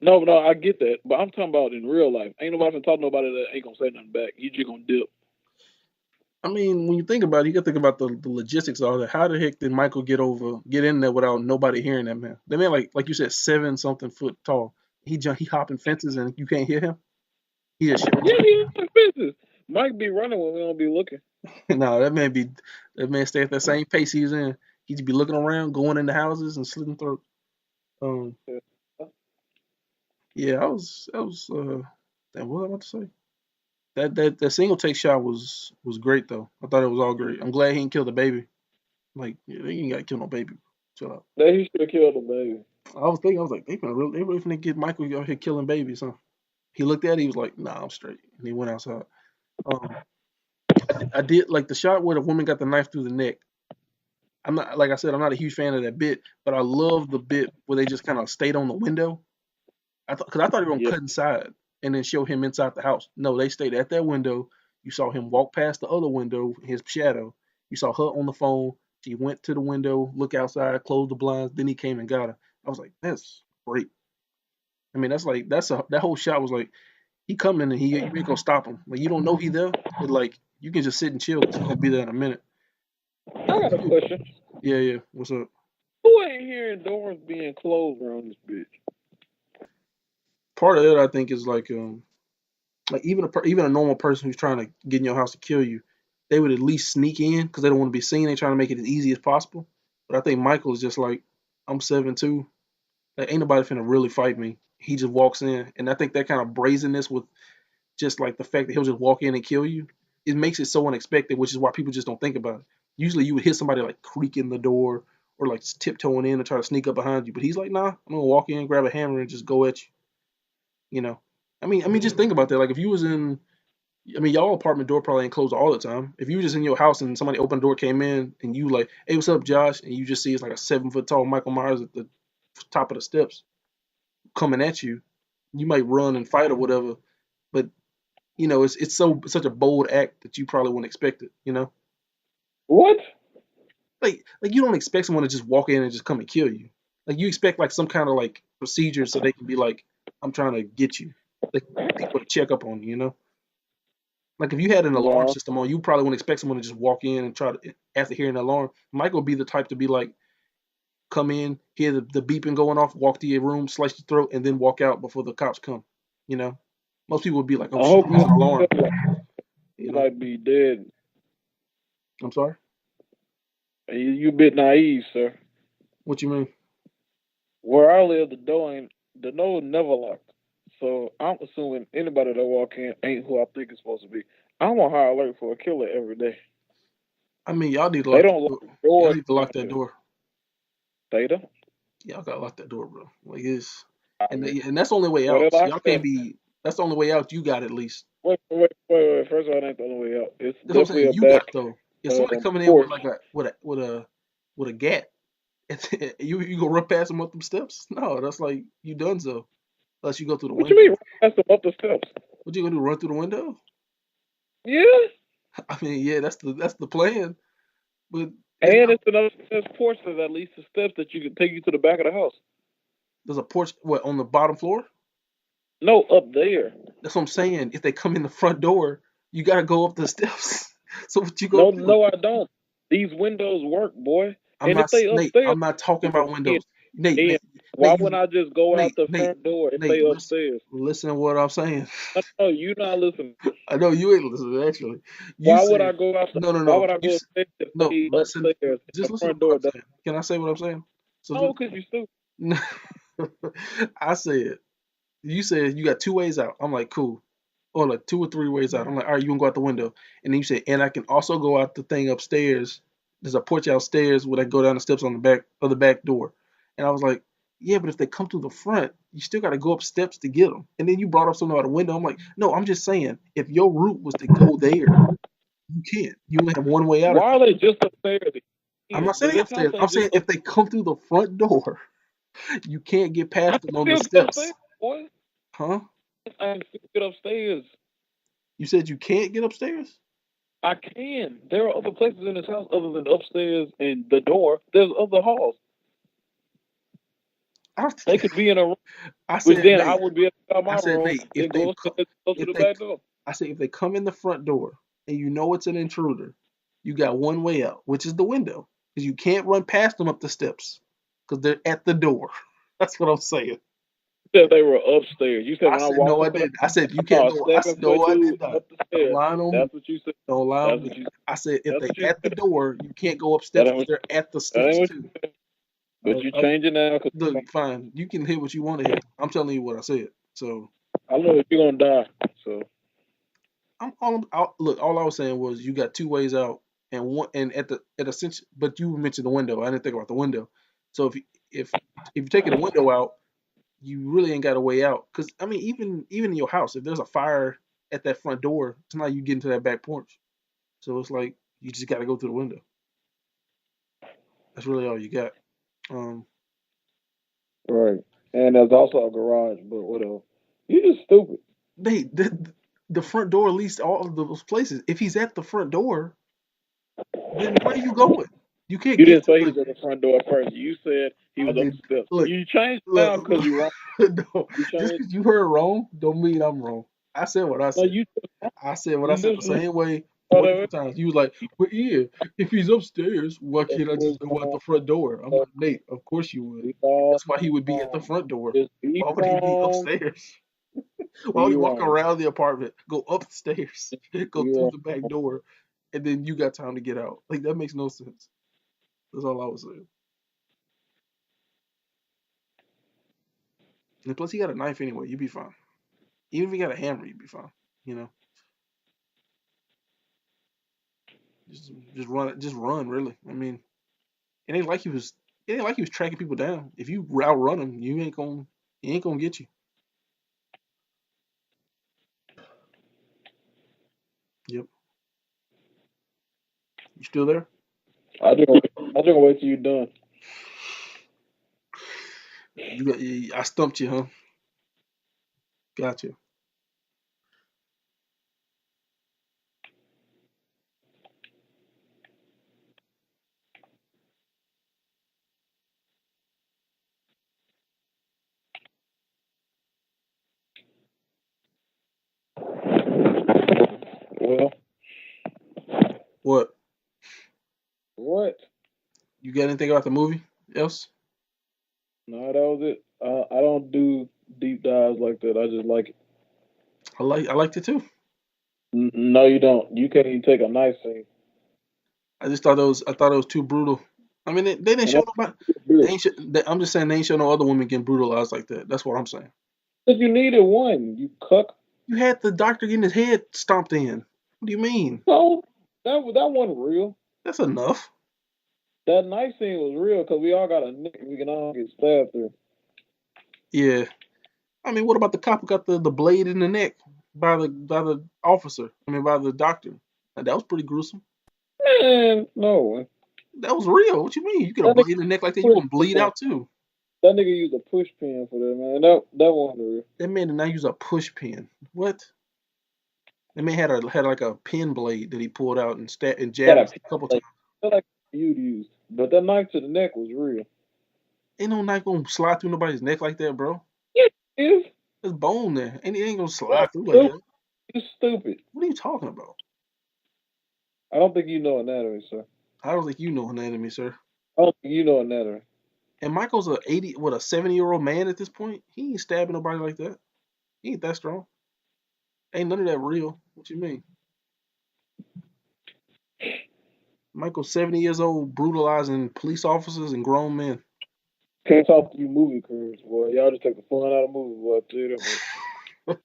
No, no, I get that, but I'm talking about in real life. Ain't nobody finna talk to nobody that ain't gonna say nothing back. You just gonna dip. I mean, when you think about it, you got to think about the logistics of all that. How the heck did Michael get in there without nobody hearing that man? That man, like you said, 7 something foot tall. He hopping fences and you can't hear him. He just shouts. Yeah, he in business. Mike be running when we don't be looking. No, that man stay at that same pace he was in. He'd be looking around, going into houses and slitting throats. Um, yeah, damn, what was I about to say? That single take shot was great though. I thought it was all great. I'm glad he didn't kill the baby. Like, yeah, he ain't got to kill no baby. Chill out. That he should have killed the baby. I was like, they really finna get Michael out here killing babies, huh? He looked at it, he was like, nah, I'm straight. And he went outside. Um, I did like the shot where the woman got the knife through the neck. I'm not, like I said, I'm not a huge fan of that bit, but I love the bit where they just kind of stayed on the window. Because I thought they were gonna Yeah. cut inside and then show him inside the house. No, they stayed at that window. You saw him walk past the other window, his shadow. You saw her on the phone. She went to the window, look outside, closed the blinds. Then he came and got her. I was like, that's great. I mean, that whole shot was like he coming and you ain't gonna stop him. Like you don't know he there, but like you can just sit and chill because he's gonna be there in a minute. I got a question. Yeah, yeah. What's up? Who ain't hearing doors being closed around this bitch? Part of it, I think, is like even a normal person who's trying to get in your house to kill you, they would at least sneak in because they don't want to be seen. They trying to make it as easy as possible. But I think Michael is just like, I'm 7'2". Like ain't nobody finna really fight me. He just walks in, and I think that kind of brazenness with just like the fact that he'll just walk in and kill you, it makes it so unexpected, which is why people just don't think about it. Usually you would hit somebody like creaking the door or like tiptoeing in and try to sneak up behind you. But he's like, nah, I'm gonna walk in, grab a hammer, and just go at you. You know. I mean, just think about that. Like if you was in, I mean, y'all apartment door probably ain't closed all the time. If you were just in your house and somebody opened the door, came in, and you like, hey, what's up, Josh? And you just see it's like a 7 foot tall Michael Myers at the top of the steps coming at you, you might run and fight or whatever. But it's such a bold act that you probably wouldn't expect it. What? Like you don't expect someone to just walk in and just come and kill you. Like you expect like some kind of like procedure so they can be like, I'm trying to get you. Like people to check up on you. Like if you had an alarm No. system on, you probably wouldn't expect someone to just walk in and try to after hearing the alarm. Michael would be the type to be like, come in, hear the beeping going off, walk to your room, slice your throat, and then walk out before the cops come. You know, most people would be like, I oh shit, hope there's an alarm. you You know, might be dead. I'm sorry. You a bit naive, sir. What you mean? Where I live, the door never locked. So I'm assuming anybody that walk in ain't who I think it's supposed to be. I'm on high alert for a killer every day. I mean, y'all need to They lock don't that lock door. the Y'all doors need to lock around that here. door. They don't. Y'all gotta lock that door, bro. Like it's. And that's the only way Well, out. they So locked y'all us. can't be. That's the only way out you got at least. Wait. First of all, that ain't the only way out. It's That's what I'm definitely saying. a You back got though. If somebody coming in with porch. like a with a gat, you go run past them up them steps? No, that's like you done so. Unless you go through the What you mean? window. That's up the steps. What you gonna do? Run through the window? Yeah. I mean, yeah, that's the plan. But it's And not. it's another porch that at least the steps that you can take you to the back of the house. There's a porch. What on the bottom floor? No, up there. That's what I'm saying. If they come in the front door, you gotta go up the steps. So what you gonna No, do? no, I don't. These windows work, boy. I'm And if not they Nate. upstairs, I'm not talking then about windows. Nate, Nate, why Nate, would you, I just go out Nate, the Nate, front door if they Nate. Listen, upstairs? listen to what I'm saying. No, you not listening. I know you ain't listening. Actually, you Why would said I go out? no, no, Why no. would I go upstairs if No. they Listen. upstairs in Just the listen to front what I'm door? saying. Can I say what I'm saying? So No, because you stupid. no, I said you said you got two ways out. I'm like cool, or like two or three ways out. I'm like all right, you can go out the window, and then you said and I can also go out the thing upstairs. There's a porch outstairs where I go down the steps on the back of the back door, and I was like. Yeah, but if they come through the front, you still got to go up steps to get them. And then you brought up something about a window. I'm like, no, I'm just saying, if your route was to go there, you can't. You only have one way out. Why are they just upstairs? I'm not saying This house upstairs. I'm ain't just saying if they come through the front door, you can't get I past them can on the still get upstairs, steps. boy. Huh? I can still get upstairs. You said you can't get upstairs? I can. There are other places in this house other than upstairs and the door. There's other halls. I don't They think could be in a room, I which said then I Nate. would be able to out I my said room, Nate, then go upstairs, go to if the they back door. I said if they come in the front door and you know it's an intruder, you got one way out, which is the window. Because you can't run past them up the steps. Because they're at the door. That's what I'm saying. You said they were upstairs. You said I when I said no, walked I up in the didn't. I said you can't house, go. I said 7 foot no, I did dude not. up the Don't stairs. lie on me. That's what you said. Don't lie That's on what me. you. I said if That's they what you at the said. door, you can't go up That steps ain't because what. they're at the That ain't steps what. too. But you changing now because Look, fine. You can hear what you want to hear. I'm telling you what I said. So I know you're gonna die. So look. All I was saying was you got two ways out, and one and at essential. But you mentioned the window. I didn't think about the window. So if you're taking the window out, you really ain't got a way out. Because I mean, even in your house, if there's a fire at that front door, it's not you getting to that back porch. So it's like you just got to go through the window. That's really all you got. Um, right. And there's also a garage, but whatever. You just stupid. they the front door leads all of those places. If he's at the front door, then where are you going? You can't You get didn't to say he the. was at the front door first. You said he I was up did the steps. look, You changed look, now because you're wrong. no, You just changed. because you heard wrong, don't mean I'm wrong. I said what I No, said. you. I said what I You said the literally same way four thought of it. different times. You was like, well, yeah, if he's upstairs, why That's can't I what's just go out wrong. the front door? I'm like, Nate, of course you would. We all That's why he would be at the wrong. front door. Just be Why would he be wrong. upstairs? Why would Be he walk wrong. around the apartment, go upstairs, go Be through wrong. the back door, and then you got time to get out? Like that makes no sense. That's all I was saying. And plus, he got a knife anyway. You'd be fine. Even if he got a hammer, you'd be fine. You know, just run, just run. Really, I mean, it ain't like he was. It ain't like he was tracking people down. If you outrun him, he ain't gonna get you. Yep. You still there? I just gonna wait till you're done. I stumped you, huh? Gotcha. Well, What? what? You got anything about the movie else? No, that was it. I don't do deep dives like that. I just like it. I liked it too. No, you don't. You can't even take a nice thing. I just thought it was too brutal. I mean, they didn't And show that's nobody. They bitch. ain't. I'm just saying they ain't show no other women getting brutalized like that. That's what I'm saying. Because you needed one. You cuck. You had the doctor getting his head stomped in. What do you mean? No, that wasn't real. That's enough. That nice scene was real because we all got a nick we can all get stabbed through. Yeah. I mean, what about the cop who got the blade in the neck by the officer? I mean, by the doctor. That was pretty gruesome. Man, no. That was real. What you mean? You get a That blade nigga in the neck like that, you push gonna bleed pin. out too. That nigga used a push pin for that, man. That wasn't real. That man did not use a push pin. What? That man had like a pin blade that he pulled out and Got jabbed a us pin a couple like times. like you'd use. But that knife to the neck was real. Ain't no knife gonna slide through nobody's neck like that, bro. Yeah, it is. There's bone there, and it ain't gonna That's slide through like stupid. that. You stupid. What are you talking about? I don't think you know anatomy, sir. I don't think you know anatomy, sir. I don't think you know anatomy. And Michael's a 70-year-old man at this point. He ain't stabbing nobody like that. He ain't that strong. Ain't none of that real. What you mean? Michael's 70 years old, brutalizing police officers and grown men. Can't talk to you movie critics, boy. Y'all just take the fun out of movies, boy. I tell you that much.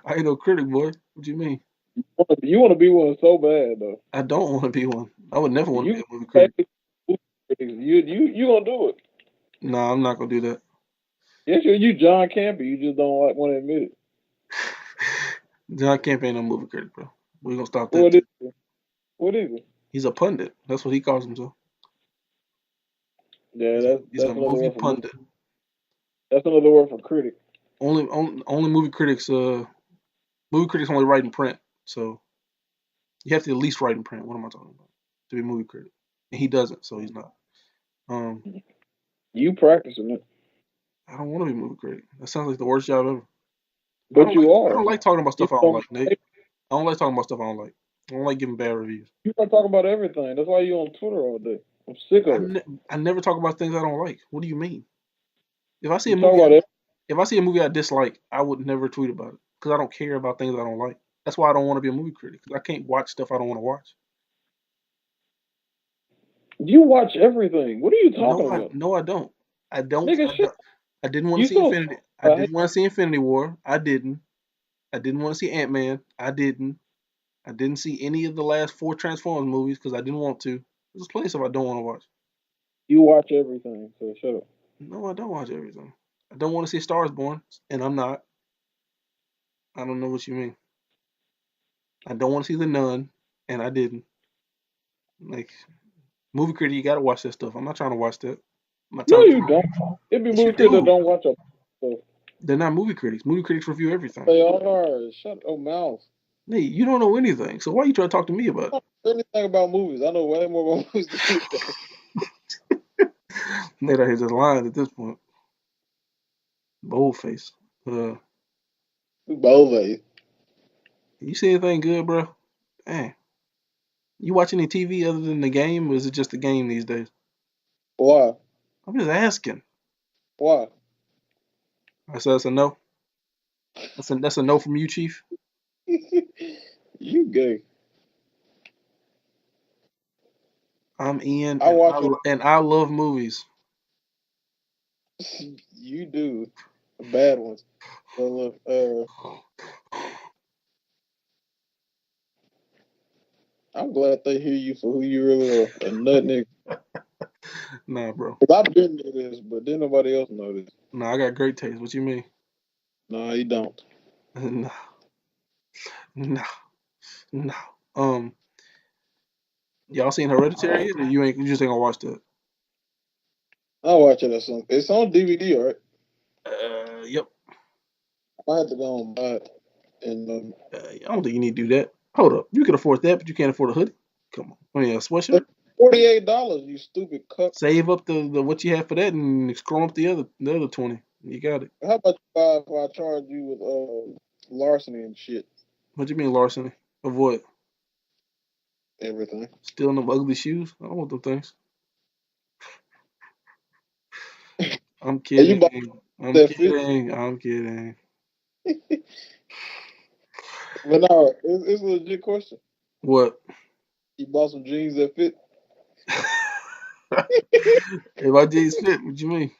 I ain't no critic, boy. What you mean? You want to be one so bad though. I don't want to be one. I would never want to be You a movie pay critic. movie critics. You gonna do it? Nah, I'm not gonna do that. Yes, you John Campy. You just don't like want to admit it. John Camp ain't no movie critic, bro. We gonna stop that What too. is it? What is it? He's a pundit. That's what he calls himself. Yeah, He's a that's another movie word for movie. pundit. That's another word for critic. Only movie critics. Movie critics only write in print. So you have to at least write in print. What am I talking about? To be a movie critic, and he doesn't, so he's not. You practicing it, I don't want to be a movie critic. That sounds like the worst job ever. but you I are. don't like talking about You stuff I don't don't. like, Nate. I don't like talking about stuff I don't like. I don't like giving bad reviews. You want to talk about everything. That's why you on Twitter all day. I'm sick of it. I never talk about things I don't like. What do you mean? If I see You a talk movie, about it. if I see a movie I dislike, I would never tweet about it because I don't care about things I don't like. That's why I don't want to be a movie critic because I can't watch stuff I don't want to watch. You watch everything. What are you talking about, No, I don't. I don't. nigga? Shit. I didn't want to You see so. Infinity. I didn't want to see Infinity War. I didn't. I didn't want to see Ant-Man. I didn't. I didn't see any of the last 4 Transformers movies because I didn't want to. There's plenty of stuff I don't want to watch. You watch everything. So shut up. No, I don't watch everything. I don't want to see Stars Born, and I'm not. I don't know what you mean. I don't want to see The Nun, and I didn't. Like, movie critic, you gotta watch that stuff. I'm not trying to watch that. I'm not No, telling you you. don't. It be Yes, you movie critics that do. don't watch your stuff. They're not movie critics. Movie critics review everything. They are. Shut your mouth. Nate, you don't know anything. So why you trying to talk to me about I it? don't know anything about movies. I know way more about movies than you do. Nate, I hit just lying at this point. Boldface. Both ways. You see anything good, bro? Dang. You watch any TV other than the game, or is it just the game these days? Why? I'm just asking. Why? I said that's a no. That's a no from you, Chief. You gay. I'm Ian, I watch it. and I love movies. You do. Bad ones. So look, I'm glad they hear you for who you really are. A nut nigga. Nah, bro. 'Cause I didn't know this, but didn't nobody else know this. Nah, I got great taste. What you mean? No, you don't. No, no, no. Um, y'all seen Hereditary yet? Or you just ain't gonna watch that? I'll watch it or something. It's on DVD, all right? Yep. I have to go and buy it. And I don't think you need to do that. Hold up. You can afford that, but you can't afford a hoodie. Come on. I mean, a sweatshirt. $48, you stupid cuck. Save up the what you have for that and scroll up the other 20. You got it. How about you buy if I charge you with larceny and shit? What you mean larceny? Of what? Everything. Stealing them ugly shoes? I don't want them things. I'm And you kidding. bought I'm that fit. kidding. I'm kidding. But no, it's a legit question. What? You bought some jeans that fit? If I jeans fit, what you mean?